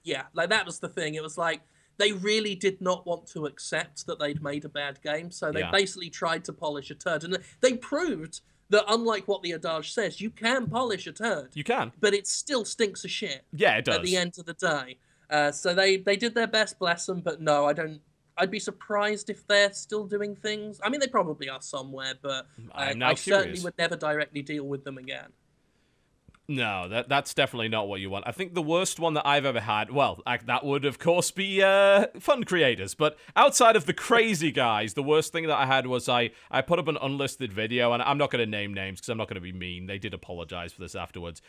Yeah, like that was the thing. It was like they really did not want to accept that they'd made a bad game, so they basically tried to polish a turd, and they proved that unlike what the adage says, you can polish a turd. You can. But it still stinks of shit. Yeah, it does. At the end of the day. So they did their best, bless them, but no, I'd be surprised if they're still doing things. I mean, they probably are somewhere, but I certainly would never directly deal with them again. No, that's definitely not what you want. I think the worst one that I've ever had, well, that would, of course, be fund creators. But outside of the crazy guys, the worst thing that I had was I put up an unlisted video, and I'm not going to name names because I'm not going to be mean. They did apologize for this afterwards.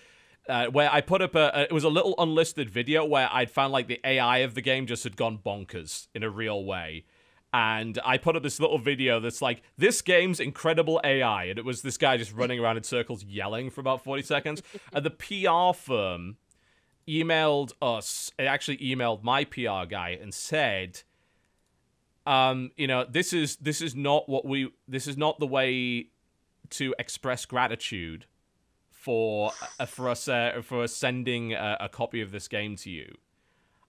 Where I put up it was a little unlisted video where I'd found, like, the AI of the game just had gone bonkers in a real way. And I put up this little video that's like, this game's incredible AI. And it was this guy just running around in circles yelling for about 40 seconds. And the PR firm emailed us. It actually emailed my PR guy and said, you know, this is not the way to express gratitude for us sending a copy of this game to you.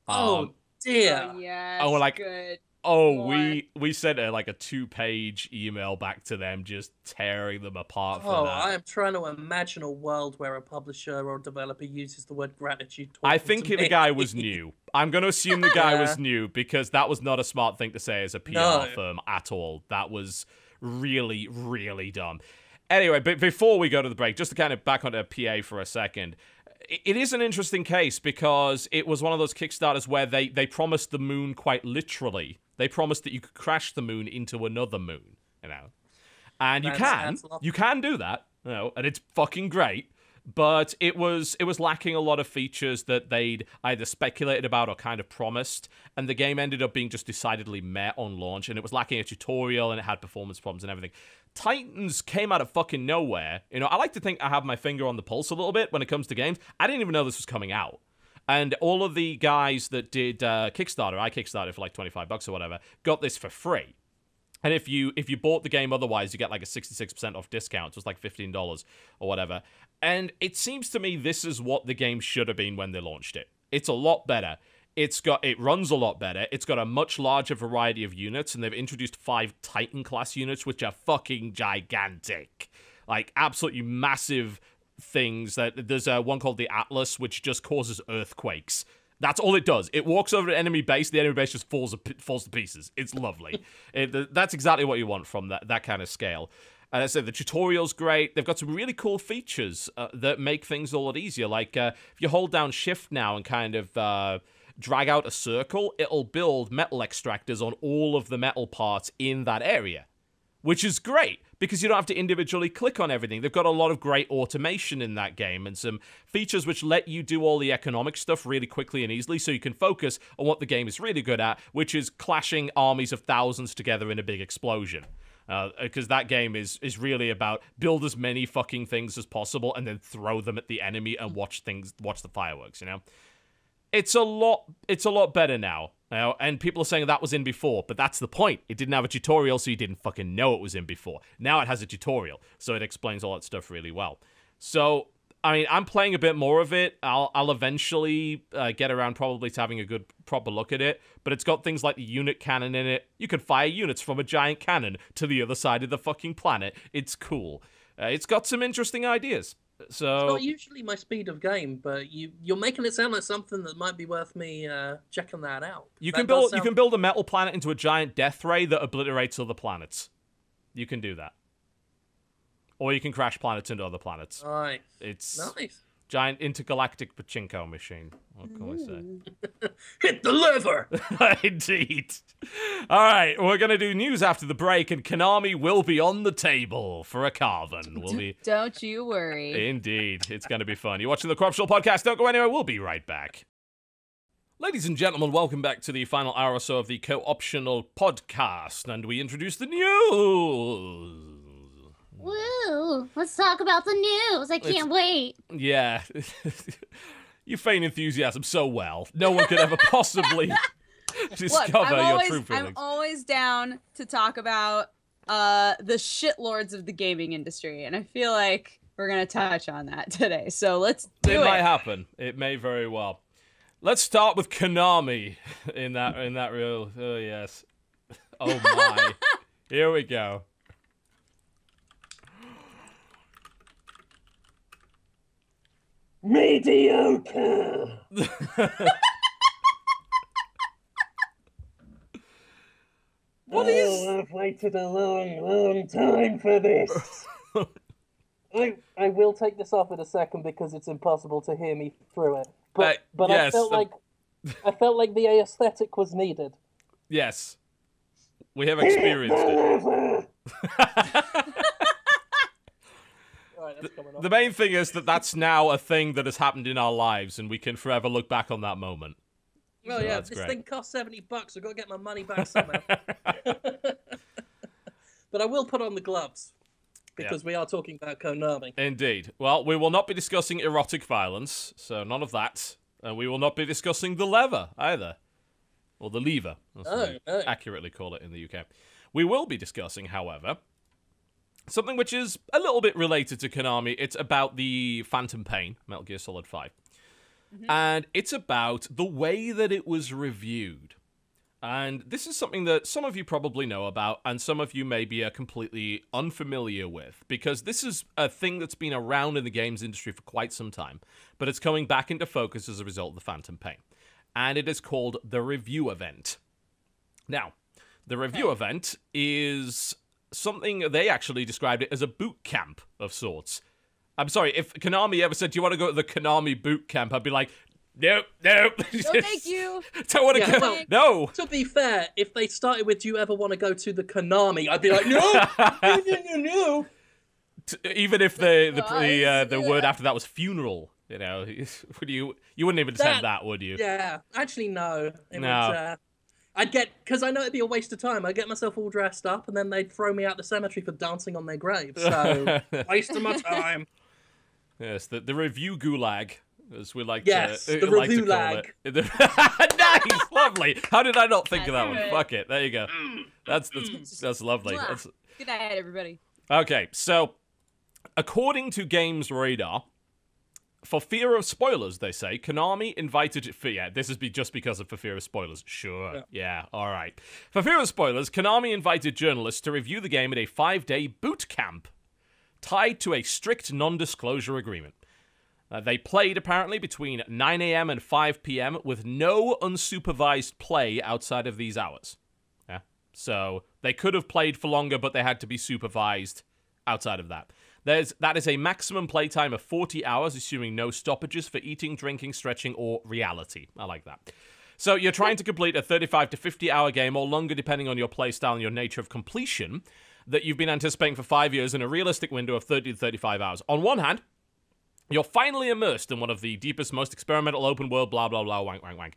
Oh, dear. Oh, yes, and we're like, good. Oh, we sent a 2-page email back to them, just tearing them apart for that. I am trying to imagine a world where a publisher or developer uses the word gratitude. I think the guy was new. I'm going to assume the guy was new, because that was not a smart thing to say as a PR firm at all. That was really, really dumb. Anyway, but before we go to the break, just to kind of back onto PA for a second, it is an interesting case because it was one of those Kickstarters where they promised the moon quite literally. They promised that you could crash the moon into another moon, you know. And you can do that, you know, and it's fucking great. But it was lacking a lot of features that they'd either speculated about or kind of promised, and the game ended up being just decidedly meh on launch, and it was lacking a tutorial, and it had performance problems and everything. Titans came out of fucking nowhere. You know, I like to think I have my finger on the pulse a little bit when it comes to games. I didn't even know this was coming out. And all of the guys that did Kickstarter, I Kickstarted for like $25 or whatever, got this for free. And if you bought the game otherwise, you get like a 66% off discount. So it's like $15 or whatever. And it seems to me this is what the game should have been when they launched it. It's a lot better. It runs a lot better. It's got a much larger variety of units, and they've introduced 5 Titan class units, which are fucking gigantic. Like absolutely massive things. That there's one called the Atlas, which just causes earthquakes. That's all it does. It walks over an enemy base, the enemy base just falls to pieces. It's lovely. That's exactly what you want from that kind of scale. And I said the tutorial's great. They've got some really cool features that make things a lot easier. Like if you hold down shift now and kind of drag out a circle, it'll build metal extractors on all of the metal parts in that area, which is great because you don't have to individually click on everything. They've got a lot of great automation in that game and some features which let you do all the economic stuff really quickly and easily so you can focus on what the game is really good at, which is clashing armies of thousands together in a big explosion. Because that game is really about build as many fucking things as possible and then throw them at the enemy and watch the fireworks, you know? It's a lot better now. You know, and people are saying that was in before, but that's the point. It didn't have a tutorial, so you didn't fucking know it was in before. Now it has a tutorial, so it explains all that stuff really well. So I mean, I'm playing a bit more of it. I'll eventually get around probably to having a good proper look at it. But it's got things like the unit cannon in it. You can fire units from a giant cannon to the other side of the fucking planet. It's cool. It's got some interesting ideas. So it's not usually my speed of game, but you're making it sound like something that might be worth me checking that out. You can build a metal planet into a giant death ray that obliterates other planets. You can do that. Or you can crash planets into other planets. Nice. It's nice. Giant intergalactic pachinko machine. What can we say? Hit the lever! Indeed. All right, we're going to do news after the break, and Konami will be on the table for a carven. We'll be... Don't you worry. Indeed. It's going to be fun. You're watching the Crunchyroll podcast. Don't go anywhere. We'll be right back. Ladies and gentlemen, welcome back to the final hour or so of the Co-Optional podcast, and we introduce the news. Woo! Let's talk about the news. I can't wait. Yeah. You feign enthusiasm so well. No one could ever possibly discover your true feelings. I'm always down to talk about the shitlords of the gaming industry, and I feel like we're going to touch on that today. So let's do it. It might happen. It may very well. Let's start with Konami in that real... Oh, yes. Oh, my. Here we go. Mediocre. I've waited a long time for this. I will take this off in a second because it's impossible to hear me through it. But yes, I felt like the aesthetic was needed. Yes, we have experienced it. The main thing is that's now a thing that has happened in our lives, and we can forever look back on that moment. Oh, so yeah, this thing costs $70. I've got to get my money back somehow. But I will put on the gloves, because we are talking about Konami. Indeed. Well, we will not be discussing erotic violence, so none of that. And we will not be discussing the lever, either. Or the lever, as we accurately call it in the UK. We will be discussing, however... something which is a little bit related to Konami. It's about the Phantom Pain, Metal Gear Solid 5. Mm-hmm. And it's about the way that it was reviewed. And this is something that some of you probably know about, and some of you maybe are completely unfamiliar with, because this is a thing that's been around in the games industry for quite some time, but it's coming back into focus as a result of the Phantom Pain. And it is called the review event. Now, the review event is... something they actually described it as a boot camp of sorts. I'm sorry, if Konami ever said, do you want to go to the Konami boot camp? I'd be like, nope. No, thank you. Don't want to go. No. To be fair, if they started with, do you ever want to go to the Konami? I'd be like, no. No. Even if the word after that was funeral, you know, you wouldn't even send that, would you? Yeah, actually, no. I'd because I know it'd be a waste of time. I'd get myself all dressed up, and then they'd throw me out the cemetery for dancing on their grave. So, waste of my time. Yes, the review gulag, as we like to the review lag. Nice, lovely. How did I not think of that one? Fuck it, there you go. That's lovely. Good night, everybody. Okay, so, according to Games Radar, for fear of spoilers, they say, Konami invited... this is just because of for fear of spoilers. Sure. Yeah, all right. For fear of spoilers, Konami invited journalists to review the game at a 5-day boot camp tied to a strict non-disclosure agreement. They played, apparently, between 9 a.m. and 5 p.m. with no unsupervised play outside of these hours. Yeah. So, they could have played for longer, but they had to be supervised outside of that. That is a maximum playtime of 40 hours, assuming no stoppages for eating, drinking, stretching, or reality. I like that. So you're trying to complete a 35 to 50-hour game, or longer depending on your playstyle and your nature of completion, that you've been anticipating for 5 years in a realistic window of 30 to 35 hours. On one hand, you're finally immersed in one of the deepest, most experimental open world, blah, blah, blah, wank, wank, wank.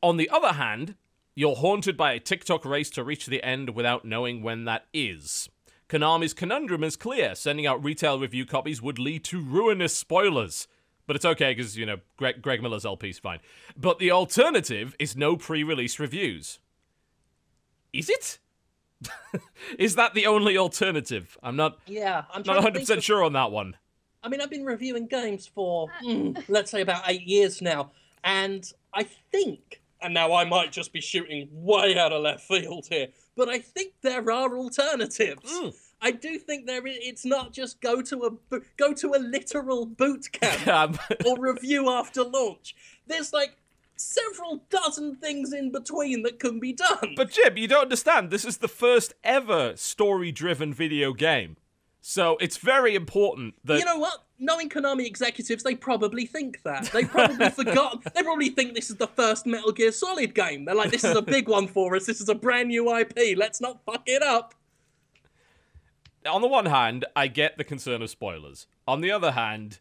On the other hand, you're haunted by a TikTok race to reach the end without knowing when that is. Konami's conundrum is clear. Sending out retail review copies would lead to ruinous spoilers. But it's okay, because, you know, Greg Miller's LP's fine. But the alternative is no pre-release reviews. Is it? Is that the only alternative? I'm not 100% sure on that one. I mean, I've been reviewing games for, let's say, about 8 years now, and I think, and now I might just be shooting way out of left field here, but I think there are alternatives. I do think it's not just go to a literal boot camp or review after launch. There's like several dozen things in between that can be done. But Jim, you don't understand. This is the first ever story-driven video game. So it's very important that... You know what? Knowing Konami executives, they probably think that. They probably forgot. They probably think this is the first Metal Gear Solid game. They're like, this is a big one for us. This is a brand new IP. Let's not fuck it up. On the one hand, I get the concern of spoilers. On the other hand,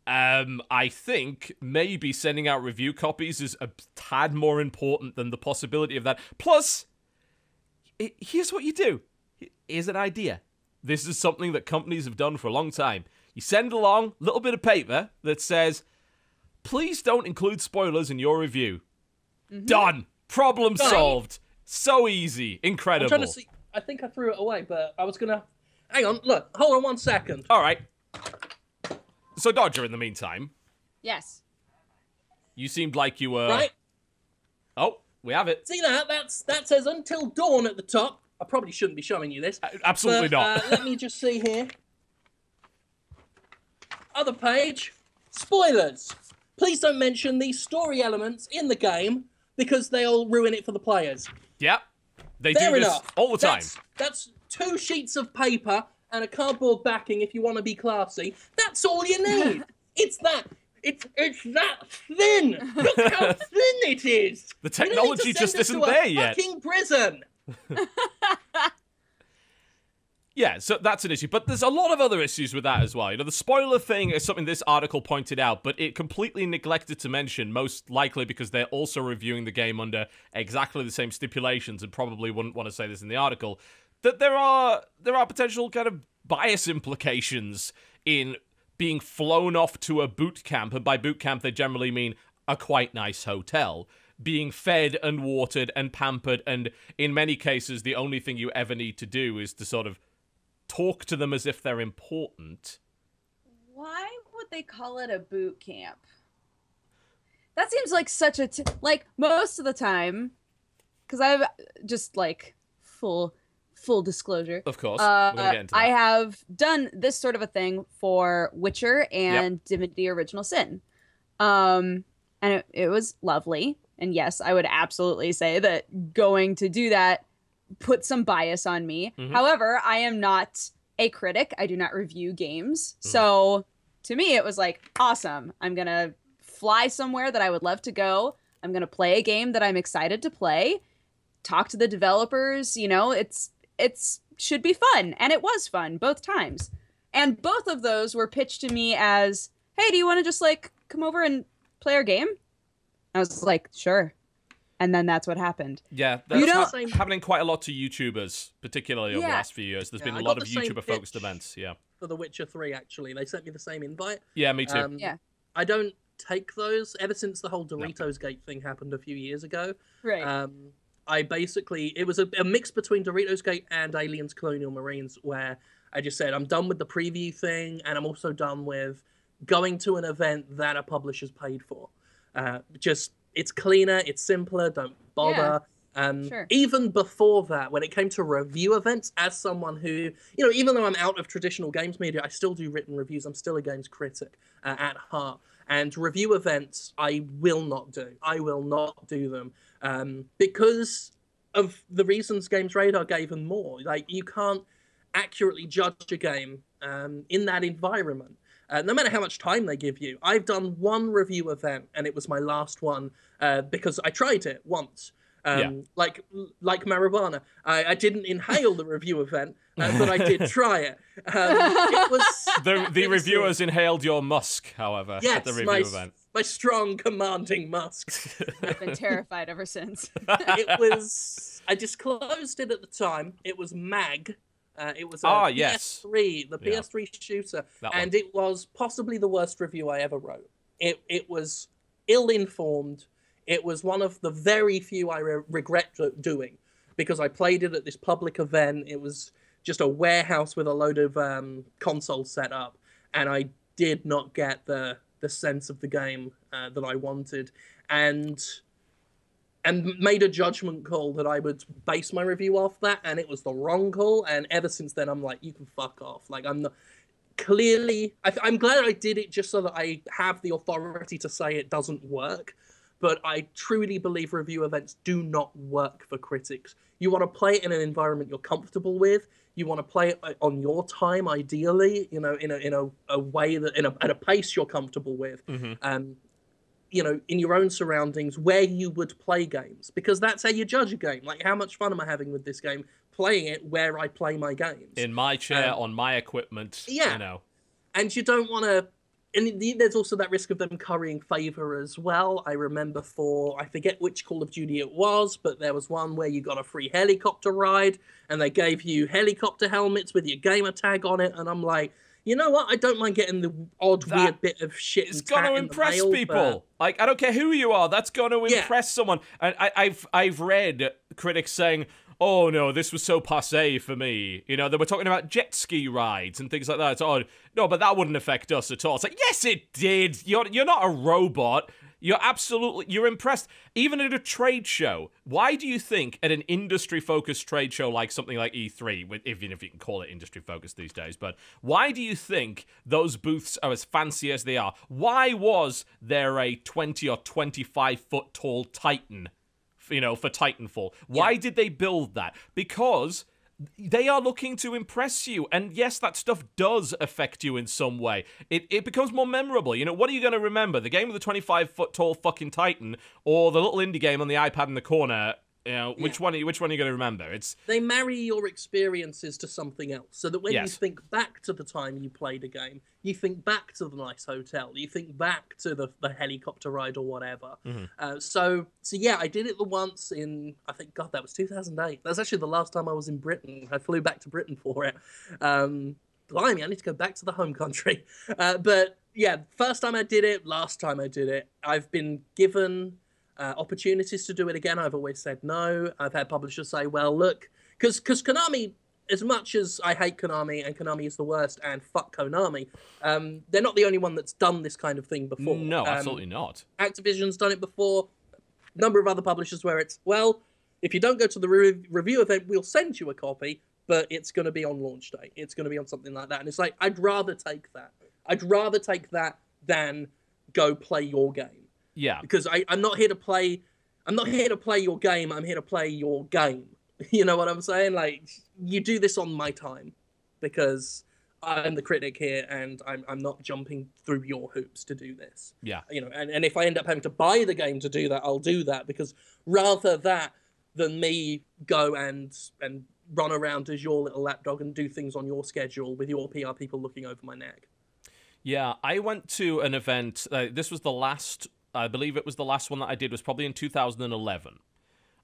I think maybe sending out review copies is a tad more important than the possibility of that. Plus, here's what you do. Here's an idea. This is something that companies have done for a long time. You send along a little bit of paper that says, please don't include spoilers in your review. Done. Problem solved. So easy. Incredible. I'm trying to see. I think I threw it away, but I was going to... Hang on. Look. Hold on 1 second. All right. So, Dodger, in the meantime. Yes. You seemed like you were... Right. Oh, we have it. See that? That says Until Dawn at the top. I probably shouldn't be showing you this. Absolutely not. Let me just see here. Other page. Spoilers. Please don't mention these story elements in the game because they'll ruin it for the players. Yep. They Fair do this enough. all the time. That's 2 sheets of paper and a cardboard backing if you want to be classy. That's all you need. It's that. It's that thin. Look how thin it is. The technology just isn't there yet. Fucking prison. Yeah, so that's an issue. But there's a lot of other issues with that as well. You know, the spoiler thing is something this article pointed out, but it completely neglected to mention, most likely because they're also reviewing the game under exactly the same stipulations and probably wouldn't want to say this in the article, that there are potential kind of bias implications in being flown off to a boot camp, and by boot camp they generally mean a quite nice hotel, being fed and watered and pampered, and in many cases the only thing you ever need to do is to sort of talk to them as if they're important. Why would they call it a boot camp? That seems like such a... like, most of the time, because I've just, like, full disclosure. Of course. We're gonna get into that. I have done this sort of a thing for Witcher and Divinity Original Sin. And it was lovely. And yes, I would absolutely say that going to do that put some bias on me. However, I am not a critic. I do not review games. So to me, it was like, awesome. I'm going to fly somewhere that I would love to go. I'm going to play a game that I'm excited to play. Talk to the developers. You know, it's should be fun. And it was fun both times. And both of those were pitched to me as, hey, do you want to just like come over and play our game? I was like, sure. And then that's what happened. Yeah, that's happening quite a lot to YouTubers, particularly over the last few years. There's been a lot of YouTuber-focused events, for The Witcher 3, actually. They sent me the same invite. Yeah, me too. I don't take those ever since the whole Doritos Gate thing happened a few years ago. Right. I basically... It was a mix between Doritos Gate and Aliens Colonial Marines, where I just said, I'm done with the preview thing, and I'm also done with going to an event that a publisher's paid for. It's cleaner, it's simpler, don't bother. Sure. Even before that, when it came to review events, as someone who, you know, even though I'm out of traditional games media, I still do written reviews. I'm still a games critic at heart. And review events, I will not do. I will not do them because of the reasons Games Radar gave and more. Like, you can't accurately judge a game in that environment. No matter how much time they give you. I've done one review event, and it was my last one because I tried it once. Like marijuana. I didn't inhale the review event, but I did try it. It was... The reviewers inhaled your musk, however, at the review event. My strong, commanding musk. I've been terrified ever since. It was... I disclosed it at the time. It was MAG. It was a PS3, the PS3 shooter, and it was possibly the worst review I ever wrote. It was ill-informed. It was one of the very few I regret doing, because I played it at this public event. It was just a warehouse with a load of consoles set up, and I did not get the sense of the game that I wanted, and made a judgment call that I would base my review off that, and it was the wrong call. And ever since then, I'm like, you can fuck off. Like, I'm not clearly. I'm glad I did it just so that I have the authority to say it doesn't work. But I truly believe review events do not work for critics. You want to play it in an environment you're comfortable with. You want to play it on your time, ideally. You know, in a way that at a pace you're comfortable with. You know, in your own surroundings, where you would play games, because that's how you judge a game. Like, how much fun am I having with this game? Playing it where I play my games. In my chair, on my equipment. Yeah. You know. And you don't want to. And there's also that risk of them currying favor as well. I remember I forget which Call of Duty it was, but there was one where you got a free helicopter ride, and they gave you helicopter helmets with your gamer tag on it, and I'm like, you know what? I don't mind getting the odd weird bit of shit. It's going to impress people. Like, I don't care who you are. That's going to impress someone. And I've read critics saying, "Oh no, this was so passé for me." You know, they were talking about jet ski rides and things like that. It's, "Oh no, but that wouldn't affect us at all." It's like, yes, it did. You're not a robot. You're impressed. Even at a trade show, why do you think at an industry-focused trade show like something like E3, even if you can call it industry-focused these days, but why do you think those booths are as fancy as they are? Why was there a 20 or 25 foot tall Titan, you know, for Titanfall? Why did they build that? Because they are looking to impress you, and yes, that stuff does affect you in some way. It becomes more memorable. You know, what are you going to remember? The game with the 25-foot tall fucking Titan, or the little indie game on the iPad in the corner? You know, which one are you going to remember? They marry your experiences to something else, so that when you think back to the time you played a game, you think back to the nice hotel, you think back to the helicopter ride or whatever. So yeah, I did it the once in, I think, God, that was 2008. That's actually the last time I was in Britain. I flew back to Britain for it. Blimey, I need to go back to the home country. But yeah, first time I did it, last time I did it. I've been given opportunities to do it again. I've always said no. I've had publishers say, well, look, because Konami, as much as I hate Konami and Konami is the worst and fuck Konami, they're not the only one that's done this kind of thing before. No, absolutely not. Activision's done it before. A number of other publishers where it's, well, if you don't go to the review event, we'll send you a copy, but it's going to be on launch day. It's going to be on something like that. And it's like, I'd rather take that. I'd rather take that than go play your game. Yeah. Because I'm not here to play your game, I'm here to play your game. You know what I'm saying? Like, you do this on my time because I'm the critic here and I'm not jumping through your hoops to do this. Yeah. You know, and if I end up having to buy the game to do that, I'll do that, because rather that than me go and run around as your little lapdog and do things on your schedule with your PR people looking over my neck. Yeah, I went to an event, this was the last, I believe it was the last one that I did, was probably in 2011.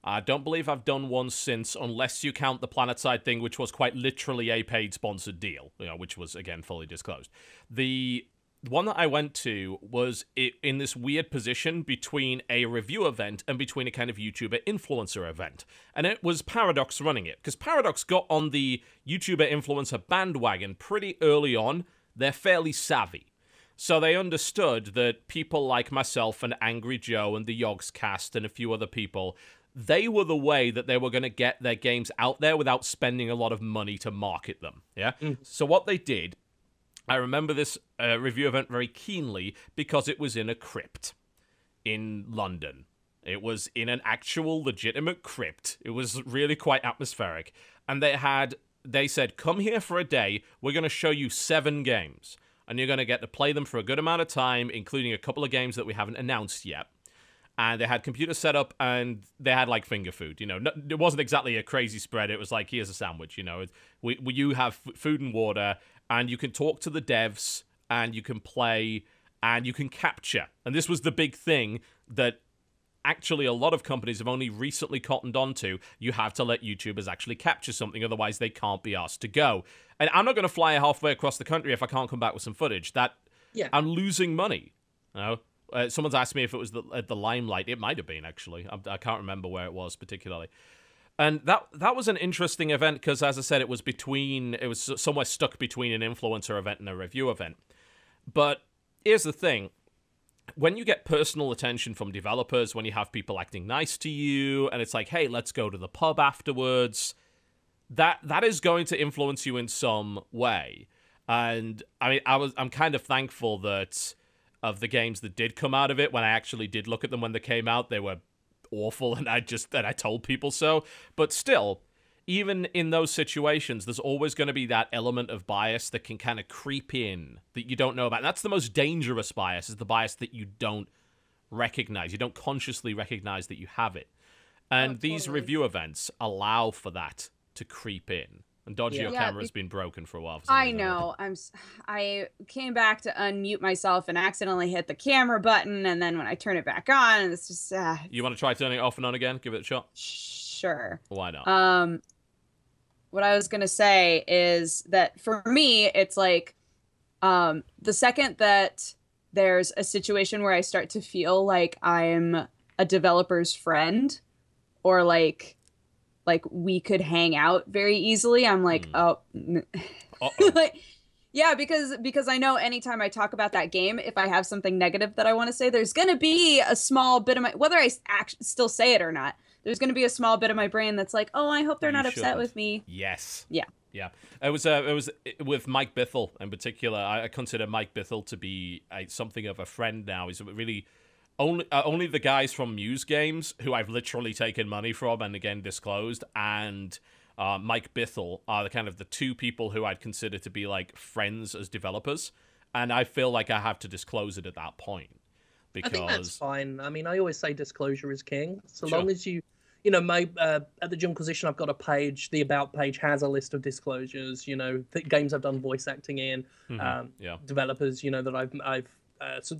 I don't believe I've done one since, unless you count the PlanetSide thing, which was quite literally a paid sponsored deal, you know, which was, again, fully disclosed. The one that I went to was in this weird position between a review event and between a kind of YouTuber influencer event. And it was Paradox running it, because Paradox got on the YouTuber influencer bandwagon pretty early on. They're fairly savvy. So they understood that people like myself and Angry Joe and the Yogscast and a few other people, they were the way that they were going to get their games out there without spending a lot of money to market them. Yeah. So what they did, I remember this review event very keenly because it was in a crypt in London. It was in an actual legitimate crypt. It was really quite atmospheric. And they said, come here for a day. We're going to show you 7 games. And you're going to get to play them for a good amount of time, including a couple of games that we haven't announced yet. And they had computer set up, and they had, like, finger food. You know, it wasn't exactly a crazy spread. It was like, here's a sandwich, you know. You have food and water, and you can talk to the devs, and you can play, and you can capture. And this was the big thing that actually a lot of companies have only recently cottoned onto. You have to let YouTubers actually capture something, otherwise they can't be asked to go. And I'm not going to fly halfway across the country if I can't come back with some footage. I'm losing money. You know? Someone's asked me if it was at the Limelight. It might have been, actually. I can't remember where it was particularly. And that was an interesting event because, as I said, it was somewhere stuck between an influencer event and a review event. But here's the thing. When you get personal attention from developers, when you have people acting nice to you, and it's like, hey, let's go to the pub afterwards, that is going to influence you in some way. And I mean, I'm kind of thankful that of the games that did come out of it, when I actually did look at them when they came out, they were awful, and I told people so. But still, even in those situations, there's always going to be that element of bias that can kind of creep in that you don't know about. And that's the most dangerous bias, is the bias that you don't recognize. You don't consciously recognize that you have it. And these review events allow for that to creep in. And Dodgy, your camera's been broken for a while. I know. I came back to unmute myself and accidentally hit the camera button, and then when I turn it back on, it's just... You want to try turning it off and on again? Give it a shot? Sure. Why not? What I was going to say is that for me, it's like the second that there's a situation where I start to feel like I'm a developer's friend, or like we could hang out very easily, I'm like, like, yeah, because I know anytime I talk about that game, if I have something negative that I want to say, there's going to be a small bit of my, whether I still say it or not, there's going to be a small bit of my brain that's like, oh, I hope they're not upset with me. Yes. Yeah. Yeah. It was with Mike Bithell in particular. I consider Mike Bithell to be something of a friend now. He's really only the guys from Muse Games, who I've literally taken money from and again disclosed, and Mike Bithell are the two people who I'd consider to be like friends as developers, and I feel like I have to disclose it at that point. Because I think that's fine. I mean, I always say disclosure is king. So long as you my at the Junquisition, I've got a page. The About page has a list of disclosures. Games I've done voice acting in, developers. That I've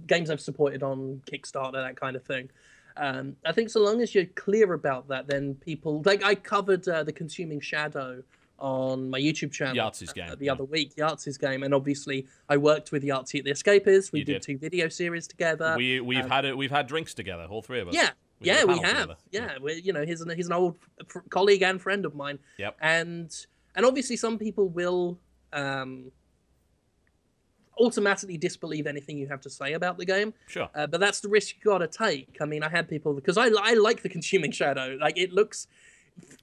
games I've supported on Kickstarter, that kind of thing. I think so long as you're clear about that, then people like I covered the Consuming Shadow on my YouTube channel Yahtzee's game, the other week, Yahtzee's game, and obviously I worked with Yahtzee at the Escapists. We did 2 video series together. We've had drinks together, all 3 of us. We have. Yeah, he's an old colleague and friend of mine. Yep. And obviously some people will automatically disbelieve anything you have to say about the game. Sure. But that's the risk you got to take. I mean, I had people, because I like the Consuming Shadow. Like, it looks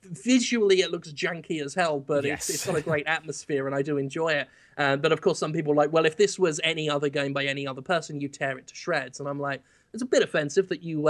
visually janky as hell, but it's got a great atmosphere, and I do enjoy it. But of course, some people are like, well, if this was any other game by any other person, you tear it to shreds. And I'm like, it's a bit offensive that you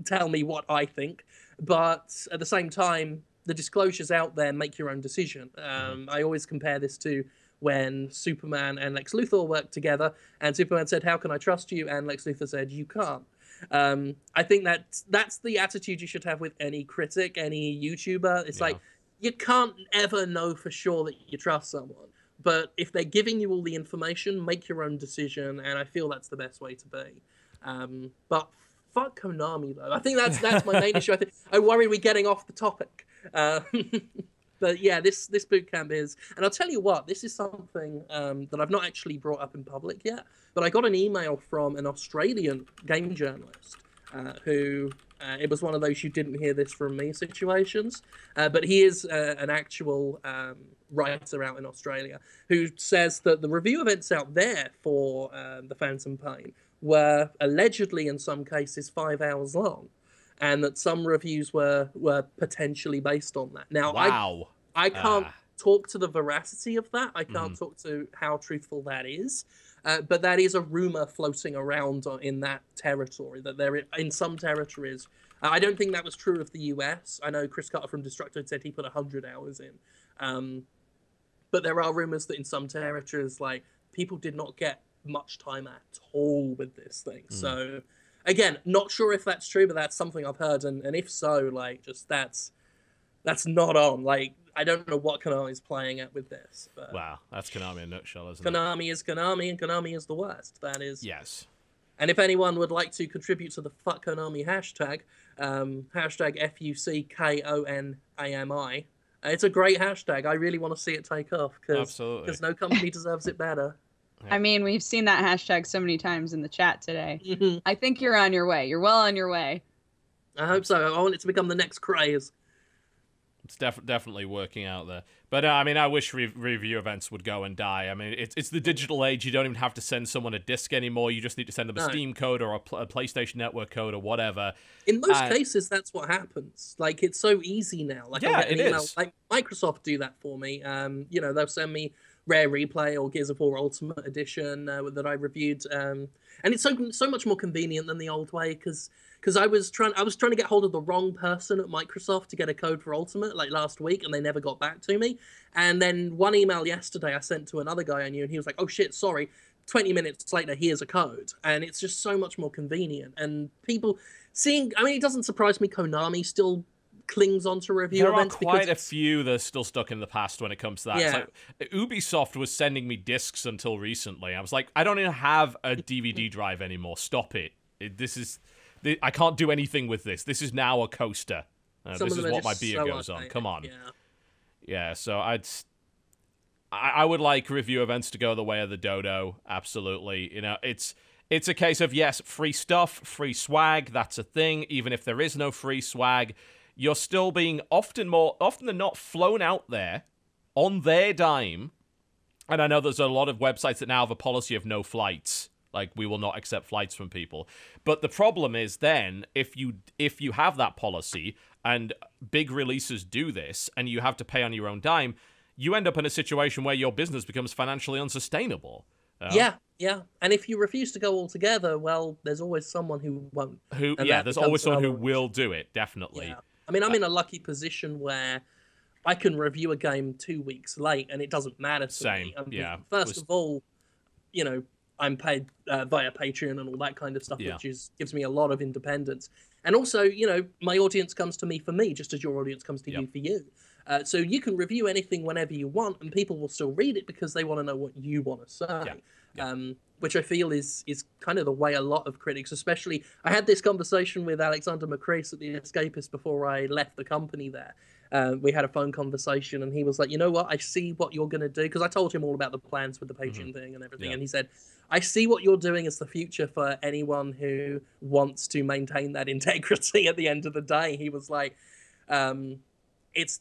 tell me what I think, but at the same time, the disclosure's out there. Make your own decision. I always compare this to when Superman and Lex Luthor worked together, and Superman said, "How can I trust you?" and Lex Luthor said, "You can't." I think that's the attitude you should have with any critic, any YouTuber. It's like, you can't ever know for sure that you trust someone, but if they're giving you all the information, make your own decision, and I feel that's the best way to be. But fuck Konami, though. I think that's my main issue. I worry we're getting off the topic. But yeah, this boot camp is, and I'll tell you what, this is something that I've not actually brought up in public yet, but I got an email from an Australian game journalist who, it was one of those you didn't hear this from me situations, but he is an actual writer out in Australia who says that the review events out there for the Phantom Pain were allegedly, in some cases, 5 hours long. And that some reviews were potentially based on that. Now, wow. I can't talk to the veracity of that. I can't talk to how truthful that is. But that is a rumor floating around in that territory, that there in some territories. I don't think that was true of the US. I know Chris Carter from Destructoid said he put 100 hours in. But there are rumors that in some territories, like, people did not get much time at all with this thing. So... Again, not sure if that's true, but that's something I've heard, and if so, like, just that's not on. Like, I don't know what Konami's playing at with this. But wow, that's Konami in a nutshell, isn't it? Konami is Konami, and Konami is the worst. That is. Yes. And if anyone would like to contribute to the Fuck Konami hashtag, hashtag FUCKONAMI, it's a great hashtag. I really want to see it take off, because no company deserves it better. I mean, we've seen that hashtag so many times in the chat today. I think you're on your way. You're well on your way. I hope so. I want it to become the next craze. It's definitely working out there. But I mean, I wish review events would go and die. I mean, it's the digital age. You don't even have to send someone a disc anymore. You just need to send them a Steam code or a PlayStation Network code or whatever. In most cases, that's what happens. Like, it's so easy now. Like, yeah, I'll get an email. is. Like, Microsoft do that for me. You know, they'll send me Rare Replay or Gears of War Ultimate Edition that I reviewed. And it's so much more convenient than the old way, because I was trying to get hold of the wrong person at Microsoft to get a code for Ultimate like last week, and they never got back to me. And then one email yesterday I sent to another guy I knew, and he was like, "Oh shit, sorry." 20 minutes later, here's a code, and it's just so much more convenient. And people seeing, I mean, it doesn't surprise me Konami still clings onto review events. There are quite a few that are still stuck in the past when it comes to that. Yeah. It's like, Ubisoft was sending me discs until recently. I was like, I don't even have a DVD drive anymore. Stop it. I can't do anything with this. This is now a coaster. This is what my beer goes on. Come on. Yeah, so I would like review events to go the way of the dodo. Absolutely. You know, it's a case of, yes, free stuff, free swag. That's a thing. Even if there is no free swag, you're still being often than not flown out there on their dime. And I know there's a lot of websites that now have a policy of no flights. Like, we will not accept flights from people. But the problem is then, if you have that policy and big releases do this and you have to pay on your own dime, you end up in a situation where your business becomes financially unsustainable. Yeah. And if you refuse to go altogether, well, there's always someone who won't. There's always someone who will do it, definitely. Yeah. I mean, I'm in a lucky position where I can review a game 2 weeks late and it doesn't matter to me. First of all, you know, I'm paid via Patreon and all that kind of stuff, which gives me a lot of independence. And also, you know, my audience comes to me for me, just as your audience comes to you for you. So you can review anything whenever you want, and people will still read it because they want to know what you want to say. Which I feel is kind of the way a lot of critics, especially... I had this conversation with Alexander McCrease at The Escapist before I left the company there. We had a phone conversation, and he was like, you know what, I see what you're going to do. Because I told him all about the plans with the Patreon thing and everything. And he said, I see what you're doing as the future for anyone who wants to maintain that integrity at the end of the day. He was like, it's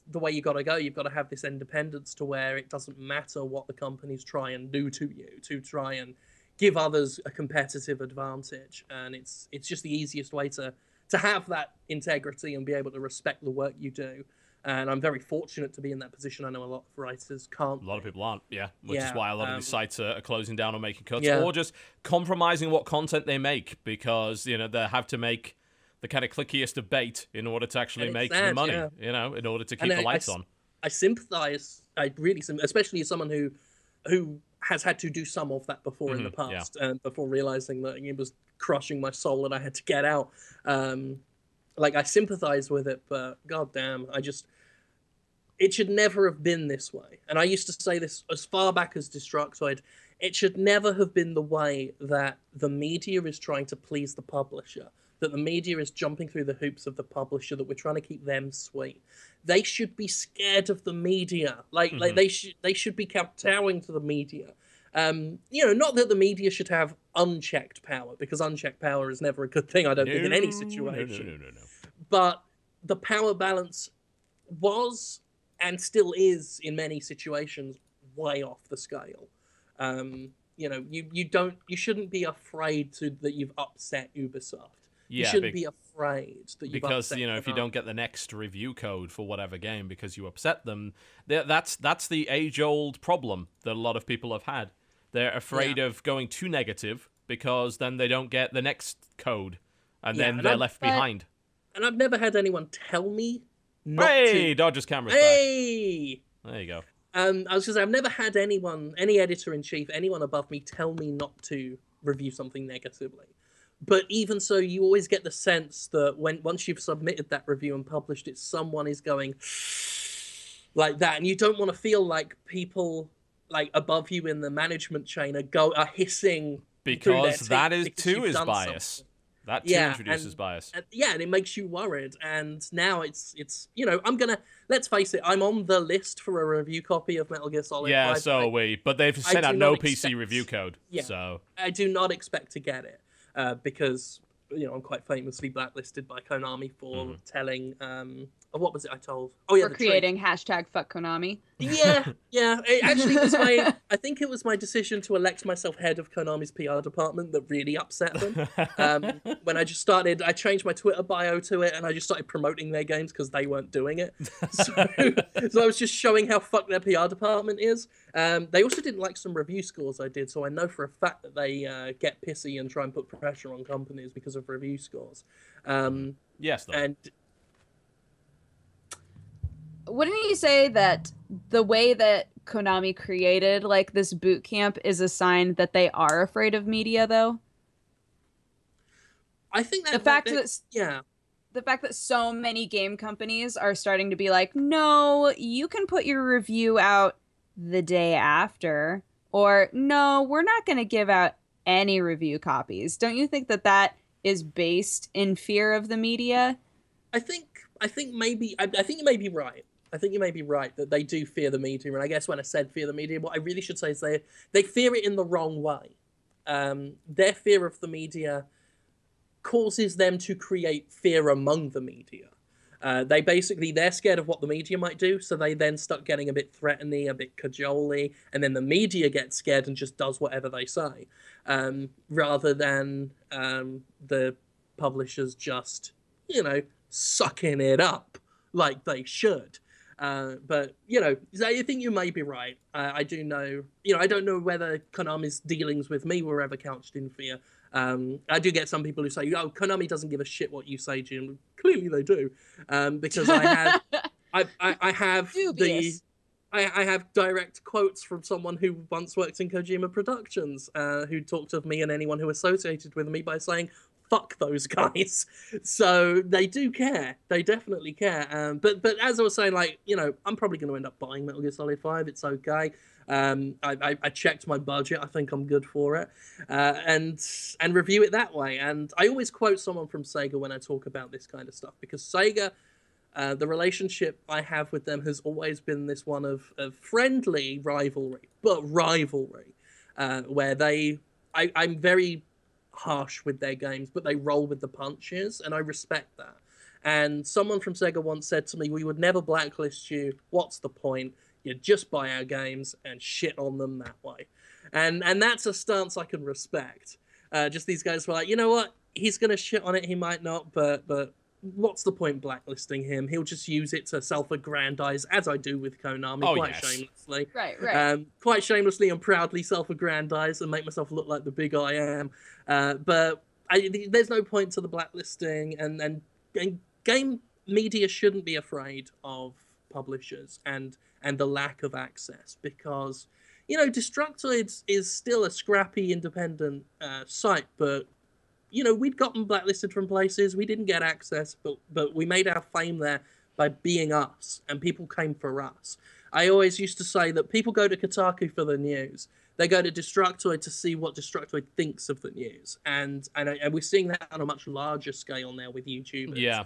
the way you got to go. You've got to have this independence to where it doesn't matter what the companies try and do to you, to try and give others a competitive advantage. And it's just the easiest way to have that integrity and be able to respect the work you do. And I'm very fortunate to be in that position. I know a lot of writers can't. A lot of people aren't, which is why a lot of these sites are closing down or making cuts, or just compromising what content they make, because, you know, they have to make the kind of clickiest of bait in order to actually make the money, you know, in order to keep the lights on. I sympathize, especially as someone who has had to do some of that before in the past, and before realizing that it was crushing my soul and I had to get out. Like, I sympathize with it, but goddamn, it should never have been this way. And I used to say this as far back as Destructoid. It should never have been the way that the media is trying to please the publisher, that the media is jumping through the hoops of the publisher, that we're trying to keep them sweet. They should be scared of the media. Like they should be kowtowing to the media. You know, not that the media should have unchecked power, because unchecked power is never a good thing, I don't think, in any situation. No. But the power balance was, and still is in many situations, way off the scale. You know, you shouldn't be afraid that you've upset Ubisoft. You shouldn't be afraid that you've upset them. If you don't get the next review code for whatever game because you upset them, that's the age-old problem that a lot of people have had. They're afraid of going too negative because then they don't get the next code, and then they're left behind. And I've never had anyone tell me not to... Dodger's camera's back. There you go. I was going to say, I've never had anyone, any editor-in-chief, anyone above me tell me not to review something negatively. But even so, you always get the sense that once you've submitted that review and published it, someone is going like that. And you don't want to feel like people like above you in the management chain are hissing. Because that is bias. Something. That too introduces bias. And it makes you worried. And now it's you know, let's face it, I'm on the list for a review copy of Metal Gear Solid 5. Yeah, so are we. But they've sent out no PC review code. Yeah, so I do not expect to get it. Because I'm quite famously blacklisted by Konami for telling what was it I told? Oh yeah, for creating hashtag fuck Konami. Yeah. It actually was I think it was my decision to elect myself head of Konami's PR department that really upset them. When I changed my Twitter bio to it, and I just started promoting their games because they weren't doing it. So I was just showing how fucked their PR department is. They also didn't like some review scores I did, so I know for a fact that they get pissy and try and put pressure on companies because of review scores. Yes, though. And wouldn't you say that the way that Konami created like this boot camp is a sign that they are afraid of media, though? I think that the fact that so many game companies are starting to be like, no, you can put your review out the day after, or no, we're not going to give out any review copies. Don't you think that that is based in fear of the media? I think you may be right. I think you may be right that they do fear the media, and I guess when I said fear the media, what I really should say is they fear it in the wrong way. Their fear of the media causes them to create fear among the media. They're scared of what the media might do, so they then start getting a bit threatening, a bit cajoly, and then the media gets scared and just does whatever they say, rather than the publishers just, sucking it up like they should. But, I think you may be right. I do know, I don't know whether Konami's dealings with me were ever couched in fear. I do get some people who say, oh, Konami doesn't give a shit what you say, Jim. Clearly they do. Because I have direct quotes from someone who once worked in Kojima Productions, who talked of me and anyone who associated with me by saying, fuck those guys. So they do care. They definitely care. But as I was saying, I'm probably going to end up buying Metal Gear Solid 5. It's okay. I checked my budget. I think I'm good for it. And review it that way. And I always quote someone from Sega when I talk about this kind of stuff, because Sega, the relationship I have with them has always been this one of friendly rivalry, but rivalry, where I'm very harsh with their games, but they roll with the punches, and I respect that. And someone from Sega once said to me, we would never blacklist you. What's the point? You just buy our games and shit on them that way. And that's a stance I can respect. Just these guys were like, you know what? He's going to shit on it. He might not, but what's the point blacklisting him? He'll just use it to self-aggrandize, as I do with Konami, shamelessly. Right. Quite shamelessly and proudly self-aggrandize and make myself look like the big I am. But there's no point to the blacklisting, and game media shouldn't be afraid of publishers and the lack of access, because, Destructoid is still a scrappy independent site, but we'd gotten blacklisted from places. We didn't get access, but we made our fame there by being us, and people came for us. I always used to say that people go to Kotaku for the news. They go to Destructoid to see what Destructoid thinks of the news. And we're seeing that on a much larger scale now with YouTubers. Yeah,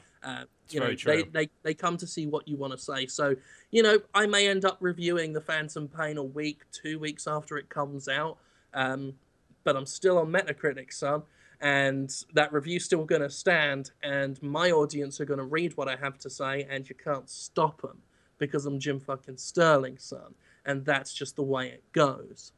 very true. They come to see what you want to say. So, I may end up reviewing The Phantom Pain a week, 2 weeks after it comes out. But I'm still on Metacritic, son. And that review's still going to stand, and my audience are going to read what I have to say, and you can't stop them, because I'm Jim fucking Sterling, son. And that's just the way it goes.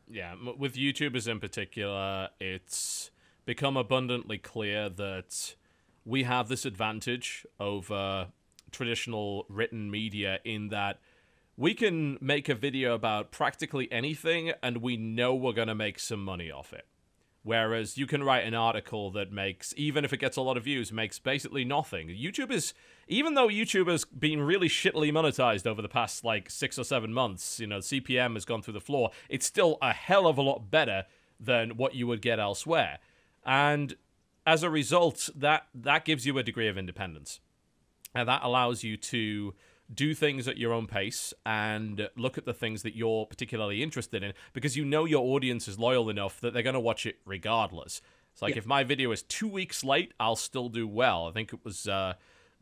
Yeah, with YouTubers in particular, it's become abundantly clear that we have this advantage over traditional written media in that we can make a video about practically anything, and we know we're going to make some money off it. Whereas you can write an article that makes, even if it gets a lot of views, makes basically nothing. Even though YouTube has been really shittily monetized over the past, 6 or 7 months, CPM has gone through the floor, it's still a hell of a lot better than what you would get elsewhere. And as a result, that gives you a degree of independence. And that allows you to do things at your own pace and look at the things that you're particularly interested in, because your audience is loyal enough that they're going to watch it regardless. It's like, if my video is 2 weeks late, I'll still do well. I think it was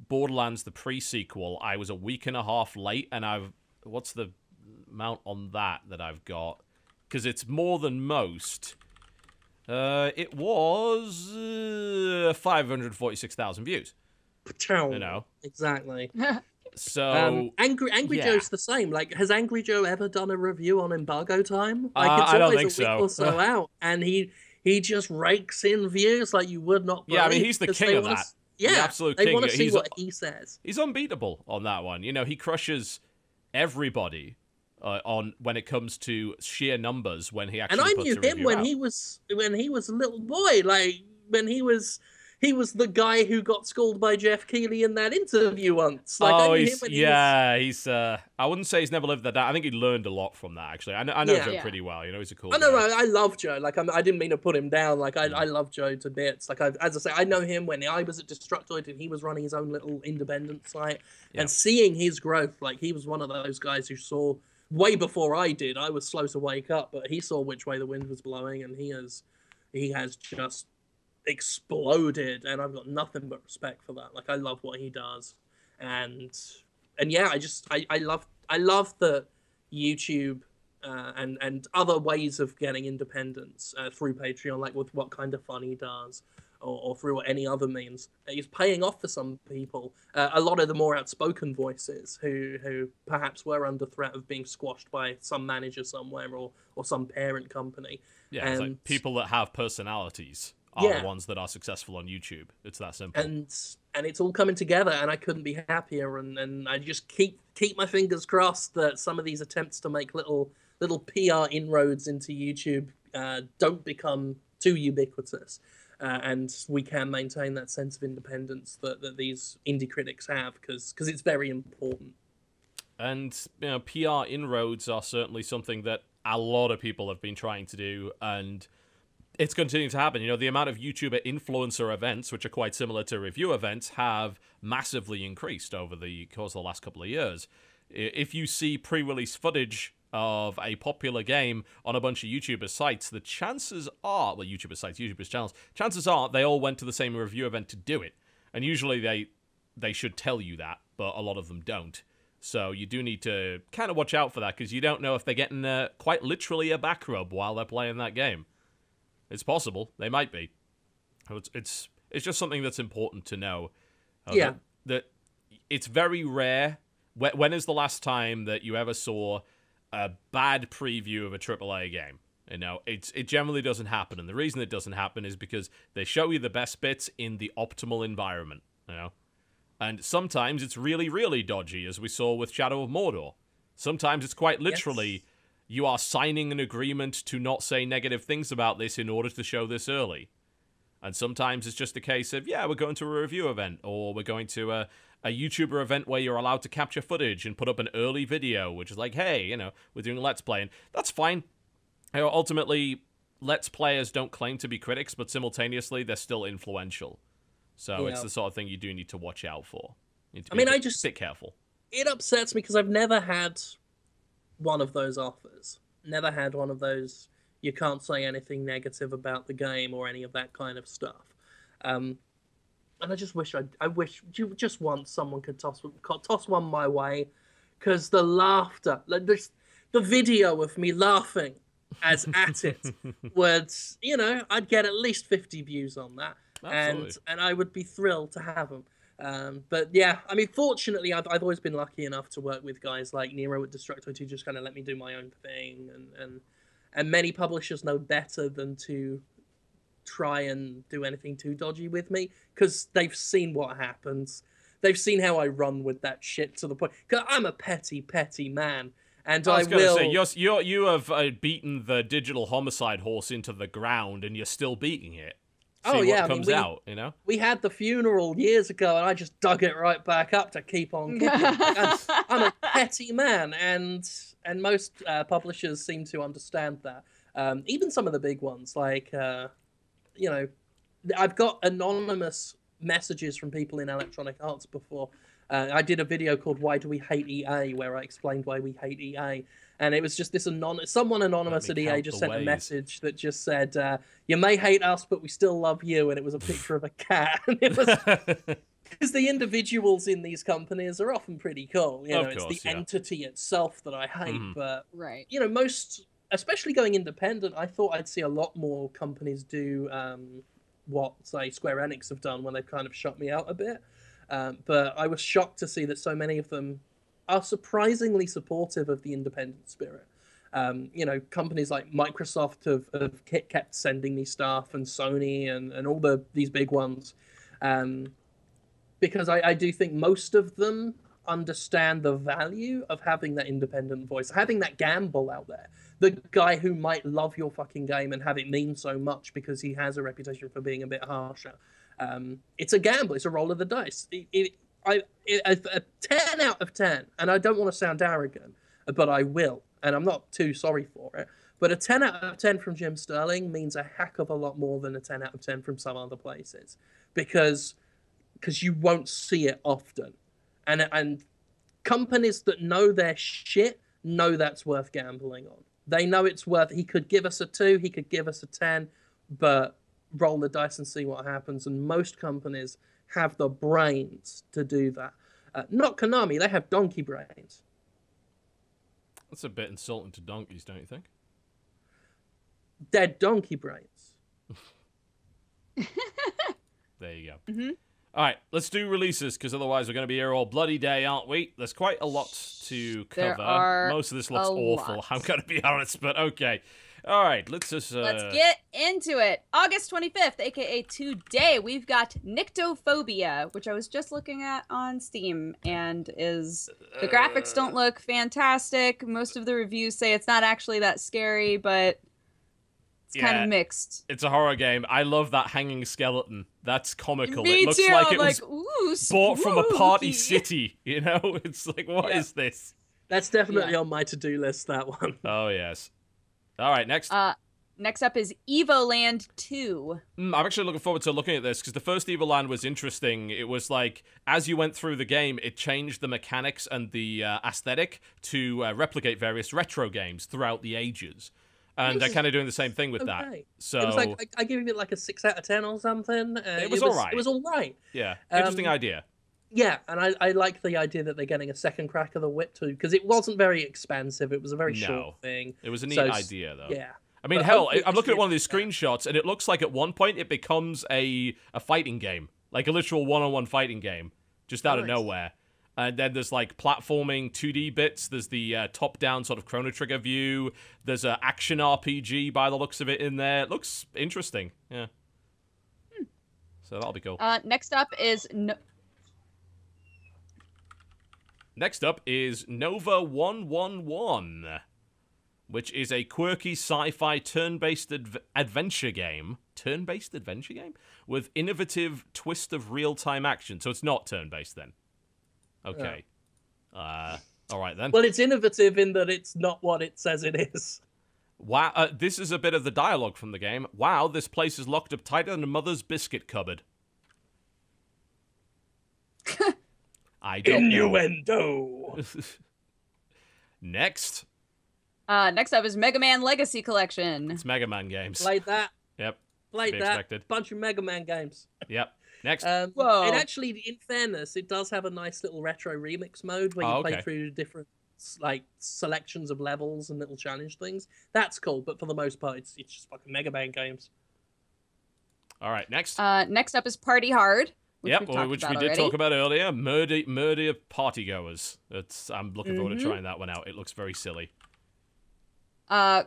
Borderlands, the pre-sequel. I was a week and a half late, and what's the amount on that I've got? Because it's more than most. It was 546,000 views. You know, exactly. So Angry Joe's the same. Like, has Angry Joe ever done a review on Embargo Time? Like, it's I don't always think a week or so out, and he just rakes in views like you would not believe. Yeah, I mean, he's the king of that. Yeah, the absolute they king. want to see what he says. He's unbeatable on that one. You know, he crushes everybody on when it comes to sheer numbers when he actually. And I puts knew a him review when out. he was a little boy. Like when he was the guy who got schooled by Jeff Keighley in that interview once. Like, I knew him when he's. I wouldn't say he's never lived that down. I think he learned a lot from that. Actually, I know Joe pretty well. You know, he's a cool. I know. guy. I love Joe. Like, I didn't mean to put him down. Like, I love Joe to bits. Like, as I say, I know him when I was at Destructoid and he was running his own little independent site. Yeah. And seeing his growth, like, he was one of those guys who saw way before I did. I was slow to wake up, but he saw which way the wind was blowing, and he has just exploded, and I've got nothing but respect for that. Like, I love what he does, and yeah, I love that YouTube and other ways of getting independence through Patreon, like with what kind of fun he does, or through any other means, is paying off for some people. A lot of the more outspoken voices who perhaps were under threat of being squashed by some manager somewhere or some parent company. Yeah, it's like people that have personalities are the ones that are successful on YouTube. It's that simple. And it's all coming together, and I couldn't be happier. And I just keep my fingers crossed that some of these attempts to make little PR inroads into YouTube don't become too ubiquitous, and we can maintain that sense of independence that these indie critics have, because it's very important. And you know, PR inroads are certainly something that a lot of people have been trying to do, and it's continuing to happen. You know, the amount of YouTuber influencer events, which are quite similar to review events, have massively increased over the course of the last couple of years. If you see pre-release footage of a popular game on a bunch of YouTuber sites, the chances are, well, YouTubers channels, chances are they all went to the same review event to do it. And usually they should tell you that, but a lot of them don't. So you do need to kind of watch out for that, because you don't know if they're getting quite literally a back rub while they're playing that game. It's possible. They might be. It's just something that's important to know. That it's very rare. When is the last time that you ever saw a bad preview of a AAA game? You know, it generally doesn't happen. And the reason it doesn't happen is because they show you the best bits in the optimal environment, you know? And sometimes it's really, really dodgy, as we saw with Shadow of Mordor. Sometimes it's quite literally, you are signing an agreement to not say negative things about this in order to show this early. And sometimes it's just a case of, we're going to a review event, or we're going to a YouTuber event where you're allowed to capture footage and put up an early video, which is like, hey, you know, we're doing Let's Play. And that's fine. You know, ultimately, Let's Players don't claim to be critics, but simultaneously, they're still influential. So it's the sort of thing you do need to watch out for. You need to be a bit careful. It upsets me because I've never had one of those offers. Never had one of those, you can't say anything negative about the game or any of that kind of stuff. And I just wish just once someone could toss one my way, because the laughter, like the video of me laughing as at it would, you know, I'd get at least 50 views on that. Absolutely. And I would be thrilled to have them. But yeah, I mean, fortunately, I've always been lucky enough to work with guys like Nero at Destructoid, who just kind of let me do my own thing, and many publishers know better than to try and do anything too dodgy with me, because they've seen what happens. They've seen how I run with that shit to the point. Because I'm a petty man. And I was going to say, you have beaten the digital homicide horse into the ground, and you're still beating it. See what comes out, you know? We had the funeral years ago, and I just dug it right back up to keep on kicking. I'm a petty man, and most publishers seem to understand that. Even some of the big ones, like, you know, I've got anonymous messages from people in Electronic Arts before. I did a video called "Why Do We Hate EA?" where I explained why we hate EA. And it was just this someone anonymous at EA just sent a message that just said, you may hate us, but we still love you. And it was a picture of a cat. And it was, because the individuals in these companies are often pretty cool. You know, it's the entity itself that I hate. But, you know, most especially going independent, I thought I'd see a lot more companies do what, say, Square Enix have done when they've kind of shut me out a bit. But I was shocked to see that so many of them are surprisingly supportive of the independent spirit. Companies like Microsoft have kept sending me stuff, and Sony and all these big ones. Because I do think most of them understand the value of having that independent voice, having that gamble out there. The guy who might love your fucking game and have it mean so much because he has a reputation for being a bit harsher. It's a gamble. It's a roll of the dice. A 10 out of 10, and I don't want to sound arrogant, but I will, and I'm not too sorry for it, but a 10 out of 10 from Jim Sterling means a heck of a lot more than a 10 out of 10 from some other places, because you won't see it often. And companies that know their shit know that's worth gambling on. They know it's worth... He could give us a 2, he could give us a 10, but roll the dice and see what happens. And most companies have the brains to do that. Not Konami, they have donkey brains. That's a bit insulting to donkeys, don't you think? Dead donkey brains. There you go. Mm-hmm. All right, let's do releases, because otherwise we're going to be here all bloody day, aren't we? There's quite a lot to cover. Most of this looks awful, I'm going to be honest, but okay. All right, let's get into it. August 25th, aka today, we've got Nyctophobia, which I was just looking at on Steam, and the graphics don't look fantastic. Most of the reviews say it's not actually that scary, but it's kind of mixed. It's a horror game. I love that hanging skeleton. That's comical. Me it looks too. like it was bought from a party city, you know? It's like, what is this? That's definitely on my to-do list, that one. Oh, yes. All right, next. Next up is Evoland 2. I'm actually looking forward to looking at this, because the first Evoland was interesting. It was like, as you went through the game, it changed the mechanics and the aesthetic to replicate various retro games throughout the ages. And they're kind of doing the same thing with that. So it was like, I give it like a 6 out of 10 or something. It was all right. It was all right. Yeah, interesting idea. Yeah, and I like the idea that they're getting a second crack of the whip too, because it wasn't very expansive. It was a very short thing. It was a neat idea, though. Yeah. I mean, hell, I'm looking at one of these screenshots, and it looks like at one point it becomes a fighting game, like a literal one-on-one fighting game, just out of nowhere. And then there's like platforming 2D bits. There's the top-down sort of Chrono Trigger view. There's an action RPG by the looks of it in there. It looks interesting. Yeah. So that'll be cool. Next up is Nova 111, which is a quirky sci-fi turn-based adventure game. Turn-based adventure game? With innovative twist of real-time action. So it's not turn-based then. Okay. All right then. Well, it's innovative in that it's not what it says it is. Wow, this is a bit of the dialogue from the game. Wow, this place is locked up tighter than a mother's biscuit cupboard. I don't Innuendo. Next. Next up is Mega Man Legacy Collection. It's Mega Man games. Played that. Yep. Played that. Expected. Bunch of Mega Man games. Yep. Next. Whoa. And actually, in fairness, it does have a nice little retro remix mode where you play through different selections of levels and little challenge things. That's cool, but for the most part, it's just fucking Mega Man games. All right, next. Next up is Party Hard. Which we did talk about earlier. Murder partygoers. I'm looking forward to trying that one out. It looks very silly.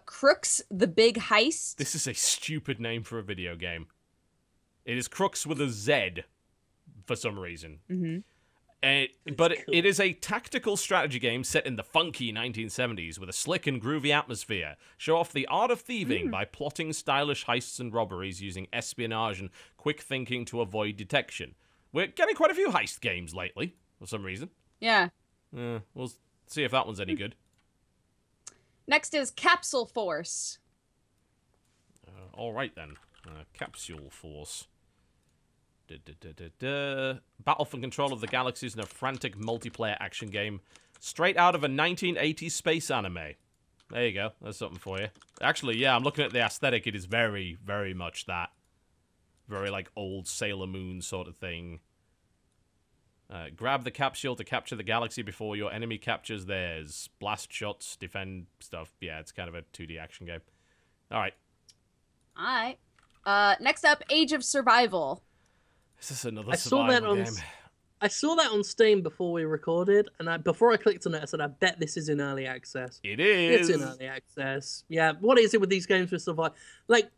Crooks the Big Heist. This is a stupid name for a video game. It is Crooks with a Z for some reason. But cool. It is a tactical strategy game set in the funky 1970s with a slick and groovy atmosphere. Show off the art of thieving by plotting stylish heists and robberies using espionage and quick thinking to avoid detection. We're getting quite a few heist games lately, for some reason. Yeah. We'll see if that one's any good. Next is Capsule Force. All right, then. Capsule Force. Battle for control of the galaxies in a frantic multiplayer action game. Straight out of a 1980s space anime. There you go. That's something for you. Actually, yeah, I'm looking at the aesthetic. It is very, very much that. Very, like, old Sailor Moon sort of thing. Grab the capsule to capture the galaxy before your enemy captures theirs. Blast shots, defend stuff. Yeah, it's kind of a 2D action game. All right. All right. Next up, Age of Survival. Is this another survival game? I saw that on Steam before we recorded, and before I clicked on it, I said, I bet this is in early access. It is. It's in early access. Yeah, what is it with these games with survival? Like,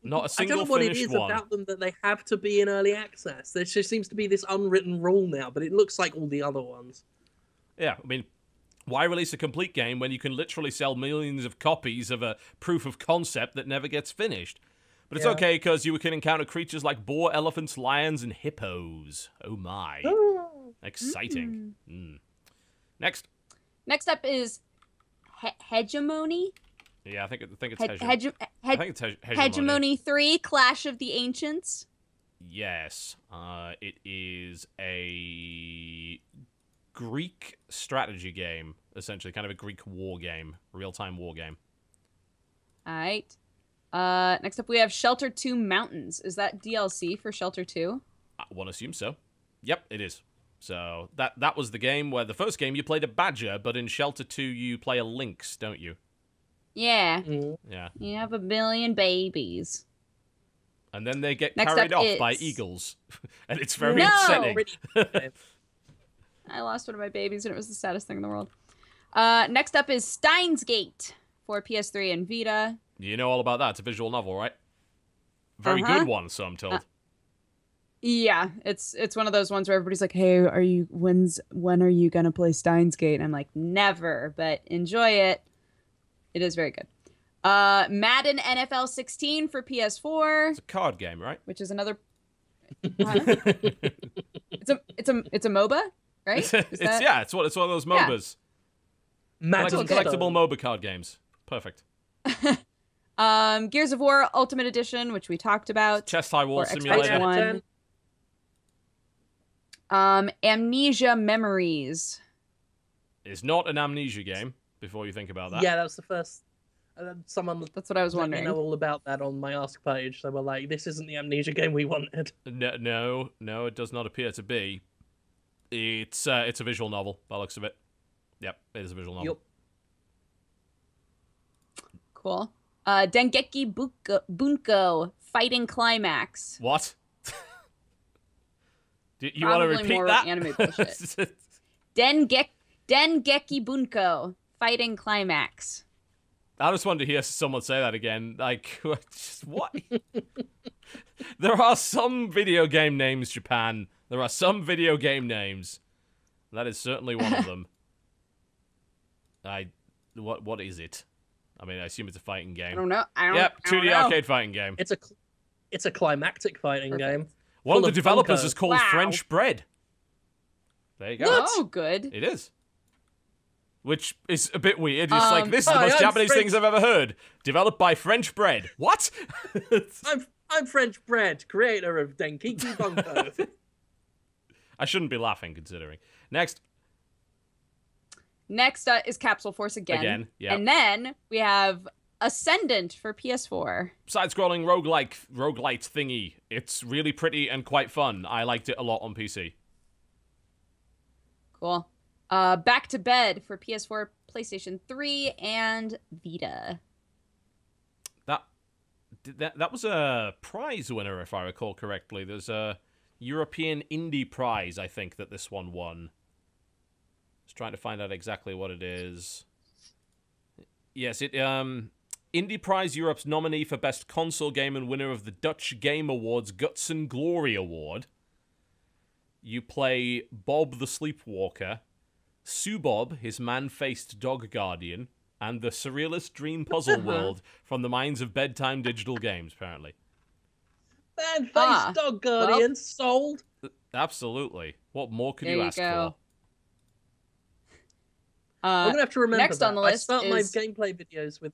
not a single I don't know what it finished is one. about them that they have to be in early access. There just seems to be this unwritten rule now, but it looks like all the other ones. Yeah, I mean, why release a complete game when you can literally sell millions of copies of a proof of concept that never gets finished? But it's okay, because you can encounter creatures like boar, elephants, lions, and hippos. Oh my. Exciting. Next. Next up is Hegemony. Yeah, I think it's Hegemony. I think it's Hegemony. Hegemony 3, Clash of the Ancients. Yes. It is a Greek strategy game, essentially. Kind of a Greek war game. Real-time war game. All right. Next up we have Shelter 2 Mountains. Is that DLC for Shelter 2? I want to assume so. Yep, it is. So that was the game where the first game you played a badger, but in Shelter 2 you play a lynx, don't you? Yeah. Yeah. You have a billion babies. And then they get Next carried up off by is- eagles. And it's very upsetting. I lost one of my babies and it was the saddest thing in the world. Next up is Steins Gate for PS3 and Vita. You know all about that. It's a visual novel, right? Very good one, so I'm told. Yeah, it's one of those ones where everybody's like, "Hey, when are you gonna play Steins Gate?" And I'm like, "Never," but enjoy it. It is very good. Madden NFL 16 for PS4. It's a card game, right? Which is another. It's a MOBA, right? It's one of those MOBAs. Madden Collectible MOBA card games. Perfect. Gears of War Ultimate Edition, which we talked about. Chest High War for Xbox Simulator. One. Amnesia Memories. It's not an Amnesia game, before you think about that. Yeah, that was the first. Someone That's what I was let wondering. me know all about that on my Ask page. They were like, "This isn't the Amnesia game we wanted." No, it does not appear to be. It's a visual novel, by the looks of it. Yep, it is a visual novel. Yep. Cool. Dengeki Bunko Fighting Climax. What? Do you want to repeat more that? Anime bullshit. Dengeki Bunko Fighting Climax. I just wanted to hear someone say that again. Like, what? There are some video game names, Japan. There are some video game names. That is certainly one of them. What is it? I mean, I assume it's a fighting game. I don't know. Yep, 2D know. arcade fighting game. It's a climactic fighting game. One of the Full of developers bunko. is called Wow. French Bread. There you go. Oh, good. It is. Which is a bit weird. It's like, this is the hi, most I'm Japanese French. things I've ever heard. Developed by French Bread. What? I'm French Bread, creator of Dengeki Bunko. I shouldn't be laughing, considering. Next. Next is Capsule Force again. Yeah. And then we have Ascendant for PS4. Side-scrolling roguelite thingy. It's really pretty and quite fun. I liked it a lot on PC. Cool. Back to Bed for PS4, PlayStation 3, and Vita. That was a prize winner, if I recall correctly. There's a European indie prize, I think, that this one won. Just trying to find out exactly what it is. Yes, Indie Prize Europe's nominee for Best Console Game and winner of the Dutch Game Awards Guts and Glory Award. You play Bob the Sleepwalker, Subob, his man-faced dog guardian, and the surrealist dream puzzle world from the minds of Bedtime Digital Games, apparently. Man-faced dog guardian, sold. Absolutely. What more could There you you ask go. for? I'm going to have to remember next that. on the list I start my is- gameplay videos with...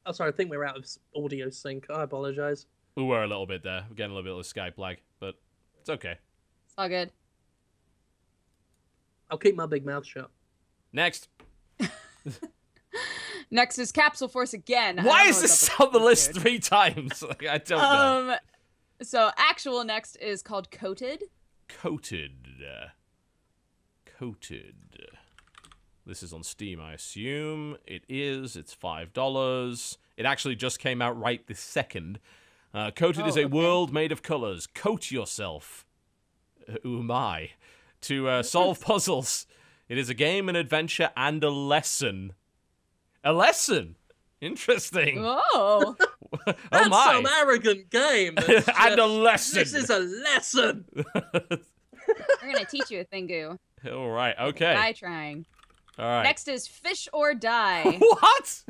Oh, sorry, I think we're out of audio sync. I apologize. We were a little bit there. We're getting a little bit of Skype lag, but it's okay. It's all good. I'll keep my big mouth shut. Next. Next is Capsule Force again. I Why don't know is what's this up on with the this list dude. 3 times? Like, I don't know. So actual next is called Coated. Coated. Coated. This is on Steam, I assume. It is. It's $5. It actually just came out right this second. Coated is a world made of colors. Coat yourself. Who am I? To solve puzzles. It is a game, an adventure, and a lesson. A lesson? Interesting. Oh. Oh That's my. some arrogant game. And a lesson. This is a lesson. We're gonna teach you a thing, Goo. All right, okay. Die trying. All right. Next is Fish or Die. What?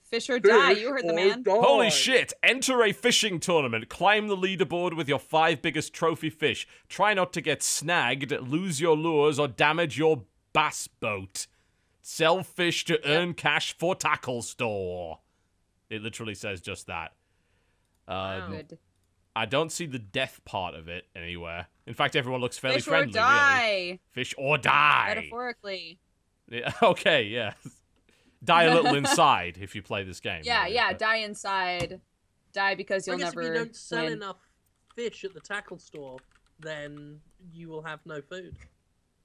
Fish or Die. You heard the man. Holy shit. Enter a fishing tournament. Climb the leaderboard with your 5 biggest trophy fish. Try not to get snagged, lose your lures, or damage your bass boat. Sell fish to earn cash for tackle store. It literally says just that. Good. I don't see the death part of it anywhere. In fact, everyone looks fairly friendly, Fish or Die. really. Fish or die. Metaphorically. Yeah, okay, yeah. Die a little inside if you play this game. Yeah, really, yeah. but... Die inside. Die because you'll I guess never if you don't sell win. enough fish at the tackle store, then you will have no food.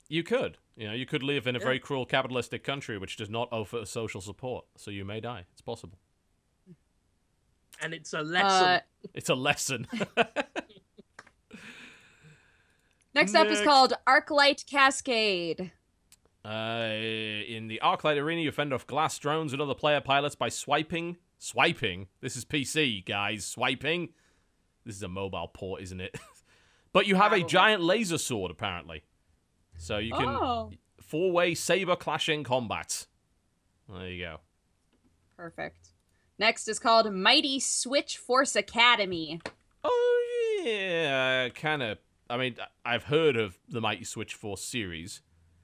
You could. You know, you could live in a very cruel capitalistic country which does not offer social support, so you may die. It's possible. And it's a lesson. It's a lesson. Next up is called Arclight Cascade. In the Arclight arena, you fend off glass drones and other player pilots by swiping. Swiping? This is PC, guys. Swiping? This is a mobile port, isn't it? But you have a giant laser sword, apparently. So you can... 4-way saber clashing combat. There you go. Perfect. Next is called Mighty Switch Force Academy. Oh, yeah. Kind of. I mean, I've heard of the Mighty Switch Force series.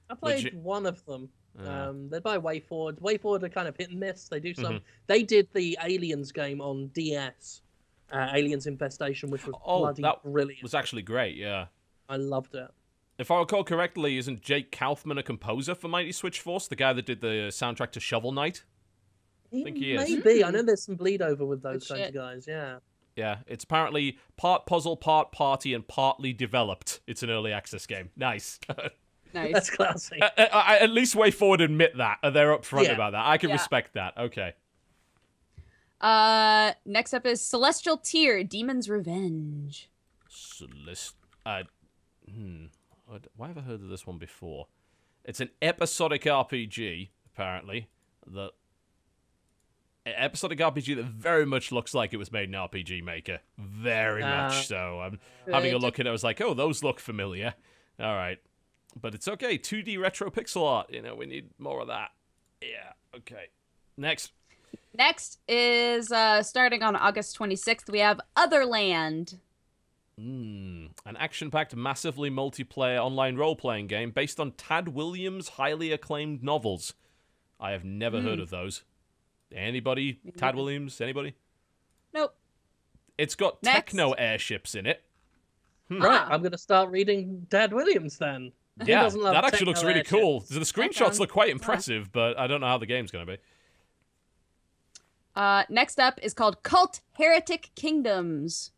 I played one of them. They're by WayForward. WayForward are kind of hit and miss. They do some. They did the Aliens game on DS, Aliens Infestation, which was bloody brilliant. Was actually great. Yeah, I loved it. If I recall correctly, isn't Jake Kaufman a composer for Mighty Switch Force? The guy that did the soundtrack to Shovel Knight? I think he is. Maybe. I know there's some bleed over with those kinds of guys. Yeah. Yeah, it's apparently part puzzle, part party, and partly developed. It's an early access game. Nice. Nice. That's classy. At least WayForward admit that. They're upfront about that. I can respect that. Okay. Next up is Celestial Tier, Demon's Revenge. Why have I heard of this one before? It's an episodic RPG, apparently. Episodic RPG that very much looks like it was made in RPG Maker. Very much so. I'm having a look at it. I was like, oh, those look familiar. All right. But it's okay. 2D retro pixel art. You know, we need more of that. Yeah. Okay. Next. Next is, starting on August 26th, we have Otherland. An action-packed, massively multiplayer online role-playing game based on Tad Williams' highly acclaimed novels. I have never heard of those. Anybody? Tad Williams? Anybody? Nope. It's got techno airships in it. Right, I'm going to start reading Tad Williams then. Yeah, that actually looks really cool. The screenshots look quite impressive, but I don't know how the game's going to be. Next up is called Cult Heretic Kingdoms.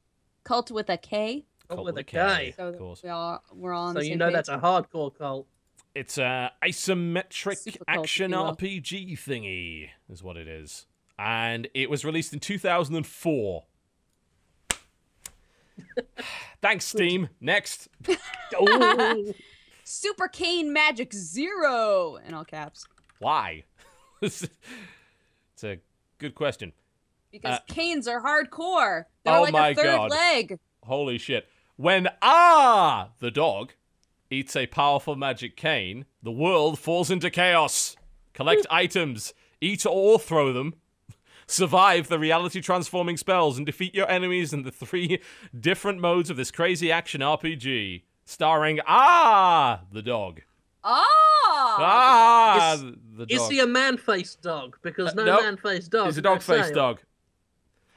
Cult with a K. Cult with a K. So of course. we're all on the So same you know page. that's a hardcore cult. It's a isometric Super cult, action if you will. RPG thingy, is what it is. And it was released in 2004. Thanks, Steam. Next. Oh. Super Cane Magic 0 in all caps. Why? It's a good question. Because canes are hardcore. They're Oh like my a third God. leg. Holy shit. When the dog, eats a powerful magic cane, the world falls into chaos. Collect items, eat or throw them, survive the reality-transforming spells, and defeat your enemies in the 3 different modes of this crazy action RPG. Starring the dog. The dog. Is he a man-faced dog? Because no Nope. man-faced dog. He's a dog-faced dog.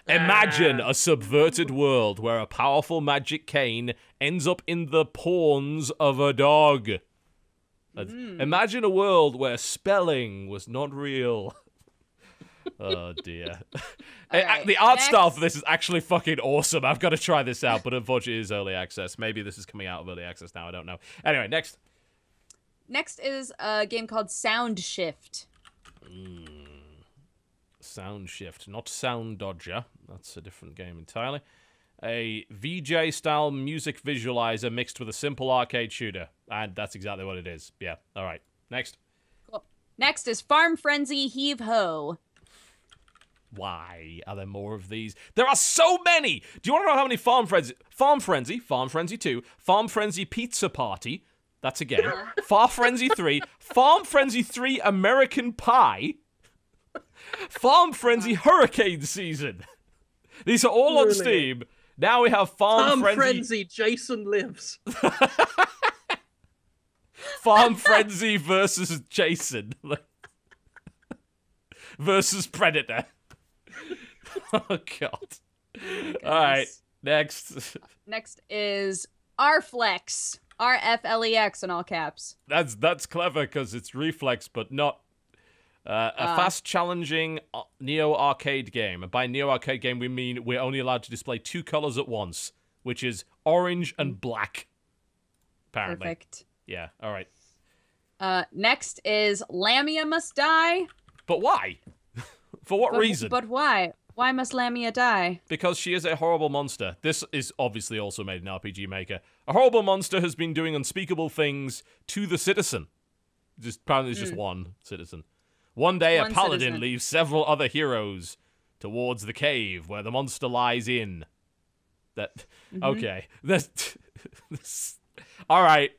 Imagine a subverted world where a powerful magic cane ends up in the pawns of a dog. Imagine a world where spelling was not real. Oh, dear. Right, the art next. style for this is actually fucking awesome. I've got to try this out, but unfortunately it is early access. Maybe this is coming out of early access now. I don't know. Anyway, next. Next is a game called Sound Shift. Sound Shift, not Sound Dodger. That's a different game entirely. A VJ-style music visualizer mixed with a simple arcade shooter. And that's exactly what it is. Yeah, all right. Next. Cool. Next is Farm Frenzy Heave Ho. Why are there more of these? There are so many! Do you want to know how many Farm Frenzy? Farm Frenzy 2, Farm Frenzy Pizza Party, that's a game. Farm Frenzy 3, Farm Frenzy 3 American Pie, Farm Frenzy Hurricane Season. These are all on Steam. Now we have Farm Frenzy Jason Lives. Farm Frenzy versus Jason. Versus Predator. Oh, God. All right, next. Next is Rflex. RFLEX in all caps. That's clever because it's Reflex, but not a fast, challenging Neo arcade game. And by Neo arcade game, we mean we're only allowed to display 2 colors at once, which is orange and black. Apparently. Perfect. Yeah. All right. Next is Lamia Must Die. But why? For what reason? But why? Why must Lamia die? Because she is a horrible monster. This is obviously also made in RPG Maker. A horrible monster has been doing unspeakable things to the citizen. Apparently it's just one citizen. One day, a paladin leaves several other heroes towards the cave where the monster lies in. Okay. All right.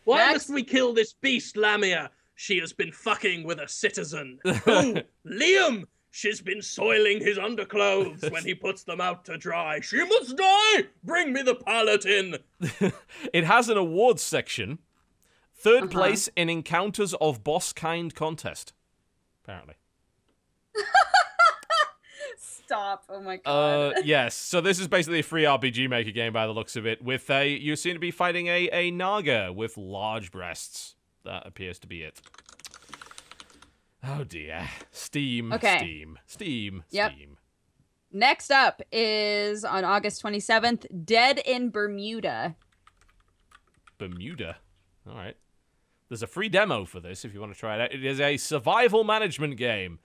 Why must we kill this beast, Lamia? She has been fucking with a citizen. Oh, Liam! She's been soiling his underclothes when he puts them out to dry. She must die! Bring me the paladin! It has an awards section. Third place in Encounters of Boss Kind contest. Apparently. Stop. Oh my god. Yes. So this is basically a free RPG Maker game by the looks of it. With you seem to be fighting a Naga with large breasts. That appears to be it. Oh dear. Steam. Okay. Steam. Yep. Next up is on August 27th, Dead in Bermuda. Bermuda? Alright. There's a free demo for this if you want to try it out. It is a survival management game.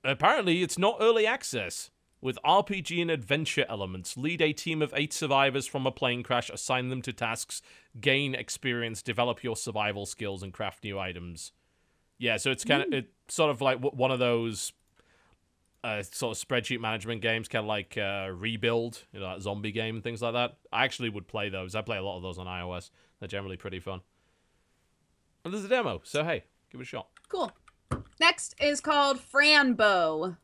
Apparently, it's not early access. With RPG and adventure elements, lead a team of 8 survivors from a plane crash, assign them to tasks, gain experience, develop your survival skills, and craft new items. Yeah, so it's it's sort of like one of those sort of spreadsheet management games, kind of like Rebuild, like zombie game and things like that. I actually would play those. I play a lot of those on iOS. They're generally pretty fun. And there's a demo, so hey, give it a shot. Cool. Next is called Franbo.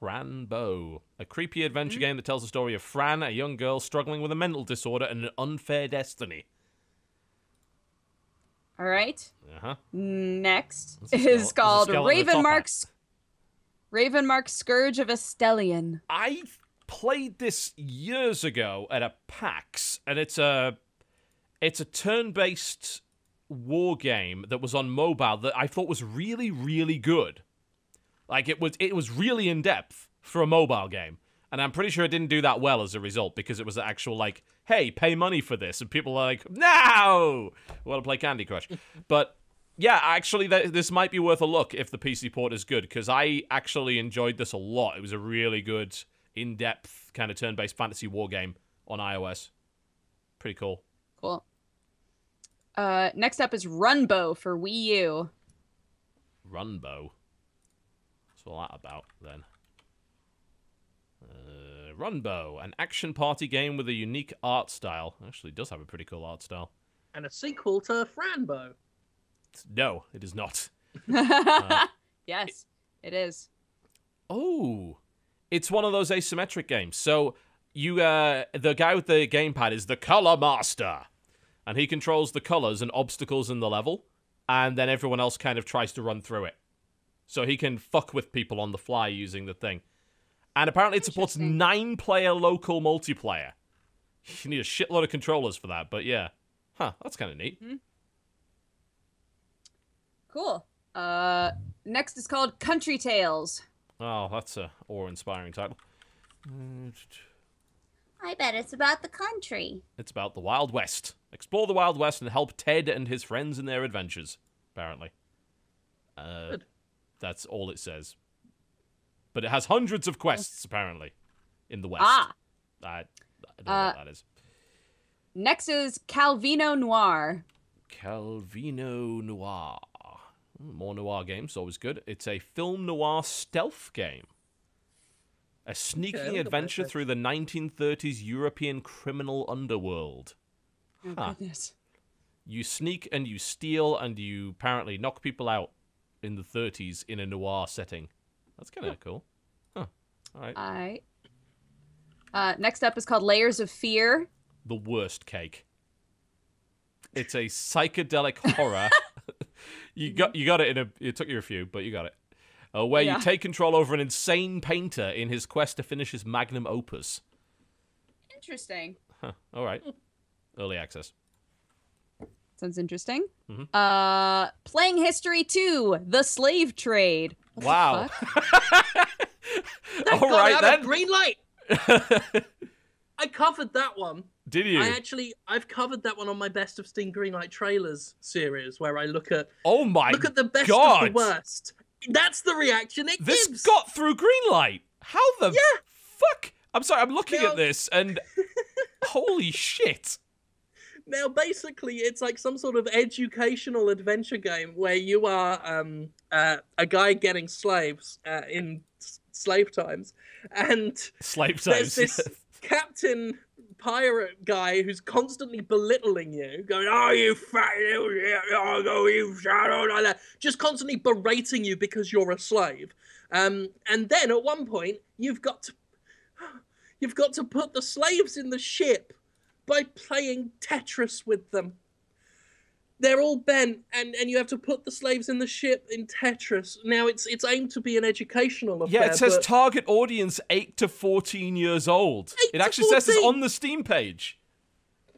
Franbo, a creepy adventure game that tells the story of Fran, a young girl struggling with a mental disorder and an unfair destiny. All right. Uh-huh. Next is called Ravenmark's Scourge of Estelian. I played this years ago at a PAX, and it's a turn-based war game that was on mobile that I thought was really, really good. Like, it was really in-depth for a mobile game. And I'm pretty sure it didn't do that well as a result, because it was the actual, like, hey, pay money for this. And people are like, no! I want to play Candy Crush. But, yeah, actually, this might be worth a look if the PC port is good, because I actually enjoyed this a lot. It was a really good, in-depth, kind of turn-based fantasy war game on iOS. Pretty cool. Cool. Next up is Runbow for Wii U. Runbow? What's all that about, then? Runbow, an action party game with a unique art style. Actually, it does have a pretty cool art style. And a sequel to Franbo. No, it is not. Yes, it is. Oh, it's one of those asymmetric games. So you, the guy with the gamepad is the Color Master, and he controls the colors and obstacles in the level, and then everyone else kind of tries to run through it. So he can fuck with people on the fly using the thing. And apparently it supports 9-player local multiplayer. You need a shitload of controllers for that, but yeah. Huh, that's kind of neat. Cool. Next is called Country Tales. Oh, that's a awe-inspiring title. I bet it's about the country. It's about the Wild West. Explore the Wild West and help Ted and his friends in their adventures, apparently. Good. That's all it says. But it has hundreds of quests, apparently, in the West. I don't know what that is. Next is Calvino Noir. Calvino Noir. More noir games, always good. It's a film noir stealth game. A sneaking adventure through the 1930s European criminal underworld. Oh, goodness. You sneak and you steal and you apparently knock people out in the 30s in a noir setting. That's kind of cool. Huh. All right. Next up is called Layers of Fear. The worst cake. It's a psychedelic horror. You got it it took you a few, but you got it. Where you take control over an insane painter in his quest to finish his magnum opus. Interesting. Huh. All right. Early access. Sounds interesting. Mm-hmm. Playing History 2, The Slave Trade. What wow. All right then. Green light. I covered that one. Did you? I've covered that one on my Best of Steam Greenlight Trailers series, where I look at the best of the worst. That's the reaction it gives. This got through Greenlight. How the fuck? I'm sorry, I'm looking at this and holy shit. Now, basically, it's like some sort of educational adventure game where you are a guy getting slaves in slave times, and there's this captain pirate guy who's constantly belittling you, going, "Oh, you fat, oh, you shadow," like that, just constantly berating you because you're a slave. And then at one point, you've got to put the slaves in the ship by playing Tetris with them. They're all bent, and you have to put the slaves in the ship in Tetris. Now, it's aimed to be an educational affair. Yeah, it says target audience 8 to 14 years old. It actually says this on the Steam page.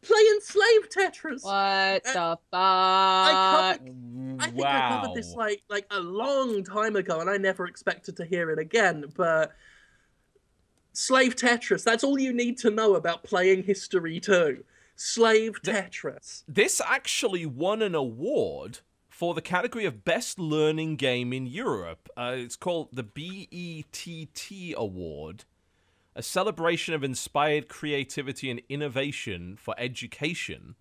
Playing slave Tetris. What the fuck? I think I covered this like a long time ago, and I never expected to hear it again, but slave Tetris, that's all you need to know about Playing History 2. Slave Tetris. This actually won an award for the category of Best Learning Game in Europe. It's called the BETT Award, a celebration of inspired creativity and innovation for education.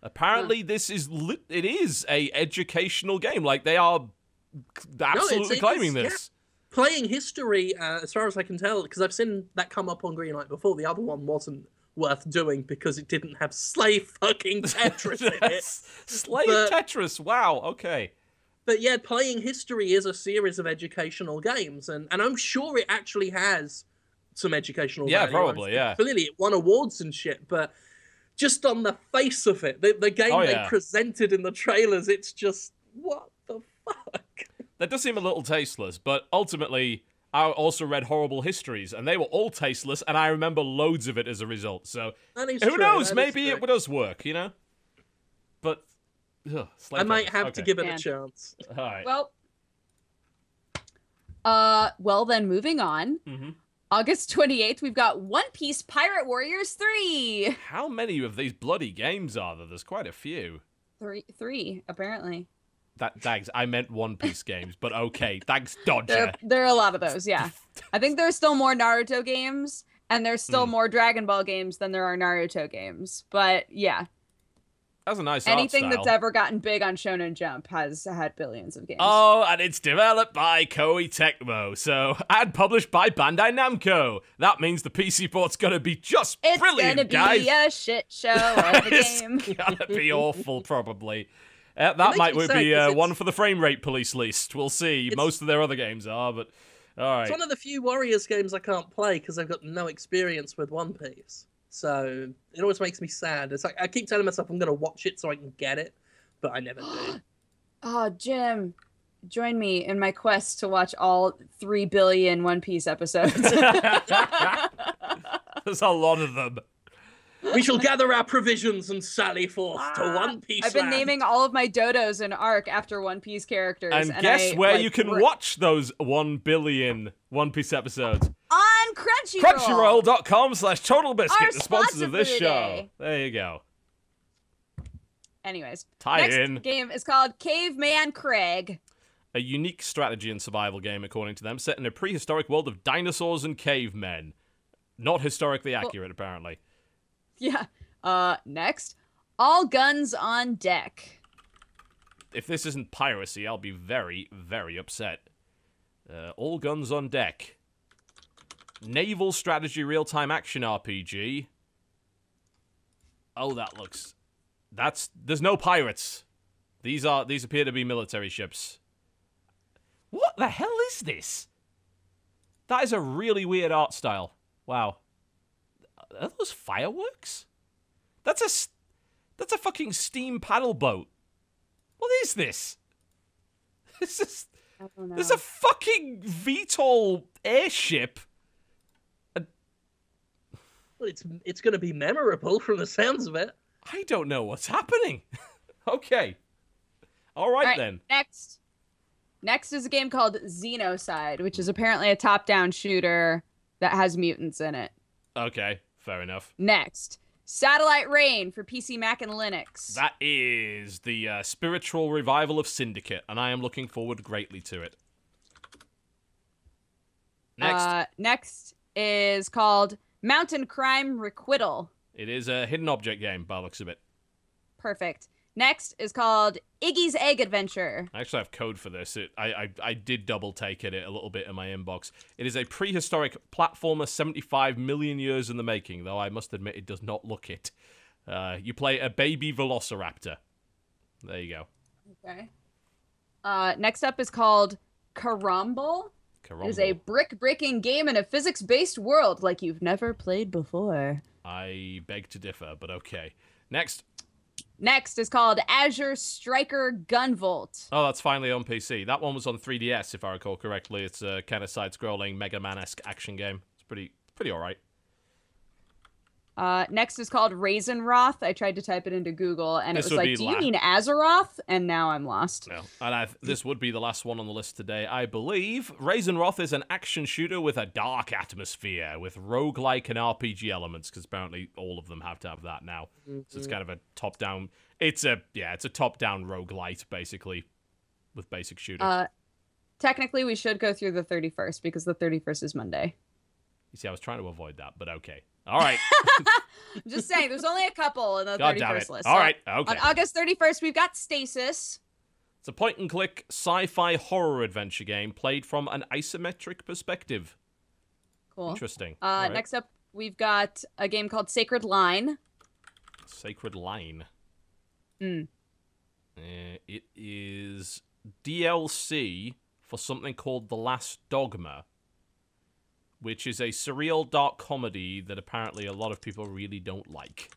Apparently, this is it is a educational game. Like, they are absolutely claiming this. Yeah. Playing History, as far as I can tell, because I've seen that come up on Greenlight before. The other one wasn't worth doing because it didn't have slave fucking Tetris in it. Slave Tetris, wow, okay. But yeah, Playing History is a series of educational games, and I'm sure it actually has some educational value. Yeah, probably, yeah. Clearly it won awards and shit, but just on the face of it, the game they presented in the trailers, it's just, what the fuck? That does seem a little tasteless, but ultimately, I also read Horrible Histories, and they were all tasteless, and I remember loads of it as a result. So, who knows? Maybe it does work, you know? But, I might have to give it a chance. All right. Well, then moving on. Mm-hmm. August 28th, we've got One Piece Pirate Warriors 3. How many of these bloody games are there? There's quite a few. Three, apparently. Thanks, I meant One Piece games, but okay. Thanks, Dodger. There are a lot of those, yeah. I think there's still more Naruto games, and there's still more Dragon Ball games than there are Naruto games. But, yeah. That's a nice Anything art style. that's ever gotten big on Shonen Jump has had billions of games. Oh, and it's developed by Koei Tecmo, and published by Bandai Namco. That means the PC port's gonna be just brilliant, guys. It's gonna be a shit show of a game. It's gonna be awful, probably. That might be one for the frame rate police list. We'll see. Most of their other games are, but all right. It's one of the few Warriors games I can't play because I've got no experience with One Piece. So it always makes me sad. It's like I keep telling myself I'm going to watch it so I can get it, but I never do. Oh, Jim, join me in my quest to watch all 3 billion One Piece episodes. There's a lot of them. We shall gather our provisions and sally forth to One Piece I've been land. naming all of my dodos in Arc after One Piece characters. And guess where you can watch those 1 billion One Piece episodes? On Crunchyroll. Crunchyroll.com/TotalBiscuit, the sponsors sponsor of this for the show. day. There you go. Anyways, Next game is called Caveman Craig. A unique strategy and survival game, according to them, set in a prehistoric world of dinosaurs and cavemen. Not historically accurate, apparently. Yeah. Next, All Guns on Deck. If this isn't piracy, I'll be very, very upset. All Guns on Deck. Naval strategy real-time action RPG. Oh, that looks... There's no pirates. These appear to be military ships. What the hell is this? That is a really weird art style. Wow. Are those fireworks? That's a fucking steam paddle boat. What is this? This is a fucking VTOL airship. Well, it's going to be memorable from the sounds of it. I don't know what's happening. Okay. All right, then. Next is a game called Xenocide, which is apparently a top-down shooter that has mutants in it. Okay, fair enough. Next, Satellite Rain for PC, Mac, and Linux. That is the spiritual revival of Syndicate, and I am looking forward greatly to it. Next is called Mountain Crime Requital. It is a hidden object game, by the looks of it. Perfect. Next is called Iggy's Egg Adventure. I actually have code for this. I did double take it a little bit in my inbox. It is a prehistoric platformer 75 million years in the making, though I must admit it does not look it. You play a baby velociraptor. There you go. Okay. Next up is called Carumble. It is a brick-breaking game in a physics-based world like you've never played before. I beg to differ, but okay. Next is called Azure Striker Gunvolt. Oh, that's finally on PC. That one was on 3DS, if I recall correctly. It's a kind of side-scrolling Mega Man-esque action game. It's pretty all right. Next is called Raisinroth. I tried to type it into Google, and it was like, do you mean Azeroth? And now I'm lost. No. And this would be the last one on the list today, I believe. Raisinroth is an action shooter with a dark atmosphere, with roguelike and RPG elements, because apparently all of them have to have that now. So it's kind of a top-down... It's a top-down roguelite, basically, with basic shooter. Technically, we should go through the 31st, because the 31st is Monday. You see, I was trying to avoid that, but okay. All right. I'm just saying, there's only a couple in the God 31st list. All right, okay. On August 31st, we've got Stasis. It's a point-and-click sci-fi horror adventure game played from an isometric perspective. Cool. Interesting. Right. Next up, we've got a game called Sacred Line. Sacred Line. It is DLC for something called The Last Dogma, which is a surreal dark comedy that apparently a lot of people really don't like.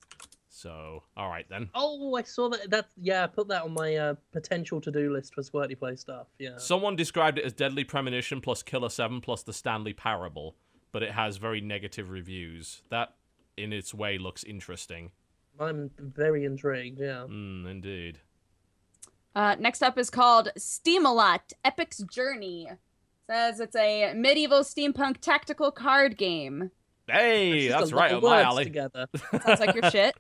So, all right then. Oh, I saw that. I put that on my potential to-do list for Squirty Play stuff. Yeah. Someone described it as Deadly Premonition plus Killer 7 plus the Stanley Parable, but it has very negative reviews. That, in its way, looks interesting. I'm very intrigued, yeah. Indeed. Next up is called Steamalot, Epic's Journey. Says it's a medieval steampunk tactical card game. Hey, that's right on my alley. Sounds like your shit.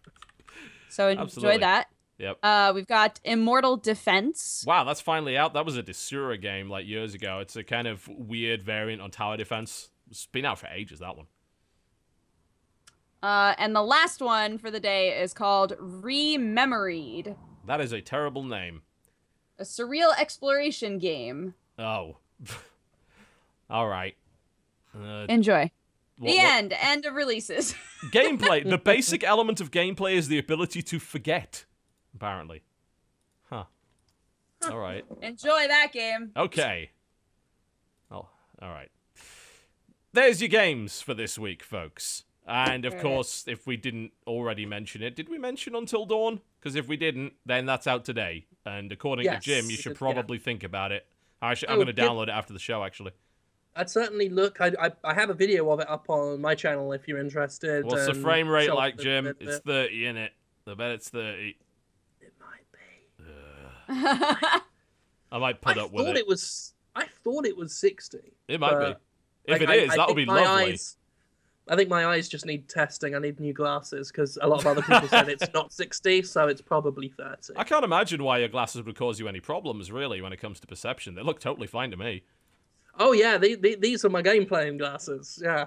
So enjoy that. Yep. We've got Immortal Defense. Wow, that's finally out. That was a Desura game like years ago. It's a kind of weird variant on tower defense. It's been out for ages, that one. And the last one for the day is called Rememoried. That is a terrible name. A surreal exploration game. Oh. All right. Enjoy. End of releases. Gameplay. The basic element of gameplay is the ability to forget, apparently. Huh. All right. Enjoy that game. Okay. Oh, all right. There's your games for this week, folks. And, of course, if we didn't already mention it, did we mention Until Dawn? Because if we didn't, then that's out today. And according to Jim, you should probably think about it. I'm going to download it after the show, actually. I'd certainly look. I have a video of it up on my channel if you're interested. What's the frame rate like, Jim? It's 30, innit? I bet it's 30. It might be. I might put up with it. I thought it was 60. It might be. If it is, that would be lovely. I think my eyes just need testing. I need new glasses because a lot of other people said it's not 60, so it's probably 30. I can't imagine why your glasses would cause you any problems, really, when it comes to perception. They look totally fine to me. Oh, yeah, these are my game-playing glasses, yeah.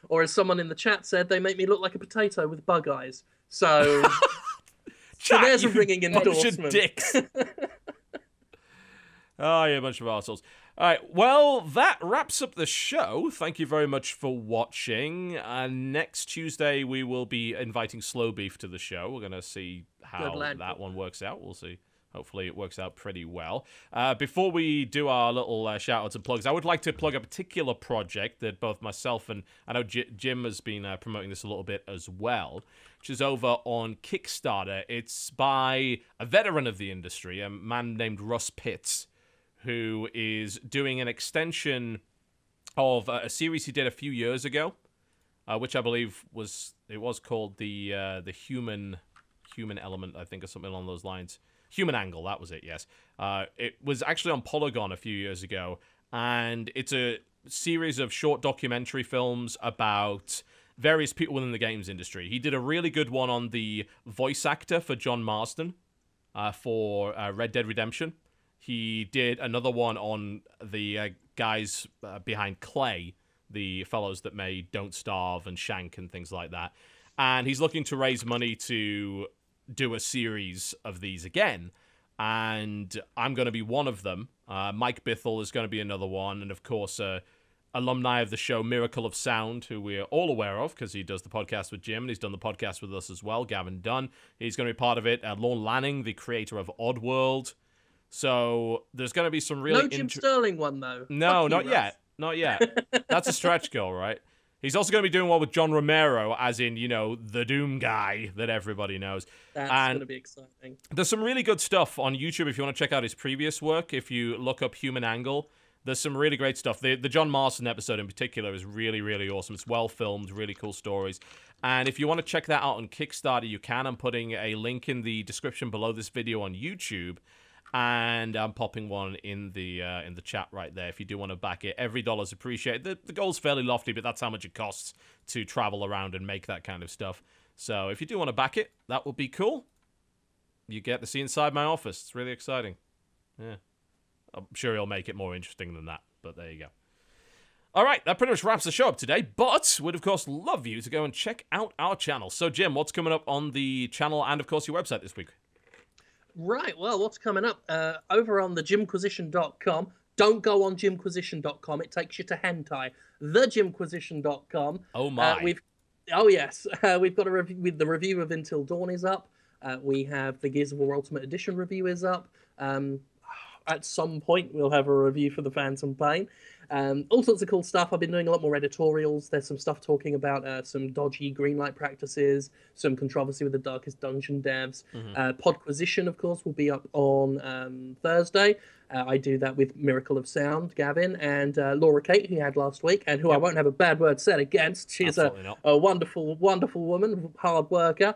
Or as someone in the chat said, they make me look like a potato with bug eyes. So, Chat, so there's a ringing endorsement. Bunch of dicks. Oh, you're a bunch of arseholes. All right, well, that wraps up the show. Thank you very much for watching. Next Tuesday, we will be inviting Slow Beef to the show. We're going to see how that one works out. We'll see. Hopefully, it works out pretty well. Before we do our little shout-outs and plugs, I would like to plug a particular project that both myself and I know Jim has been promoting this a little bit as well, which is over on Kickstarter. It's by a veteran of the industry, a man named Russ Pitts, who is doing an extension of a series he did a few years ago, which I believe was called the human element, I think, or something along those lines. Human Angle, that was it, yes. It was actually on Polygon a few years ago, and it's a series of short documentary films about various people within the games industry. He did a really good one on the voice actor for John Marston for Red Dead Redemption. He did another one on the guys behind Clay, the fellows that made Don't Starve and Shank and things like that. And he's looking to raise money to do a series of these again. And I'm going to be one of them. Mike Bithell is going to be another one. And, of course, alumni of the show Miracle of Sound, who we're all aware of because he does the podcast with Jim, and he's done the podcast with us as well, Gavin Dunn. He's going to be part of it. Lorne Lanning, the creator of Oddworld. So there's going to be some really... No Jim Sterling one, though. No, not yet. Not yet. That's a stretch goal, right? He's also going to be doing one with John Romero, as in, you know, the Doom guy that everybody knows. That's going to be exciting. There's some really good stuff on YouTube if you want to check out his previous work. If you look up Human Angle, there's some really great stuff. The John Marston episode in particular is really, really awesome. It's well filmed, really cool stories. And if you want to check that out on Kickstarter, you can. I'm putting a link in the description below this video on YouTube. And I'm popping one in the chat right there if you do want to back it. Every dollar's appreciated. The goal's fairly lofty, but that's how much it costs to travel around and make that kind of stuff. So if you do want to back it, that would be cool. You get to see inside my office. It's really exciting. Yeah. I'm sure he'll make it more interesting than that, but there you go. All right, that pretty much wraps the show up today, but we'd, of course, love you to go and check out our channel. So, Jim, what's coming up on the channel and, of course, your website this week? Right, well, what's coming up? Over on the Jimquisition.com. Don't go on Jimquisition.com. It takes you to hentai. TheJimquisition.com. Oh, my. We've got a review. With the review of Until Dawn is up. We have the Gears of War Ultimate Edition review is up. At some point, we'll have a review for the Phantom Pain. All sorts of cool stuff. I've been doing a lot more editorials. There's some stuff talking about some dodgy greenlight practices, some controversy with the Darkest Dungeon devs. Podquisition, of course, will be up on Thursday. I do that with Miracle of Sound, Gavin, and Laura Kate, who you had last week, and who I won't have a bad word said against. She's a wonderful, wonderful woman, hard worker,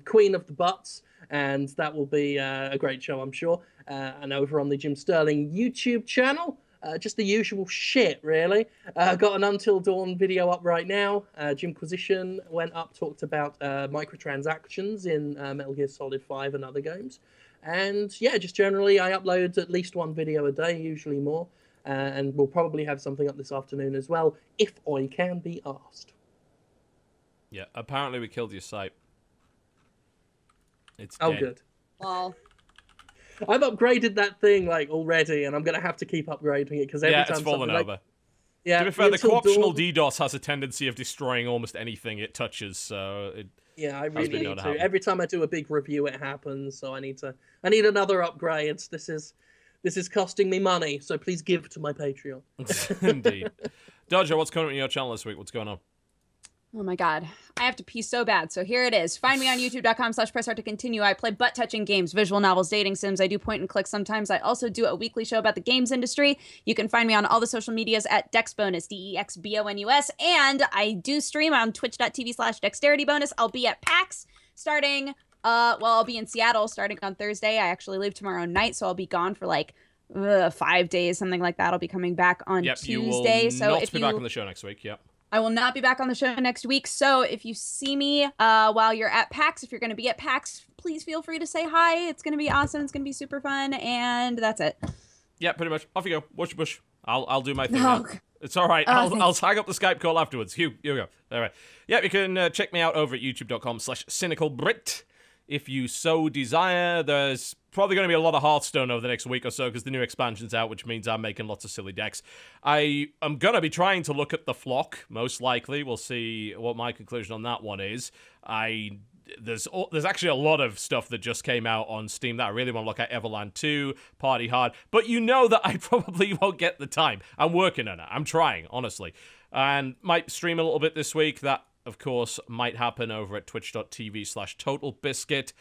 queen of the butts, and that will be a great show, I'm sure. And over on the Jim Sterling YouTube channel, just the usual shit, really. Got an Until Dawn video up right now. Jimquisition went up, talked about microtransactions in Metal Gear Solid 5 and other games. And yeah, just generally, I upload at least one video a day, usually more. And we'll probably have something up this afternoon as well, if I can be asked. Yeah, apparently we killed your site. It's dead. Oh, good. Well... I've upgraded that thing already, and I'm gonna have to keep upgrading it because every time it's fallen over. Yeah, to be fair, the co-optional DDoS has a tendency of destroying almost anything it touches. So I really need to. Every time I do a big review, it happens. So I need another upgrade. This is costing me money. So please give to my Patreon. Indeed. Dodger, what's coming on your channel this week? What's going on? Oh my god. I have to pee so bad. So here it is. Find me on youtube.com/pressstart to continue. I play butt-touching games, visual novels, dating sims. I do point and click sometimes. I also do a weekly show about the games industry. You can find me on all the social medias at DexBonus, DEXBONUS. And I do stream on twitch.tv/dexteritybonus. I'll be at PAX starting, I'll be in Seattle starting on Thursday. I actually leave tomorrow night, so I'll be gone for like 5 days, something like that. I'll be coming back on Tuesday. You will not be back on the show next week, yep. I will not be back on the show next week, so if you see me while you're at PAX, if you're going to be at PAX, please feel free to say hi. It's going to be awesome. It's going to be super fun, and that's it. Yeah, pretty much. Off you go. Watch bush. I'll do my thing now. It's all right. I'll tag up the Skype call afterwards. Here we go. All right. Yeah, you can check me out over at youtube.com/cynicalbrit. If you so desire, there's probably going to be a lot of Hearthstone over the next week or so because the new expansion's out, which means I'm making lots of silly decks. I am going to be trying to look at the Flock, most likely. We'll see what my conclusion on that one is. There's actually a lot of stuff that just came out on Steam that I really want to look at. Everland 2, Party Hard. But you know that I probably won't get the time. I'm working on it. I'm trying, honestly. And might stream a little bit this week. That, of course, might happen over at twitch.tv/TotalBiscuit.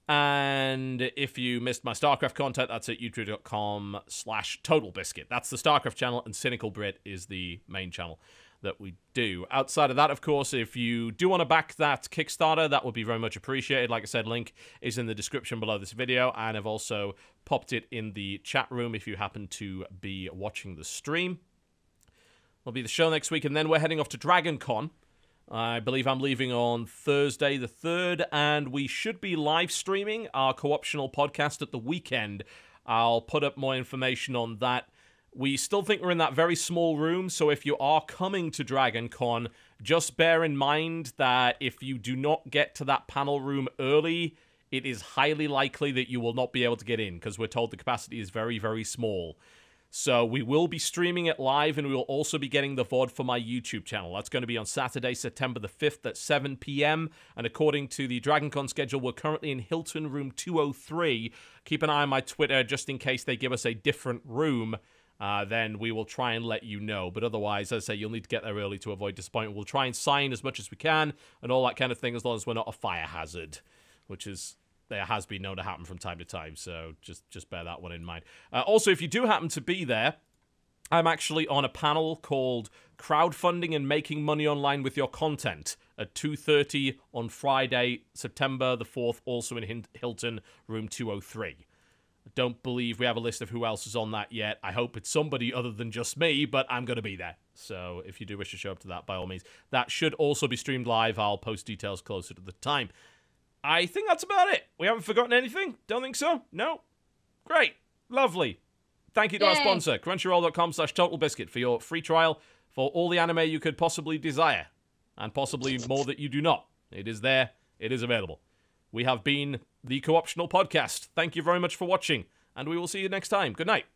And if you missed my StarCraft content, that's at youtube.com/TotalBiscuit. That's the StarCraft channel, and Cynical Brit is the main channel that we do. Outside of that, of course, if you do want to back that Kickstarter, that would be very much appreciated. Like I said, link is in the description below this video, and I've also popped it in the chat room if you happen to be watching the stream. Will be the show next week, and then we're heading off to Dragon Con. I believe I'm leaving on Thursday the 3rd, and we should be live streaming our co-optional podcast at the weekend. I'll put up more information on that. We still think we're in that very small room, so if you are coming to Dragon Con, just bear in mind that if you do not get to that panel room early, it is highly likely that you will not be able to get in, because we're told the capacity is very, very small. So we will be streaming it live, and we will also be getting the VOD for my YouTube channel. That's going to be on Saturday, September the 5th at 7 p.m. And according to the DragonCon schedule, we're currently in Hilton Room 203. Keep an eye on my Twitter just in case they give us a different room. Then we will try and let you know. But otherwise, as I say, you'll need to get there early to avoid disappointment. We'll try and sign as much as we can and all that kind of thing, as long as we're not a fire hazard, which is... there has been known to happen from time to time, so just bear that one in mind. Also, if you do happen to be there, I'm actually on a panel called Crowdfunding and Making Money Online with Your Content at 2:30 on Friday, September the 4th, also in Hilton, room 203. I don't believe we have a list of who else is on that yet. I hope it's somebody other than just me, but I'm going to be there. So if you do wish to show up to that, by all means. That should also be streamed live. I'll post details closer to the time. I think that's about it. We haven't forgotten anything? Don't think so? No? Great. Lovely. Thank you to our sponsor, Crunchyroll.com/TotalBiscuit, for your free trial for all the anime you could possibly desire. And possibly more that you do not. It is there. It is available. We have been the Co-optional Podcast. Thank you very much for watching. And we will see you next time. Good night.